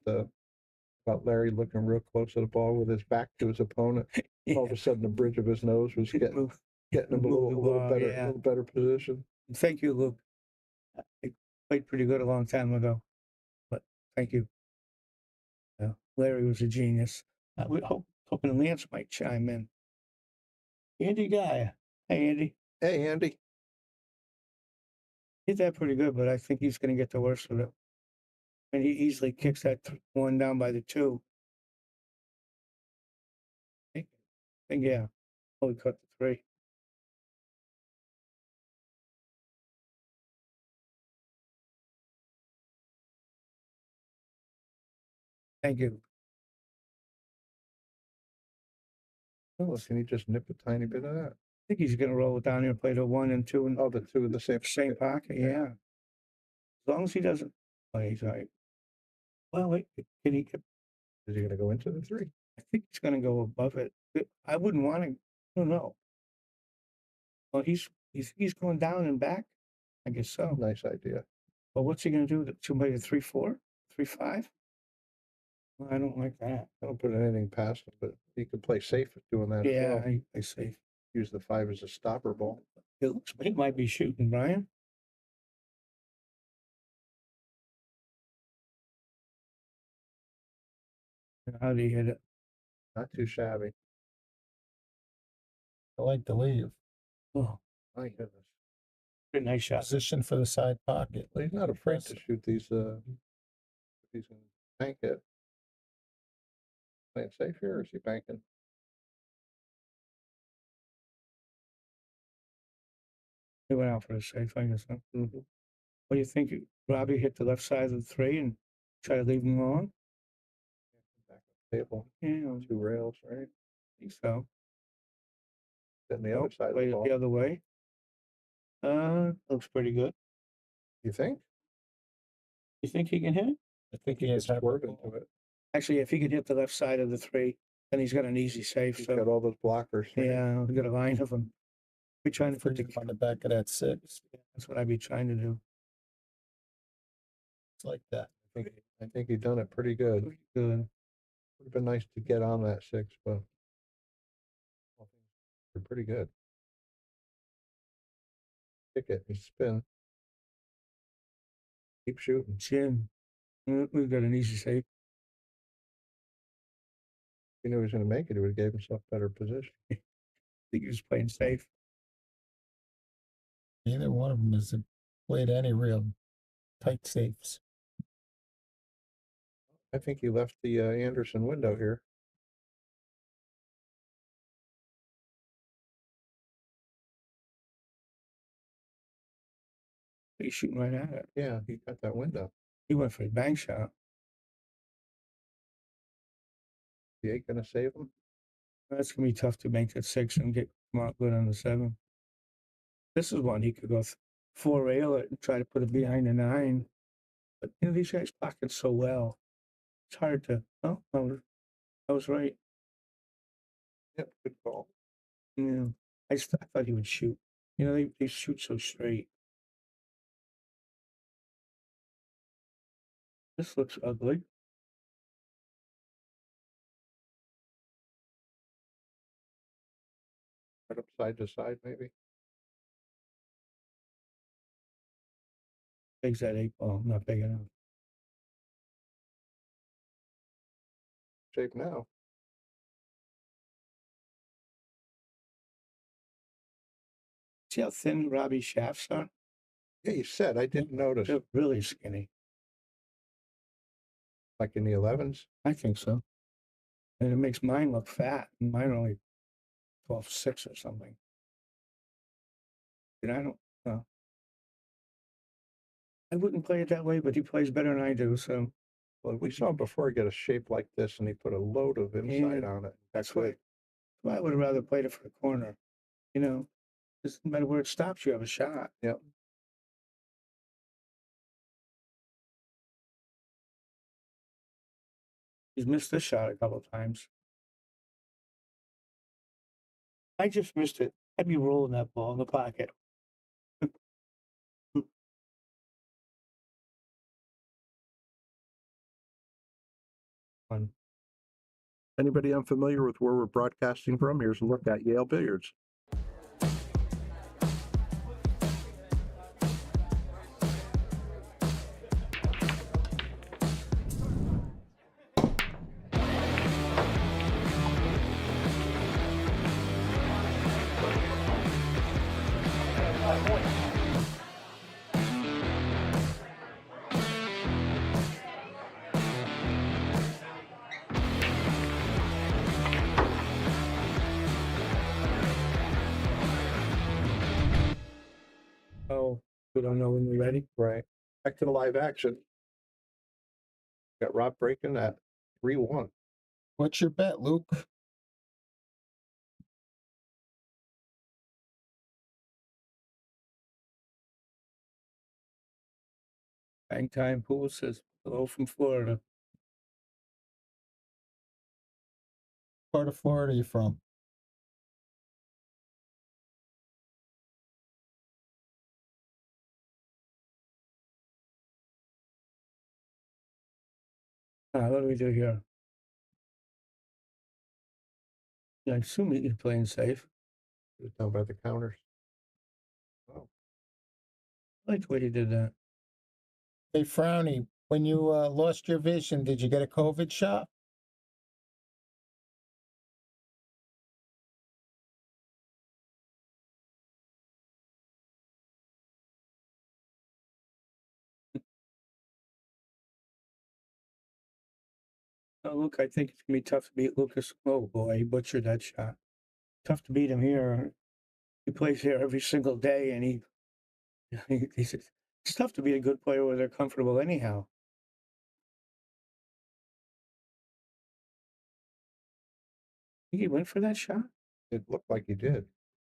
Larry looking real close at the ball with his back to his opponent. All of a sudden, the bridge of his nose was getting him a little better, yeah. little better position. Thank you, Luke. I played pretty good a long time ago, but thank you. Larry was a genius. We hoping Lance might chime in. Andy Guy. Hey, Andy. Hey, Andy. Hit that pretty good, but I think he's going to get the worst of it. And he easily kicks that one down by the 2. I think yeah. Oh, he cut the 3. Thank you. Oh, can he just nip a tiny bit of that? I think he's going to roll it down here and play the 1 and 2. And the 2 in the same pocket, yeah. As long as he doesn't. Oh, he's all right. Well, wait, can he get? Is he going to go into the 3? I think he's going to go above it. I wouldn't want to. I don't know. Well, he's going down and back. I guess so. Nice idea. But what's he going to do? To play the 3-4, 3-5? Well, I don't like that. I don't put anything past him, but he could play safe at doing that. Yeah, as well. I play safe. Use the 5 as a stopper ball. It looks like he might be shooting, Brian. How do you hit it? Not too shabby. I like the leave. Oh, my goodness. Pretty nice shot. Position for the side pocket. Well, he's not afraid to shoot these. If he's going to bank it. Playing safe here, or is he banking? He went out for a safe, I guess. Huh? Mm-hmm. What do you think? Robbie hit the left side of the 3 and try to leave him long? Back on the table. Yeah. 2 rails, right? I think so. Then the other side of play the it ball. the other way. Looks pretty good. You think? You think he can hit it? I think he has swerve into it. Actually, if he could hit the left side of the 3, then he's got an easy safe. He's So got all those blockers. Right? yeah, we've got a line of them. We're trying to put Put him on the back of that 6. That's what I'd be trying to do. It's like that. I think he done it pretty good. Pretty good. Would have been nice to get on that 6, but they're pretty good. Kick it and spin. Keep shooting. Jim, we've got an easy safe. If he knew he was going to make it, he would have gave himself better position. I think he was playing safe. Neither one of them has played any real tight safes. I think he left the Anderson window here. He's shooting right at it. Yeah, he got that window. He went for a bank shot. He ain't going to save him. That's going to be tough to make that 6 and get him out good on the 7. This is one he could go 4 rail it and try to put it behind the 9. But you know, these guys pocket so well. It's hard to. Oh, I was right. Yep, good call. Yeah, I thought he would shoot. You know, they shoot so straight. This looks ugly. Right up side to side, maybe. Big's that 8 ball, not big enough. Shape now. See how thin Robbie's shafts are? Yeah, you said. I didn't notice. They're really skinny. Like in the 11s? I think so. And it makes mine look fat. And mine are only 12.6 or something. And I don't know. I wouldn't play it that way, but he plays better than I do, so. Well, we saw him before get a shape like this, and he put a load of inside on it. That's why I would have rather played it for the corner. You know, no matter where it stops, you have a shot. Yep. He's missed this shot a couple of times. I just missed it. I'd be rolling that ball in the pocket. Anybody unfamiliar with where we're broadcasting from? Here's a look at Yale Billiards. We don't know when we're ready. Right. Back to the live action. Got Rob breaking at 3-1. What's your bet, Luke? Hang Time Pool says hello from Florida. What part of Florida are you from? What do we do here? I assume you're playing safe. Down by the counters. Oh. I like the way he did that. Hey, Frowny, when you lost your vision, did you get a COVID shot? Oh, look, I think it's going to be tough to beat Lucas. Oh, boy, he butchered that shot. Tough to beat him here. He plays here every single day, and it's tough to be a good player where they're comfortable anyhow. I think he went for that shot. It looked like he did.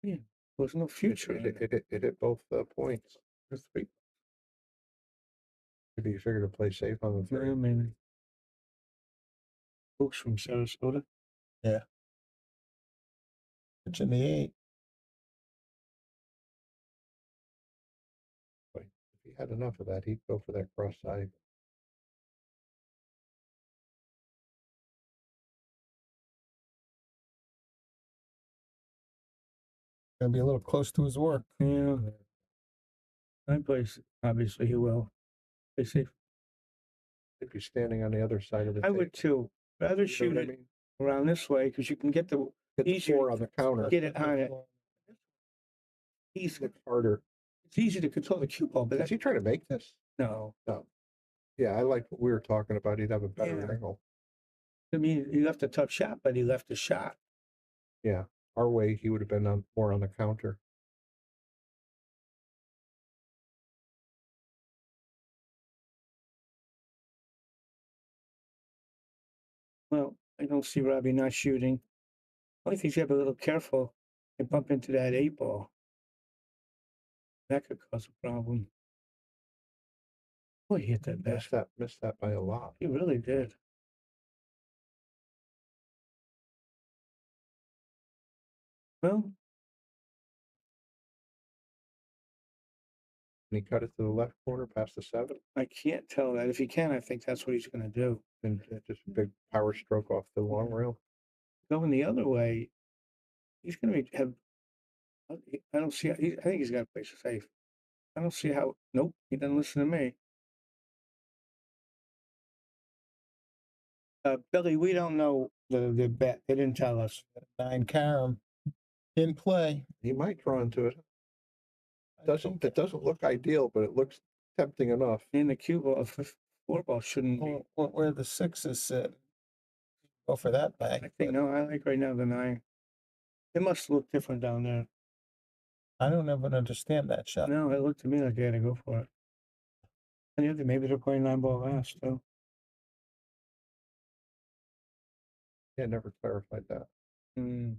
Yeah, there was no future. It hit both points. There's 3. Maybe you figured to play safe on the 3. Yeah, maybe. Folks from Sarasota. Yeah. It's in the 8. If he had enough of that, he'd go for that cross side. Gonna be a little close to his work. Yeah. I place, obviously he will. Play safe. If he's standing on the other side of the I would too. Rather shoot what I it mean? around this way because you can get the easier 4 on the counter. get it on it. Easy. It's harder. It's easy to control the cue ball, but Is he trying to make this? no. No. Yeah, I like what we were talking about. He'd have a better Yeah. angle. I mean, he left a tough shot, but he left a shot. Yeah. Our way, he would have been more on the counter. Well, I don't see Robbie not shooting. Only thing is you have to be a little careful and bump into that 8 ball. That could cause a problem. Boy, he hit that back. Missed that by a lot. He really did. Well, And he cut it to the left corner past the 7. I can't tell that. If he can, I think that's what he's going to do. And just a big power stroke off the long rail. Going the other way, he's going to have. I don't see. I think he's got to play safe. I don't see how. Nope, he doesn't listen to me. Billy, we don't know the bet. They didn't tell us. 9 carom in play. He might draw into it. It doesn't look ideal, but it looks tempting enough. In the cue ball, 4 ball shouldn't be. Where the 6s sit. Go for that bag. I think no. I like right now the 9. It must look different down there. I don't ever understand that shot. No, it looked to me like they had to go for it. And the other, maybe they're playing 9 ball last too. Yeah, never clarified that. Hmm.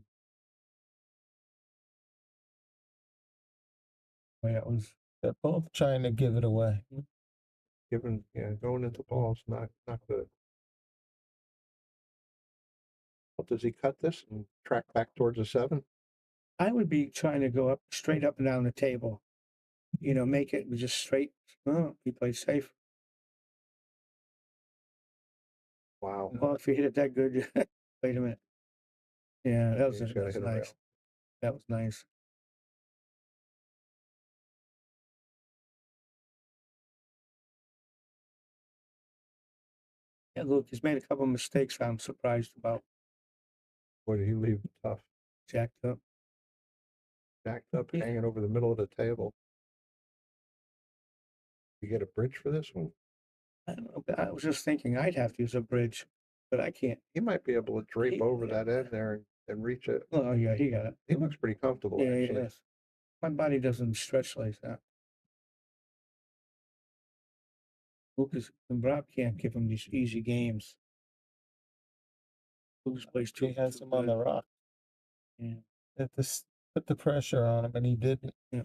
Well, that was. They're both trying to give it away. Going into balls, not good. Well, does he cut this and track back towards a 7? I would be trying to go up straight up and down the table. Make it just straight. Oh, he played safe. Wow. Well, if you hit it that good, wait a minute. Yeah, that was He's gotta hit a rail. nice. That was nice. Yeah, look, he's made a couple of mistakes I'm surprised about. What did he leave tough? Jacked up. Jacked up, hanging over the middle of the table. You get a bridge for this one? I don't know. I was just thinking I'd have to use a bridge, but I can't. He might be able to drape over that end there and reach it. Oh, yeah, he got it. He looks pretty comfortable, Yeah, actually. yes. My body doesn't stretch like that. Lucas and Rob can't give him these easy games. Lucas plays He has him on the rock. Yeah. Had to put the pressure on him, and he didn't. Yeah.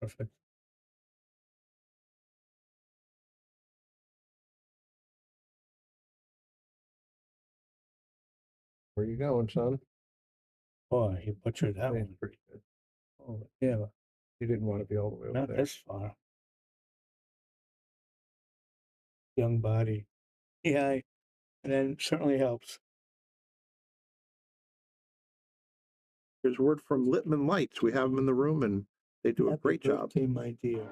Perfect. Where you going, son? Boy, he butchered that Playing one. pretty good. Oh, yeah, but You didn't want to be all the way over not there. this far. Young body. Yeah, and then certainly helps. There's word from Littman Lights. We have them in the room, and they do a great job. Birthday, my dear.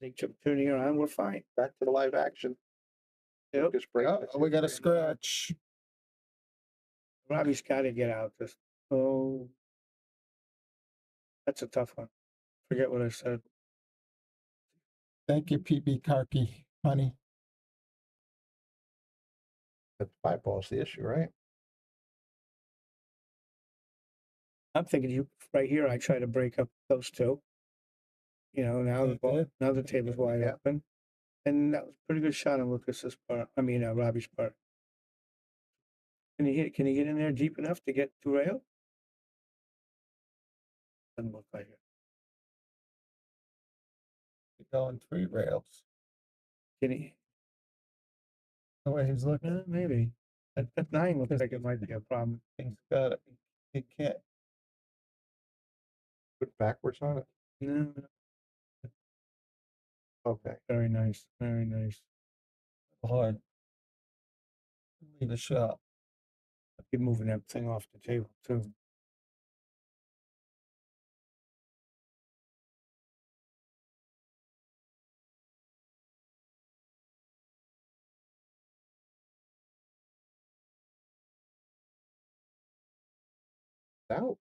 They keep turning around. We're fine. Back to the live action. Yep. Lucas break. We got a scratch. Robbie's got to get out this. Oh, that's a tough one. Forget what I said. Thank you, PB Karki, honey. That's 5 balls the issue, right? I'm thinking you right here. I try to break up those two. You know, now the ball, now the table's wide open, and that was a pretty good shot on Lucas's part. I mean, Robbie's part. Can he hit? Can he get in there deep enough to get to rail? Doesn't look like it. Going 3 rails. Can he? The way he's looking, Maybe. At 9 looks like it might be a problem. he's got it. He can't. Put backwards on it. No, Okay. very nice. Very nice. Hard. Leave a shot. Keep moving that thing off the table too. Out.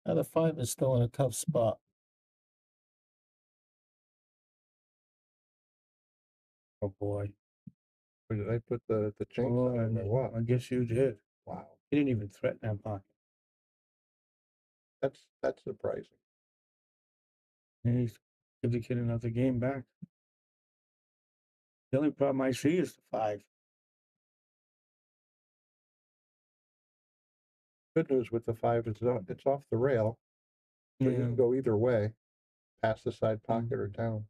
Now the 5 is still in a tough spot. Oh boy. Where did I put the chain? Oh, or what? I guess you did. Wow. He didn't even threaten that pocket. That's surprising. He's give the kid another game back. The only problem I see is the 5. Good news with the 5 is it's off the rail. So you can go either way, past the side pocket or down.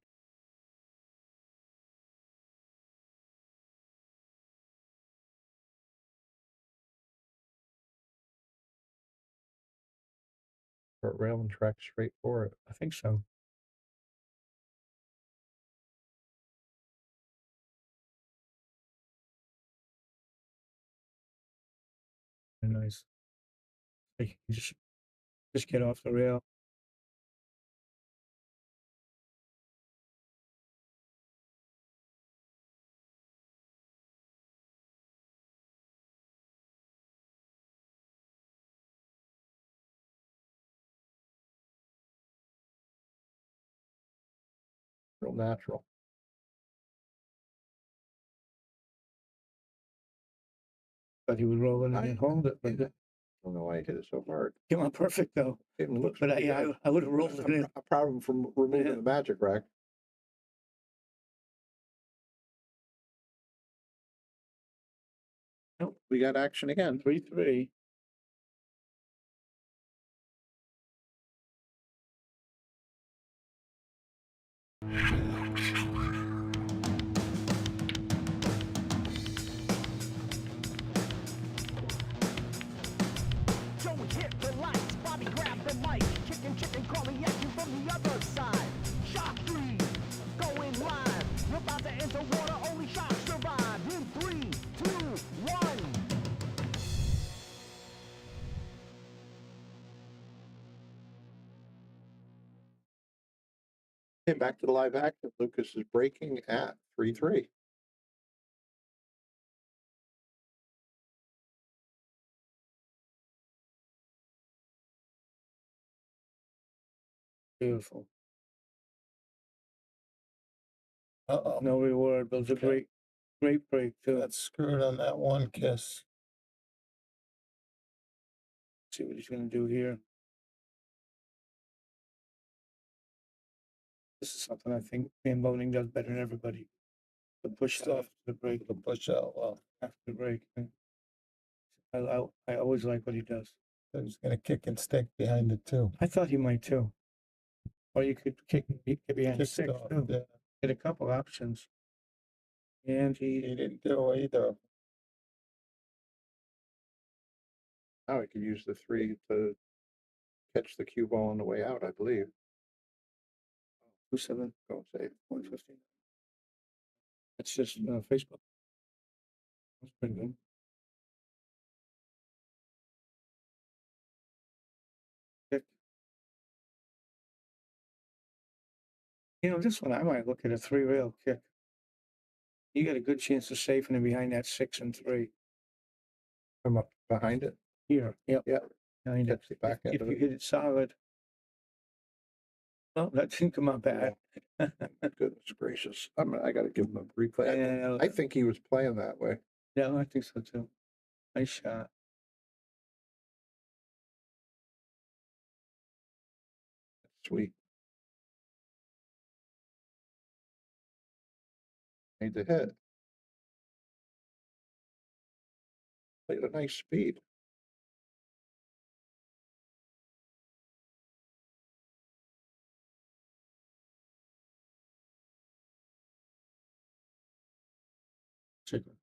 Or rail and track straight for it. I think so. Very nice. Like, just get off the rail. Real natural. But he would roll it and hold it. But I don't know why I hit it so hard. came out perfect though. It looks But pretty good. I would have rolled it in. I'm proud of him for removing the magic rack. Nope. We got action again. 3-3. Joey hit the lights, Bobby grabbed the mic, chicken calling at you from the other side. Shock 3, going live. We're about to enter water, only shock survive. In 3, 2, 1. Okay, back to the live action. Lucas is breaking at 3-3. Beautiful. Uh-oh. No reward, but it's a great break too. That's screwed on that one kiss. See what he's gonna do here. This is something I think Van Boning does better than everybody. The push off the break. The push out. Well, After the break. I always like what he does. he's gonna kick and stick behind it too. I thought he might too. Or you could kick behind the Kicked six off, too. yeah. Get a couple options. And He didn't do either. Now he could use the 3 to catch the cue ball on the way out, I believe. 2-7. Go save. 115. That's just Facebook. That's pretty good. Kick. You know, this one I might look at a 3-rail kick. You got a good chance of safing him behind that 6 and 3. Come up behind it. Here, yep. Yeah. Behind it. Catch the back end If of you it. hit it solid. Oh, that didn't come out bad. Goodness gracious. I got to give him a replay. Yeah. I think he was playing that way. Yeah, I think so too. Nice shot. Sweet. Made the hit. Played a nice speed. Chicken.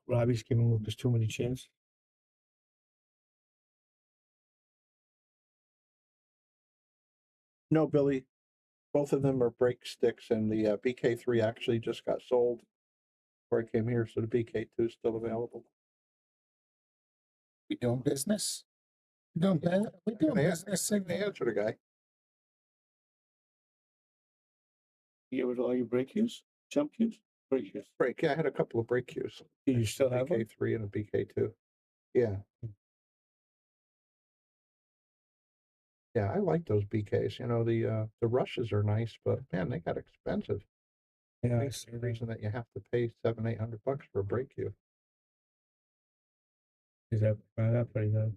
Robbie's giving Lucas too many chances. No, Billy. Both of them are break sticks, and the BK3 actually just got sold before I came here, so the BK2 is still available. We doing business? We doing business. The answer the guy. You get rid of all your break cues? Jump cues? Break cues? Break. Yeah, I had a couple of break cues. Do you still have them? BK3 and a BK2. Yeah. Yeah, I like those BKs. You know, the rushes are nice, but man, they got expensive. Yeah, That's the reason that you have to pay $700-800 for a break cue. Is that pretty good?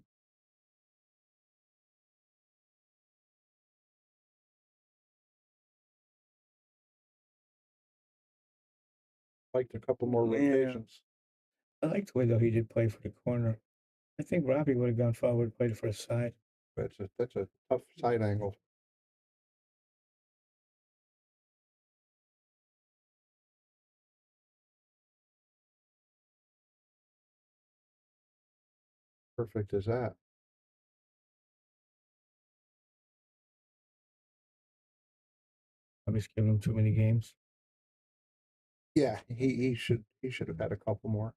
Liked a couple more rotations. I like the way though he did play for the corner. I think Robbie would have gone forward, played for a side. That's a tough side angle. Perfect as that. Robbie's giving him too many games. Yeah, he should have had a couple more.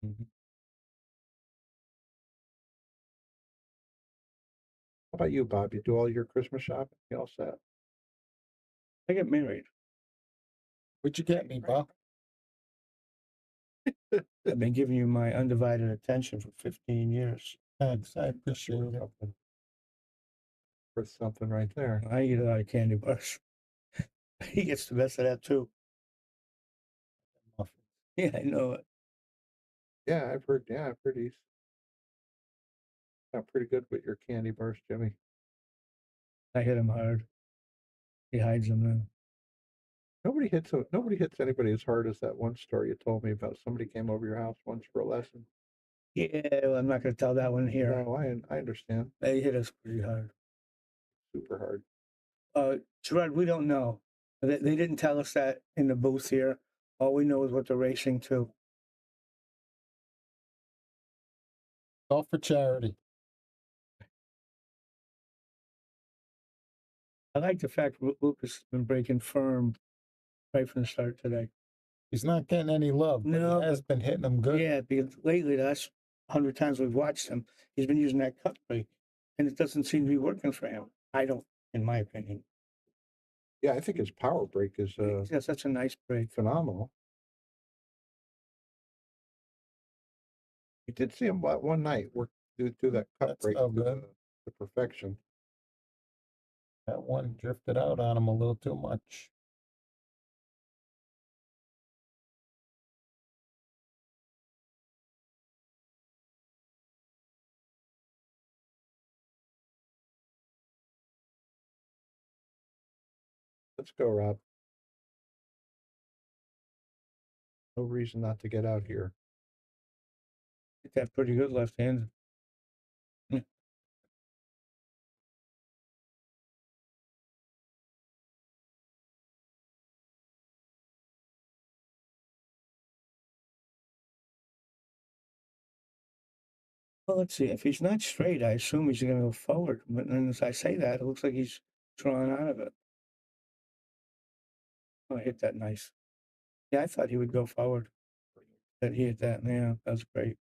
Mm-hmm. How about you, Bob? You do all your Christmas shopping? You all set? I get married. What'd you get me, Bob? I've been giving you my undivided attention for 15 years. Thanks, I appreciate it. Worth something right there. I eat a lot of candy bars. He gets the best of that too. Yeah, I know it. Yeah, I've heard he's not pretty good with your candy bars, Jimmy. I hit him hard. He hides them now. Nobody hits anybody as hard as that one story you told me about. Somebody came over your house once for a lesson. Yeah, well, I'm not going to tell that one here. No, I understand. They hit us pretty hard. Super hard. Gerard, we don't know. They didn't tell us that in the booth here. All we know is what they're racing to. All for charity. I like the fact Lucas has been breaking firm right from the start today. He's not getting any love, but No, he has been hitting them good. Yeah, because lately, the last 100 times we've watched him, he's been using that cut break, and it doesn't seem to be working for him. I don't, in my opinion. Yeah, I think his power break is Yeah, such a nice break. phenomenal. We did see him one night work do that cut That's break no to good. the to perfection. That one drifted out on him a little too much. Let's go, Rob. No reason not to get out here. Hit that pretty good left hand. Well, let's see. If he's not straight, I assume he's going to go forward. But then as I say that, it looks like he's drawing out of it. Oh, I hit that nice. Yeah, I thought he would go forward. But he hit that. Yeah, that was great.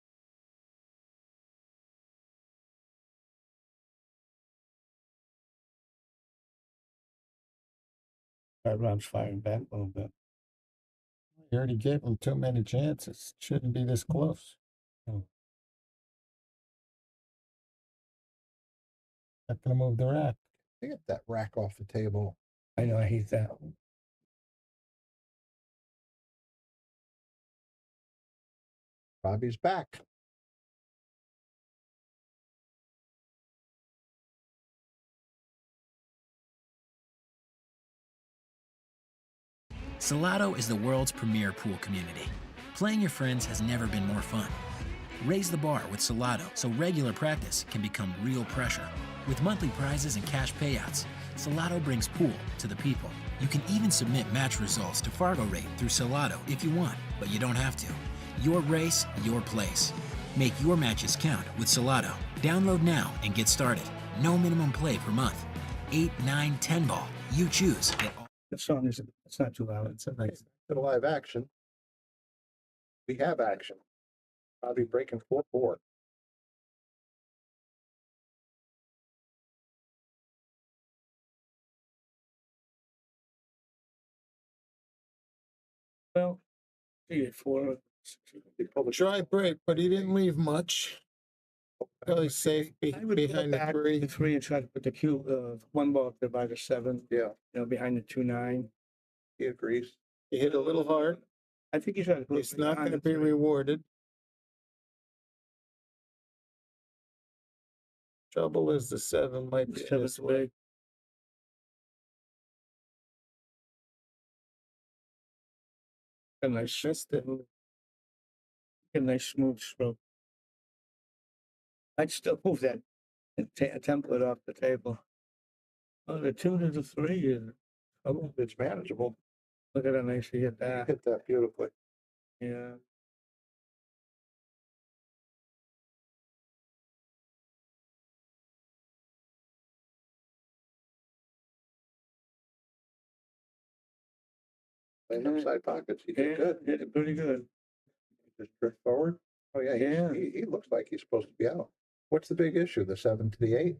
Rob's firing back a little bit. You already gave him too many chances. Shouldn't be this close. Oh. Not gonna move the rack. Get that rack off the table. I know, I hate that. Robbie's back. Salotto is the world's premier pool community. Playing your friends has never been more fun. Raise the bar with Salotto so regular practice can become real pressure. With monthly prizes and cash payouts, Salotto brings pool to the people. You can even submit match results to Fargo Rate through Salotto if you want, but you don't have to. Your race, your place. Make your matches count with Salotto. Download now and get started. No minimum play per month. 8, 9, 10 ball. You choose. Get all The song is, it's not too loud. It's a nice. To the live action. We have action. Robbie breaking 4-4. Well, he hit 4. Try break, but he didn't leave much. Really safe I would behind the back three. the 3 and try to put the cue, one ball up there by the 7. Yeah, You know, behind the 2-9. he agrees. He hit a little hard. I think he's trying to put It's it not behind going to the be 3. rewarded. Trouble is the 7 might be Seven's this way. big. A nice, Missed it. a nice smooth stroke. I'd still move that template off the table. Oh, the 2 to the 3 is, Oh, it's manageable. look at how nice he hit You that. hit that beautifully. Yeah. Playing upside pockets. He did good. Hit it pretty good. Just drift forward. Oh yeah, Yeah. He looks like he's supposed to be out. What's the big issue? The 7 to the 8.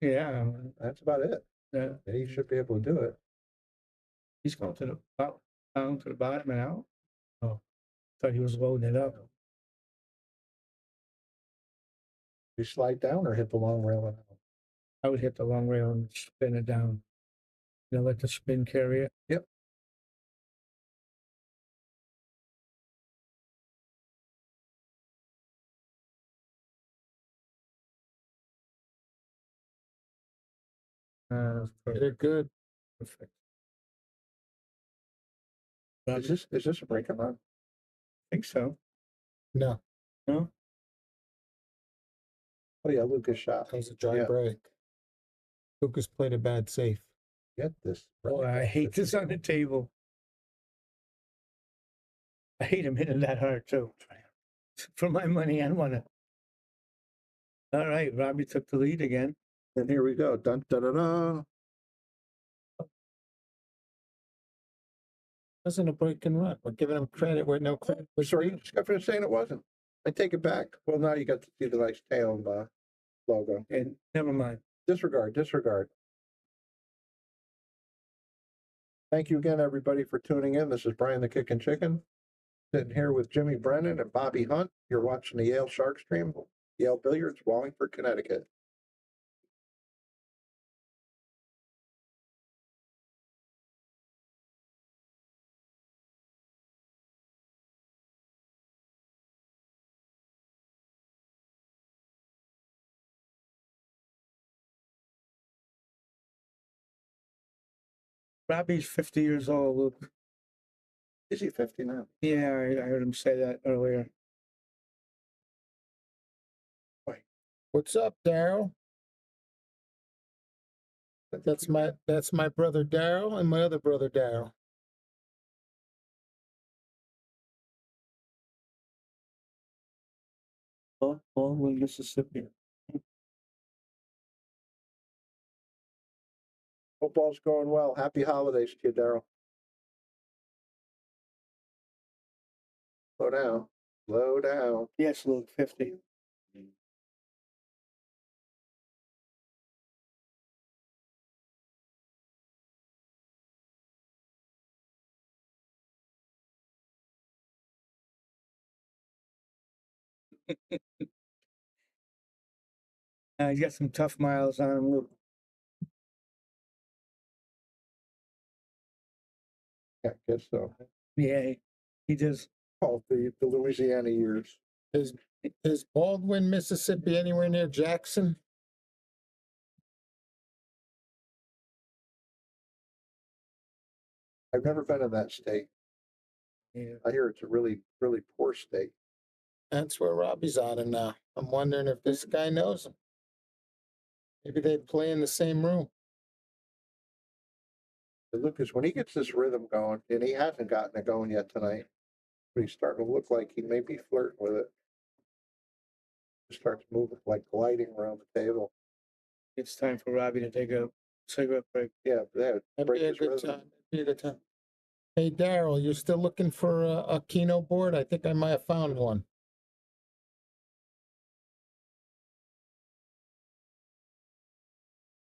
Yeah. That's about it. Yeah. He should be able to do it. He's going to the down to the bottom and out. Oh, thought he was loading it up. You slide down or hit the long rail and out. I would hit the long rail and spin it down. You know, let the spin carry it. Yep. They're good. Perfect. Is this a breaker run? I think so. No, No? Oh yeah, Lucas shot. that was a dry Yeah. break. Lucas played a bad safe. Get this. Oh, I hate this on the table. I hate him hitting that hard too. For my money, I want to. All right, Robbie took the lead again. And here we go. Dun da da da. Wasn't a break and run. We're giving him credit where no credit was Sorry, due. you just got finished saying it wasn't. I take it back. Well, now you got to see the nice Taom logo. And never mind. Disregard. Thank you again, everybody, for tuning in. This is Brian the Kickin' Chicken, sitting here with Jimmy Brennan and Bobby Hunt. You're watching the Yale Shark Stream, Yale Billiards, Wallingford, Connecticut. Robbie's 50 years old, Luke. Is he 50 now? Yeah, I heard him say that earlier. What's up, Daryl? That's my brother Daryl and my other brother Daryl. Baldwin, Mississippi. Football's going well. Happy holidays to you, Daryl. Slow down. Slow down. Yes, Luke, 50. He's got some tough miles on him, Luke. Yeah, I guess so. Yeah, he does. Oh, the Louisiana years. Is Baldwin, Mississippi anywhere near Jackson? I've never been in that state. Yeah. I hear it's a really, really poor state. That's where Robbie's out of now. I'm wondering if this guy knows him. Maybe they play in the same room. But Lucas, when he gets this rhythm going, and he hasn't gotten it going yet tonight, but he's starting to look like he may be flirting with it. He starts moving, like gliding around the table. It's time for Robbie to take a cigarette break. Yeah, That'd break be a his good rhythm. time. That'd be a good time. Hey, Daryl, you still looking for a Keno board? I think I might have found one.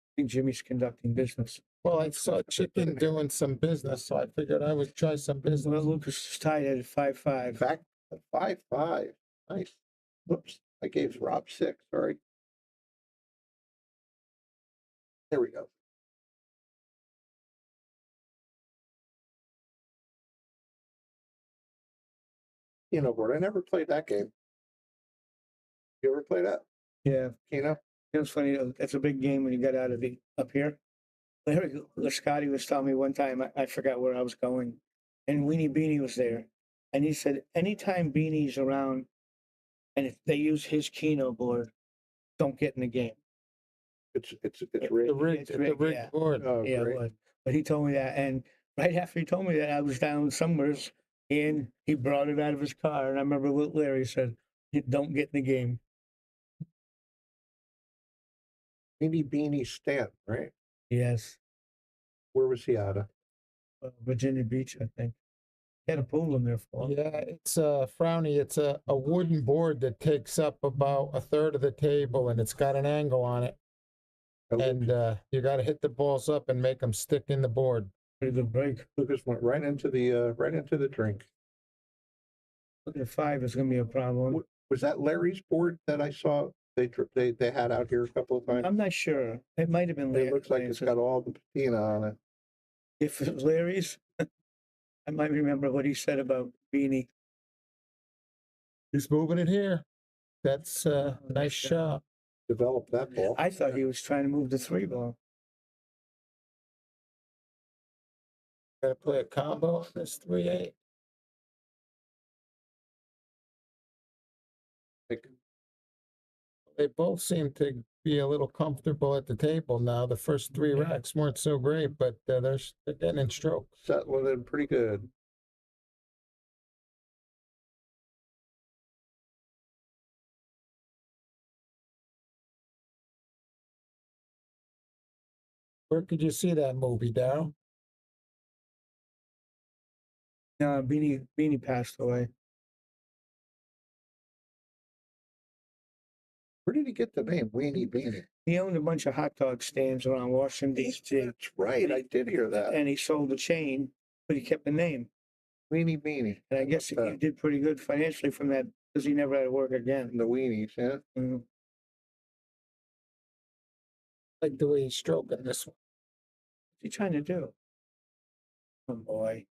I think Jimmy's conducting business. Well, I saw Chicken doing some business, so I figured I would try some Well, business. Lucas is tied at 5-5. Back at 5-5. Nice. Whoops. I gave Rob 6. Sorry. There we go. Keno board. I never played that game. You ever play that? Yeah. Keno? It was funny. It's a big game when you get out of up here. Larry Scotty was telling me one time, I forgot where I was going, and Weenie Beanie was there. And he said, anytime Beanie's around and if they use his Keno board, don't get in the game. It's It's rigged. a rigged yeah. board. Oh, Yeah, great. it was. But he told me that, and right after he told me that, I was down somewheres, and he brought it out of his car. And I remember what Larry said, don't get in the game. Weenie Beanie Stan, right? Yes. Where was he out of? Virginia Beach, I think. He had a pool in there for him. Yeah, it's Frowny. It's a wooden board that takes up about a third of the table, and it's got an angle on it. And you got to hit the balls up and make them stick in the board. Pretty good break. Lucas went right into the drink. Look at 5 is going to be a problem. Was that Larry's board that I saw they had out here a couple of times? I'm not sure. It might have been Larry. It looks like it's got all the patina on it. If it was Larry's, I might remember what he said about Beanie. He's moving it here. That's a nice shot. Develop that ball. I thought he was trying to move the 3 ball. Got to play a combo on this 3-8. They both seem to be a little comfortable at the table now. The first 3 racks weren't so great, but they're getting in stroke. Settling in pretty good. Where could you see that movie, Daryl? No, Beanie passed away. Where did he get the name Weenie Beanie? He owned a bunch of hot dog stands around Washington, D.C. That's right. I did hear that. And he sold the chain, but he kept the name. Weenie Beanie. And I guess he did pretty good financially from that because he never had to work again. The weenies, yeah. Mm-hmm. Like the way he's stroking this one. What's he trying to do? Oh, boy.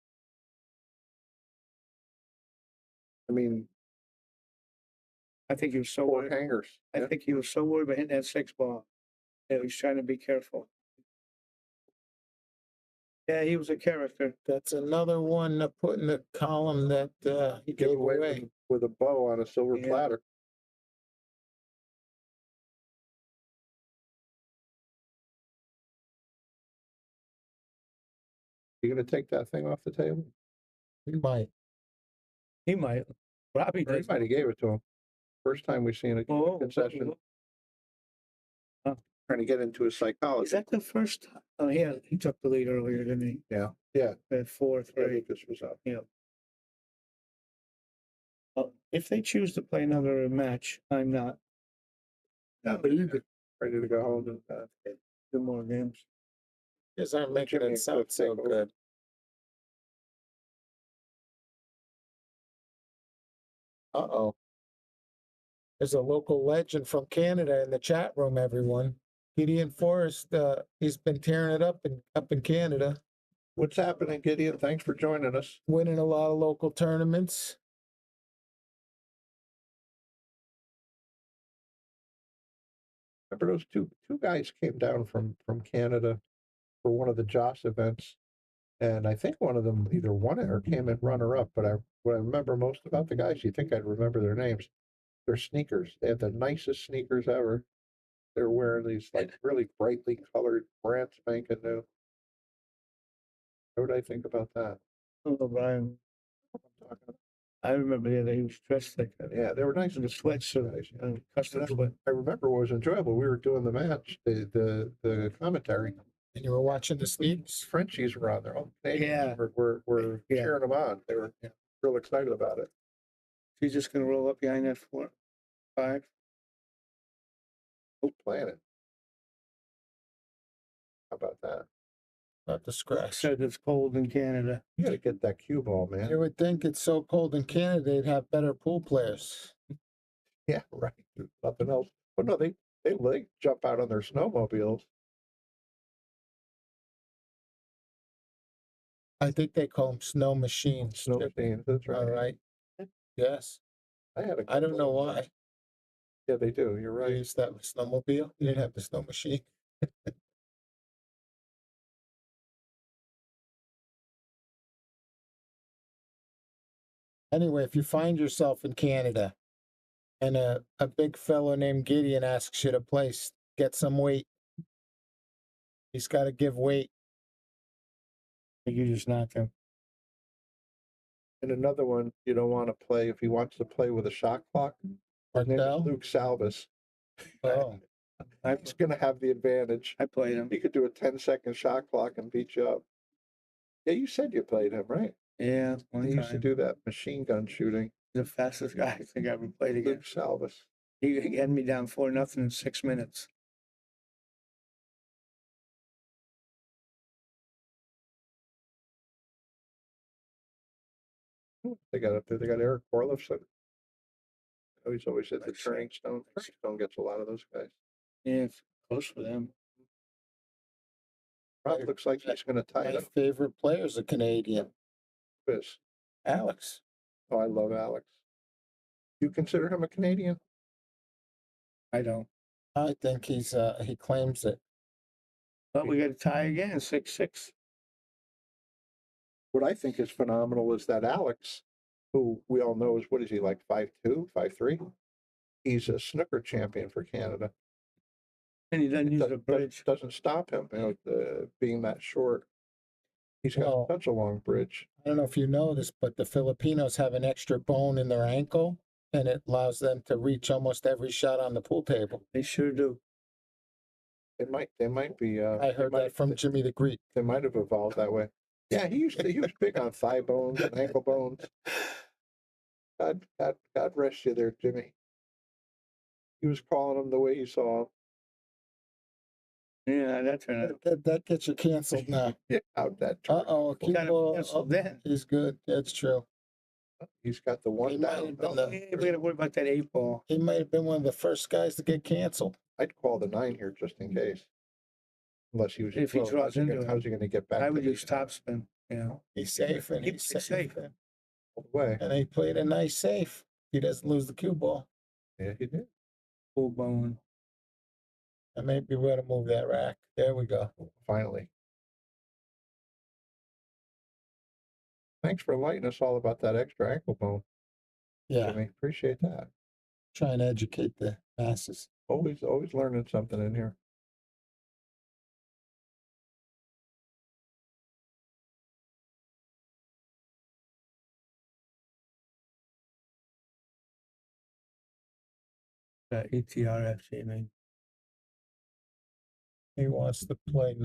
I mean, I think he was so 4 worried. hangers. I think he was so worried about hitting that 6 ball. Yeah, he was trying to be careful. Yeah, he was a character. That's another one to put in the column that he Give gave away away. with a bow on a silver Yeah. platter. You gonna take that thing off the table? He might. He might. Robbie Or he does. might have gave it to him. First time we've seen a Oh, concession. oh. Trying to get into his Is psychology. that the first time? Oh, yeah, he took the lead earlier, didn't he? Yeah, yeah. At 4-3. Lucas was up. Yeah. Well, if they choose to play another match, I'm not. No, but you ready to go home and 2 more games. Because I'm making Jimmy it sound Cliff so take over. good. Uh-oh. There's a local legend from Canada in the chat room, everyone. Gideon Forrest, he's been tearing it up in Canada. What's happening, Gideon? Thanks for joining us. Winning a lot of local tournaments. Remember those two guys came down from Canada for one of the Joss events, and I think one of them either won it or came in runner up. But what I remember most about the guys, you think I'd remember their names? Their sneakers. They had the nicest sneakers ever. They're wearing these like really brightly colored, brand spanking new. What would I think about that? Oh, Brian. I remember that he was dressed like that. Yeah, they were nice. In the sweatshirt and custom sweat. I remember what was enjoyable. We were doing the match, the commentary. And you were watching the sneaks? Frenchies were on there. All Canadians Yeah. were cheering them on. They were real excited about it. He's just going to roll up behind that 4-5. Who's playing it? How about that? Not the scratch. Said it's cold in Canada. You got to get that cue ball, man. You would think it's so cold in Canada, they'd have better pool players. Yeah, right. There's nothing else. But no, they jump out on their snowmobiles. I think they call them snow machines. Snow machines, that's right. All right. Yes. I don't know why. Yeah, they do. You're They right. used that with snowmobile. You didn't have the snow machine. Anyway, if you find yourself in Canada and a big fellow named Gideon asks you to place, get some weight. He's got to give weight. You just knock him. And another one you don't want to play if he wants to play with a shot clock. His name is Martel? Luke Salvis. Oh, He's going to have the advantage. I played him. He could do a 10-second shot clock and beat you up. Yeah, you said you played him, right? Yeah, one He used to time. do that machine gun shooting. The fastest guy I think I ever played Luke against. Salvis. He had me down 4-0 in 6 minutes. They got up there. They got Eric Orlifson. Oh, he's always at the Turning Stone. Turning Stone gets a lot of those guys. Yeah, it's close for them. Rob looks like he's going to tie my it up. favorite player is a Canadian. Chris. Alex. Oh, I love Alex. You consider him a Canadian? I don't. I think he claims it. But we got to tie again, 6-6. What I think is phenomenal is that Alex, who we all know is, what is he, like 5'2", 5'3"? He's a snooker champion for Canada. And he doesn't use a bridge. Doesn't stop him, being that short. He's got such a long bridge. I don't know if you know this, but the Filipinos have an extra bone in their ankle, and it allows them to reach almost every shot on the pool table. They sure do. They might be. I heard that from Jimmy the Greek. They might have evolved that way. Yeah, he was big on thigh bones and ankle bones. God rest you there, Jimmy. He was calling them the way you saw him. Yeah, that's right. That gets you canceled now. Yeah, out that. Uh-oh, He got him canceled then. He's good. That's true. He's got the one down. We got to worry about that 8-ball. He might have been one of the first guys to get canceled. I'd call the 9 here just in case. Unless he was. If he draws into it. How's he going to get back? I would use topspin. Yeah. He's safe and he's safe. All the way. And he played a nice safe. He doesn't lose the cue ball. Yeah, he did. Full bone. And maybe we're going to move that rack. There we go. Finally. Thanks for enlightening us all about that extra ankle bone. Yeah. Jimmy. Appreciate that. Trying to educate the masses. Always learning something in here. ETRFC, man. He wants to play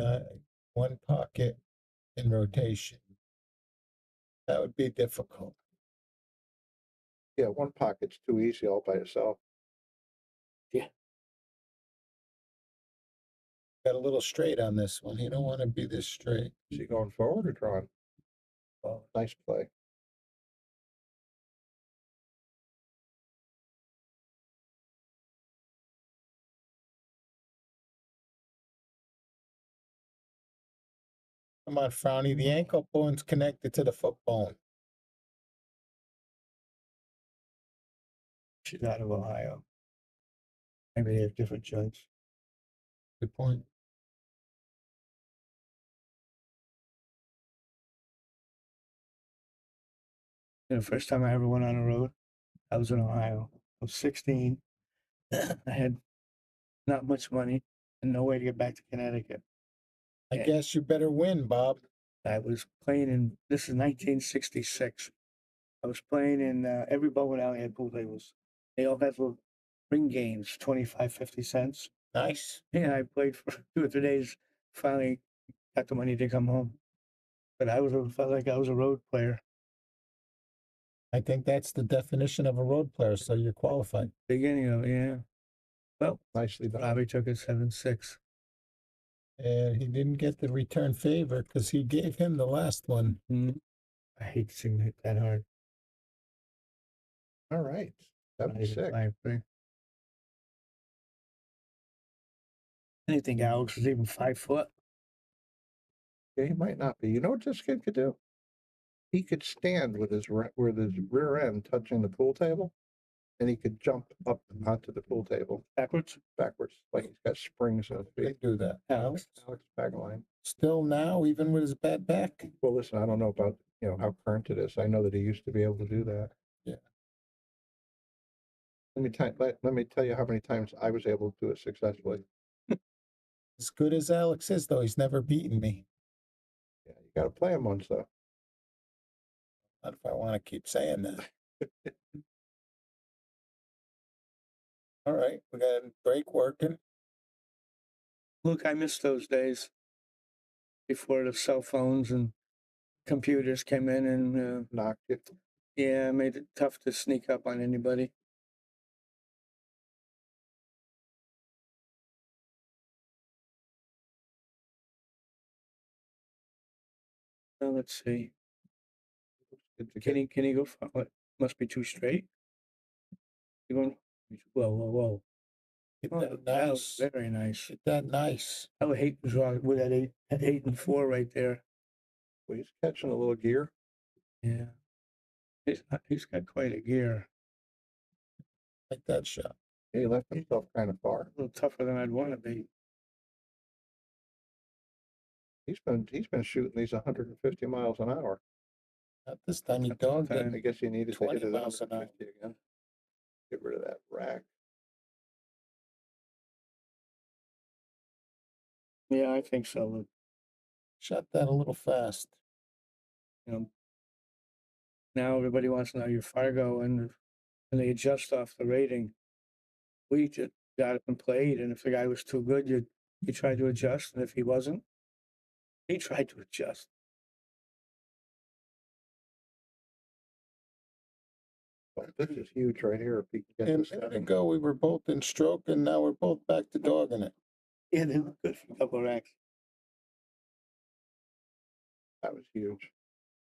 one pocket in rotation. That would be difficult. Yeah, one pocket's too easy all by itself. Yeah. Got a little straight on this one. You don't want to be this straight. Is he going forward or drawing? Oh, nice play. Come on, Frowny. The ankle bone's connected to the foot bone. She's out of Ohio. Maybe they have different joints. Good point. The first time I ever went on a road, I was in Ohio. I was 16. I had not much money and no way to get back to Connecticut. I guess you better win, Bob. I was playing in, this is 1966. I was playing in, every bowling alley had pool tables. They all had little ring games, 25, 50 cents. Nice. Yeah, I played for 2 or 3 days. Finally got the money to come home. But felt like I was a road player. I think that's the definition of a road player, so you're qualified. Beginning of it, yeah. Well, nicely done. Robbie took it 7-6. And he didn't get the return favor because he gave him the last one. I hate seeing it that hard. All right. 76. I didn't think Alex was even 5 foot. Yeah, he might not be. You know what this kid could do? He could stand with his rear end touching the pool table, and he could jump up onto the pool table. Backwards? Backwards. Like he's got springs on his feet. They do that. Alex Bagline. Still now, even with his bad back? Well, listen, I don't know about, how current it is. I know that he used to be able to do that. Yeah. Let me tell you how many times I was able to do it successfully. As good as Alex is, though, he's never beaten me. Yeah, you got to play him once, though. Not if I want to keep saying that. All right, we got a break working. Look, I miss those days before the cell phones and computers came in and knocked you. Yeah, made it tough to sneak up on anybody. Well, let's see. Can he go for what? Must be too straight. You going? Whoa. Hit Oh, that that nice. was very nice. Hit that nice. I would hate to draw with that 8 and 4 right there. Well, he's catching a little gear. Yeah. He's got quite a gear. Like that shot. He left himself kind of far. A little tougher than I'd want to be. He's been shooting these 150 miles an hour. Not this time. He dogged it. I guess he needed to hit it miles an hour. 150 again. Get rid of that rack. Yeah, I think so. Shot that a little fast. Now everybody wants to know your Fargo and they adjust off the rating. We just got up and played, and if the guy was too good, you tried to adjust, and if he wasn't, he tried to adjust. Well, this is huge right here. If he can get And this a minute seven. ago, we were both in stroke, and now we're both back to dogging it. Yeah, they look good for a couple of racks. That was huge.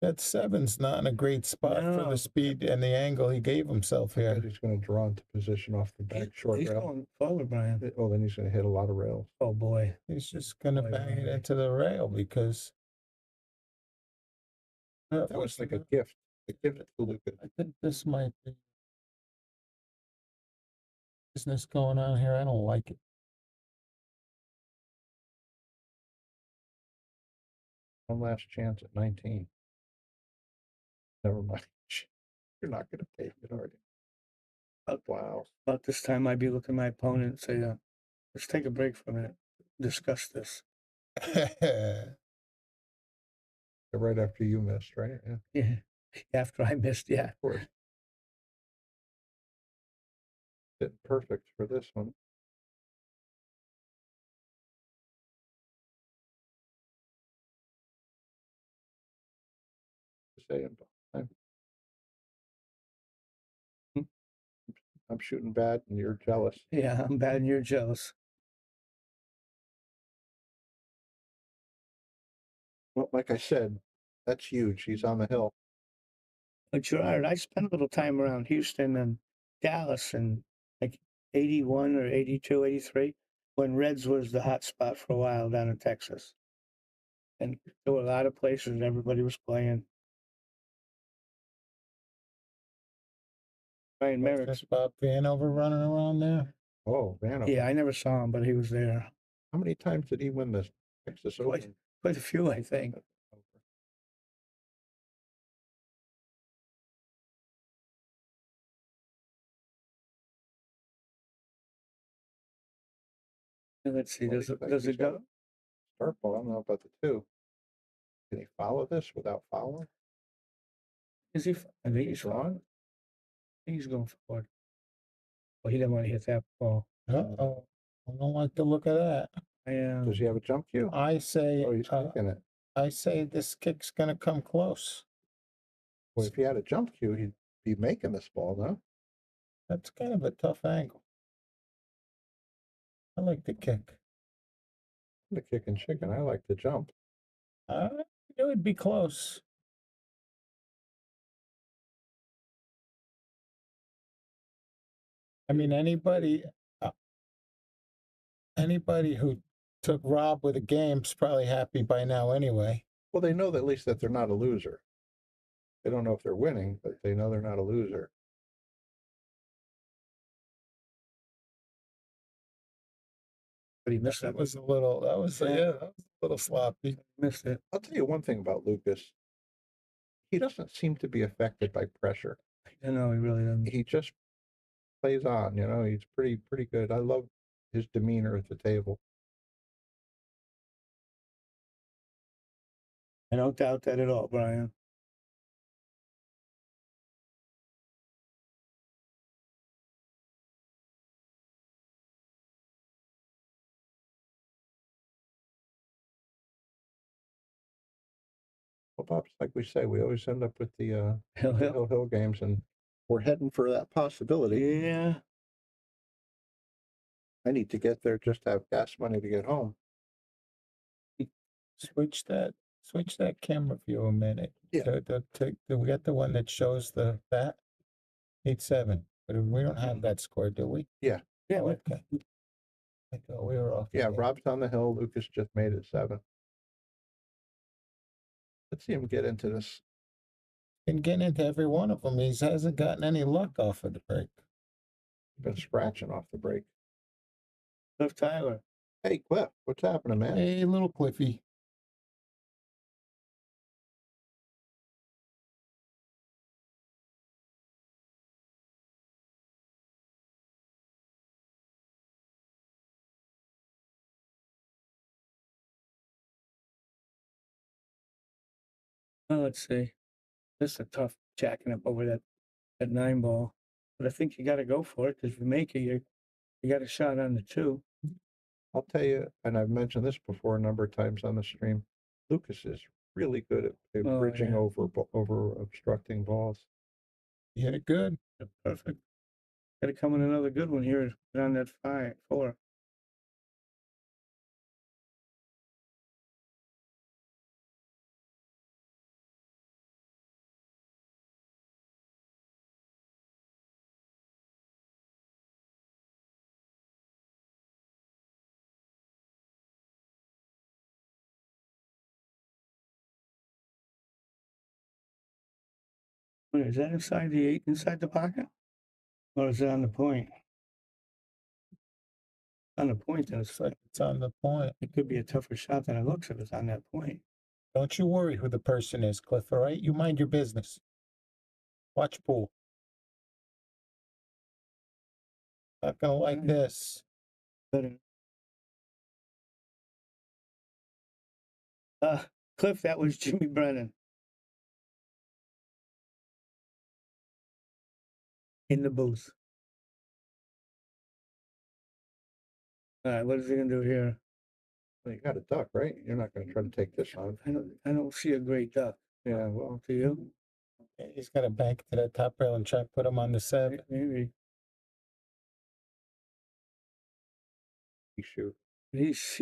That 7's not in a great spot for No. the speed and the angle he gave himself here. He's going to draw into position off the back short He's rail. going forward, Brian. Oh, then he's going to hit a lot of rails. Oh boy. He's just going to Boy, bang it boy. into the rail because That was like a gift. A gift to Lucas. I think this might be business going on here. I don't like it. One last chance at 19. Never mind. You're not going to take it, are you? Wow. About this time, I'd be looking at my opponent and say, let's take a break for a minute, discuss this. Right after you missed, right? Yeah. Yeah. After I missed, yeah. Of course. Fit perfect for this one. Saying, I'm shooting bad and you're jealous. Yeah, I'm bad and you're jealous. Well, like I said, that's huge. He's on the hill. But Gerard, I spent a little time around Houston and Dallas in like 81 or 82, 83, when Reds was the hot spot for a while down in Texas. And there were a lot of places everybody was playing. Ryan Merrick's. Bob Vanover running around there. Oh, Vanover. Yeah, I never saw him, but he was there. How many times did he win this Texas Open? Quite a few, I think. Let's see, does it go? Start ball. I don't know about the two. Can he follow this without fouling? Is he? I think he's wrong. I think he's going forward. Well, he didn't want to hit that ball. Uh-oh. I don't like the look of that. Does he have a jump cue? I say, he's kicking it. I say this kick's going to come close. Well, if he had a jump cue, he'd be making this ball, no? That's kind of a tough angle. I like the kick. The kick and chicken. I like the jump. It would be close. I mean, anybody who took Rob with a game's probably happy by now anyway. Well, they know that at least that they're not a loser. They don't know if they're winning, but they know they're not a loser. But he missed that was a little sloppy. Missed it. I'll tell you one thing about Lucas. He doesn't seem to be affected by pressure. I know he really doesn't. He just plays on, he's pretty good. I love his demeanor at the table. I don't doubt that at all, Brian. Well, Bob's like we say, we always end up with the Hill games, and we're heading for that possibility. Yeah. I need to get there just to have gas money to get home. Switch that camera view a minute. Yeah. We got the one that shows that 8-7, but we don't have that score, do we? Yeah. Yeah. Okay. I thought we were off. Yeah, Rob's on the hill. Lucas just made it 7. Let's see him get into this. Can get into every one of them. He hasn't gotten any luck off of the break. Been scratching off the break. Cliff Tyler. Hey, Cliff, what's happening, man? Hey, little Cliffy. Well, let's see. This is a tough jacking up over that 9 ball. But I think you got to go for it, because if you make it, you got a shot on the 2. I'll tell you, and I've mentioned this before a number of times on the stream, Lucas is really good at bridging over obstructing balls. You hit it good. Perfect. Got to come in another good one here on that 4. Wait, is that inside the 8, inside the pocket? Or is it on the point? On the point, then it's like It's on the point. it could be a tougher shot than it looks if it's on that point. Don't you worry who the person is, Cliff, all right? You mind your business. Watch pool. Not gonna like this. Cliff, that was Jimmy Brennan. In the booth. All right, what is he gonna do here? Well, you got a duck, right? You're not going to try to take this on. I don't see a great duck. Yeah, well, Do you? He's got to bank to that top rail and try to put him on the 7. Maybe. he shoot. He's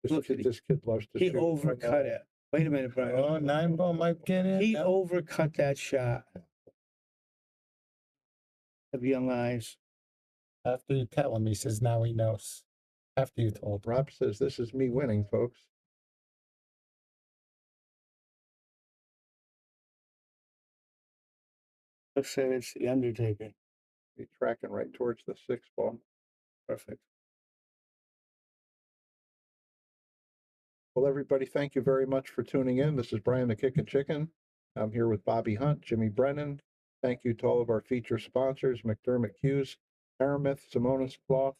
look at This kid loves to he shoot. overcut it. Wait a minute, Brian. Oh, 9 ball might get in. He No. overcut that shot. Of young eyes. After you tell him, he says now he knows. After you told him. Rob says this is me winning, folks. Let's say it's the Undertaker. He's tracking right towards the 6 ball. Perfect. Well, everybody, thank you very much for tuning in. This is Brian the Kickin' Chicken. I'm here with Bobby Hunt, Jimmy Brennan. Thank you to all of our feature sponsors, McDermott Cues, Aramith, Simonis Cloth,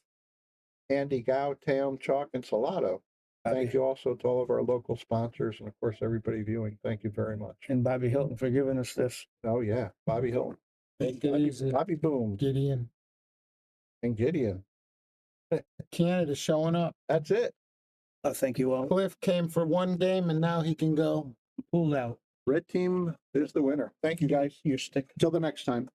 Andy Gow, Taom, Chalk, and Salotto. Thank you also to all of our local sponsors and, of course, everybody viewing. Thank you very much. And Bobby Hilton for giving us this. Oh, yeah. Bobby Hilton. Take it easy. Bobby Boom. Gideon. And Gideon. Canada showing up. That's it. Thank you all. Cliff came for one game and now he can go. Pulled out. Red team is the winner. Thank you, guys. Your stick. Till the next time.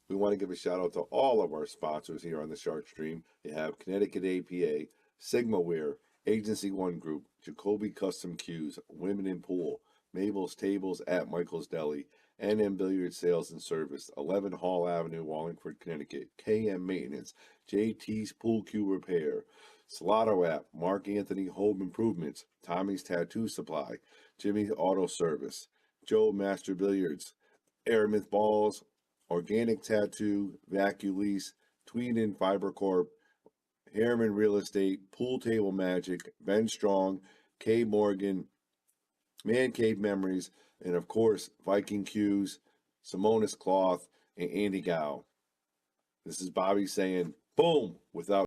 We want to give a shout out to all of our sponsors here on the Shark Stream. You have Connecticut APA, Sigma Wear, Agency One Group, Jacoby Custom Cues, Women in Pool, Mabel's Tables at Michael's Deli, NM Billiard Sales and Service, 11 Hall Avenue, Wallingford, Connecticut, KM Maintenance, JT's Pool Cue Repair, Salotto app, Mark Anthony Home Improvements, Tommy's Tattoo Supply, Jimmy's Auto Service, Joe Master Billiards, Aramith Balls, Organic Tattoo, Vaculease, Tweeden Fiber Corp, Harriman Real Estate, Pool Table Magic, Ben Strong, K Morgan, Man Cave Memories, and of course, Viking Cues, Simonis Cloth, and Andy Gow. This is Bobby saying, boom, without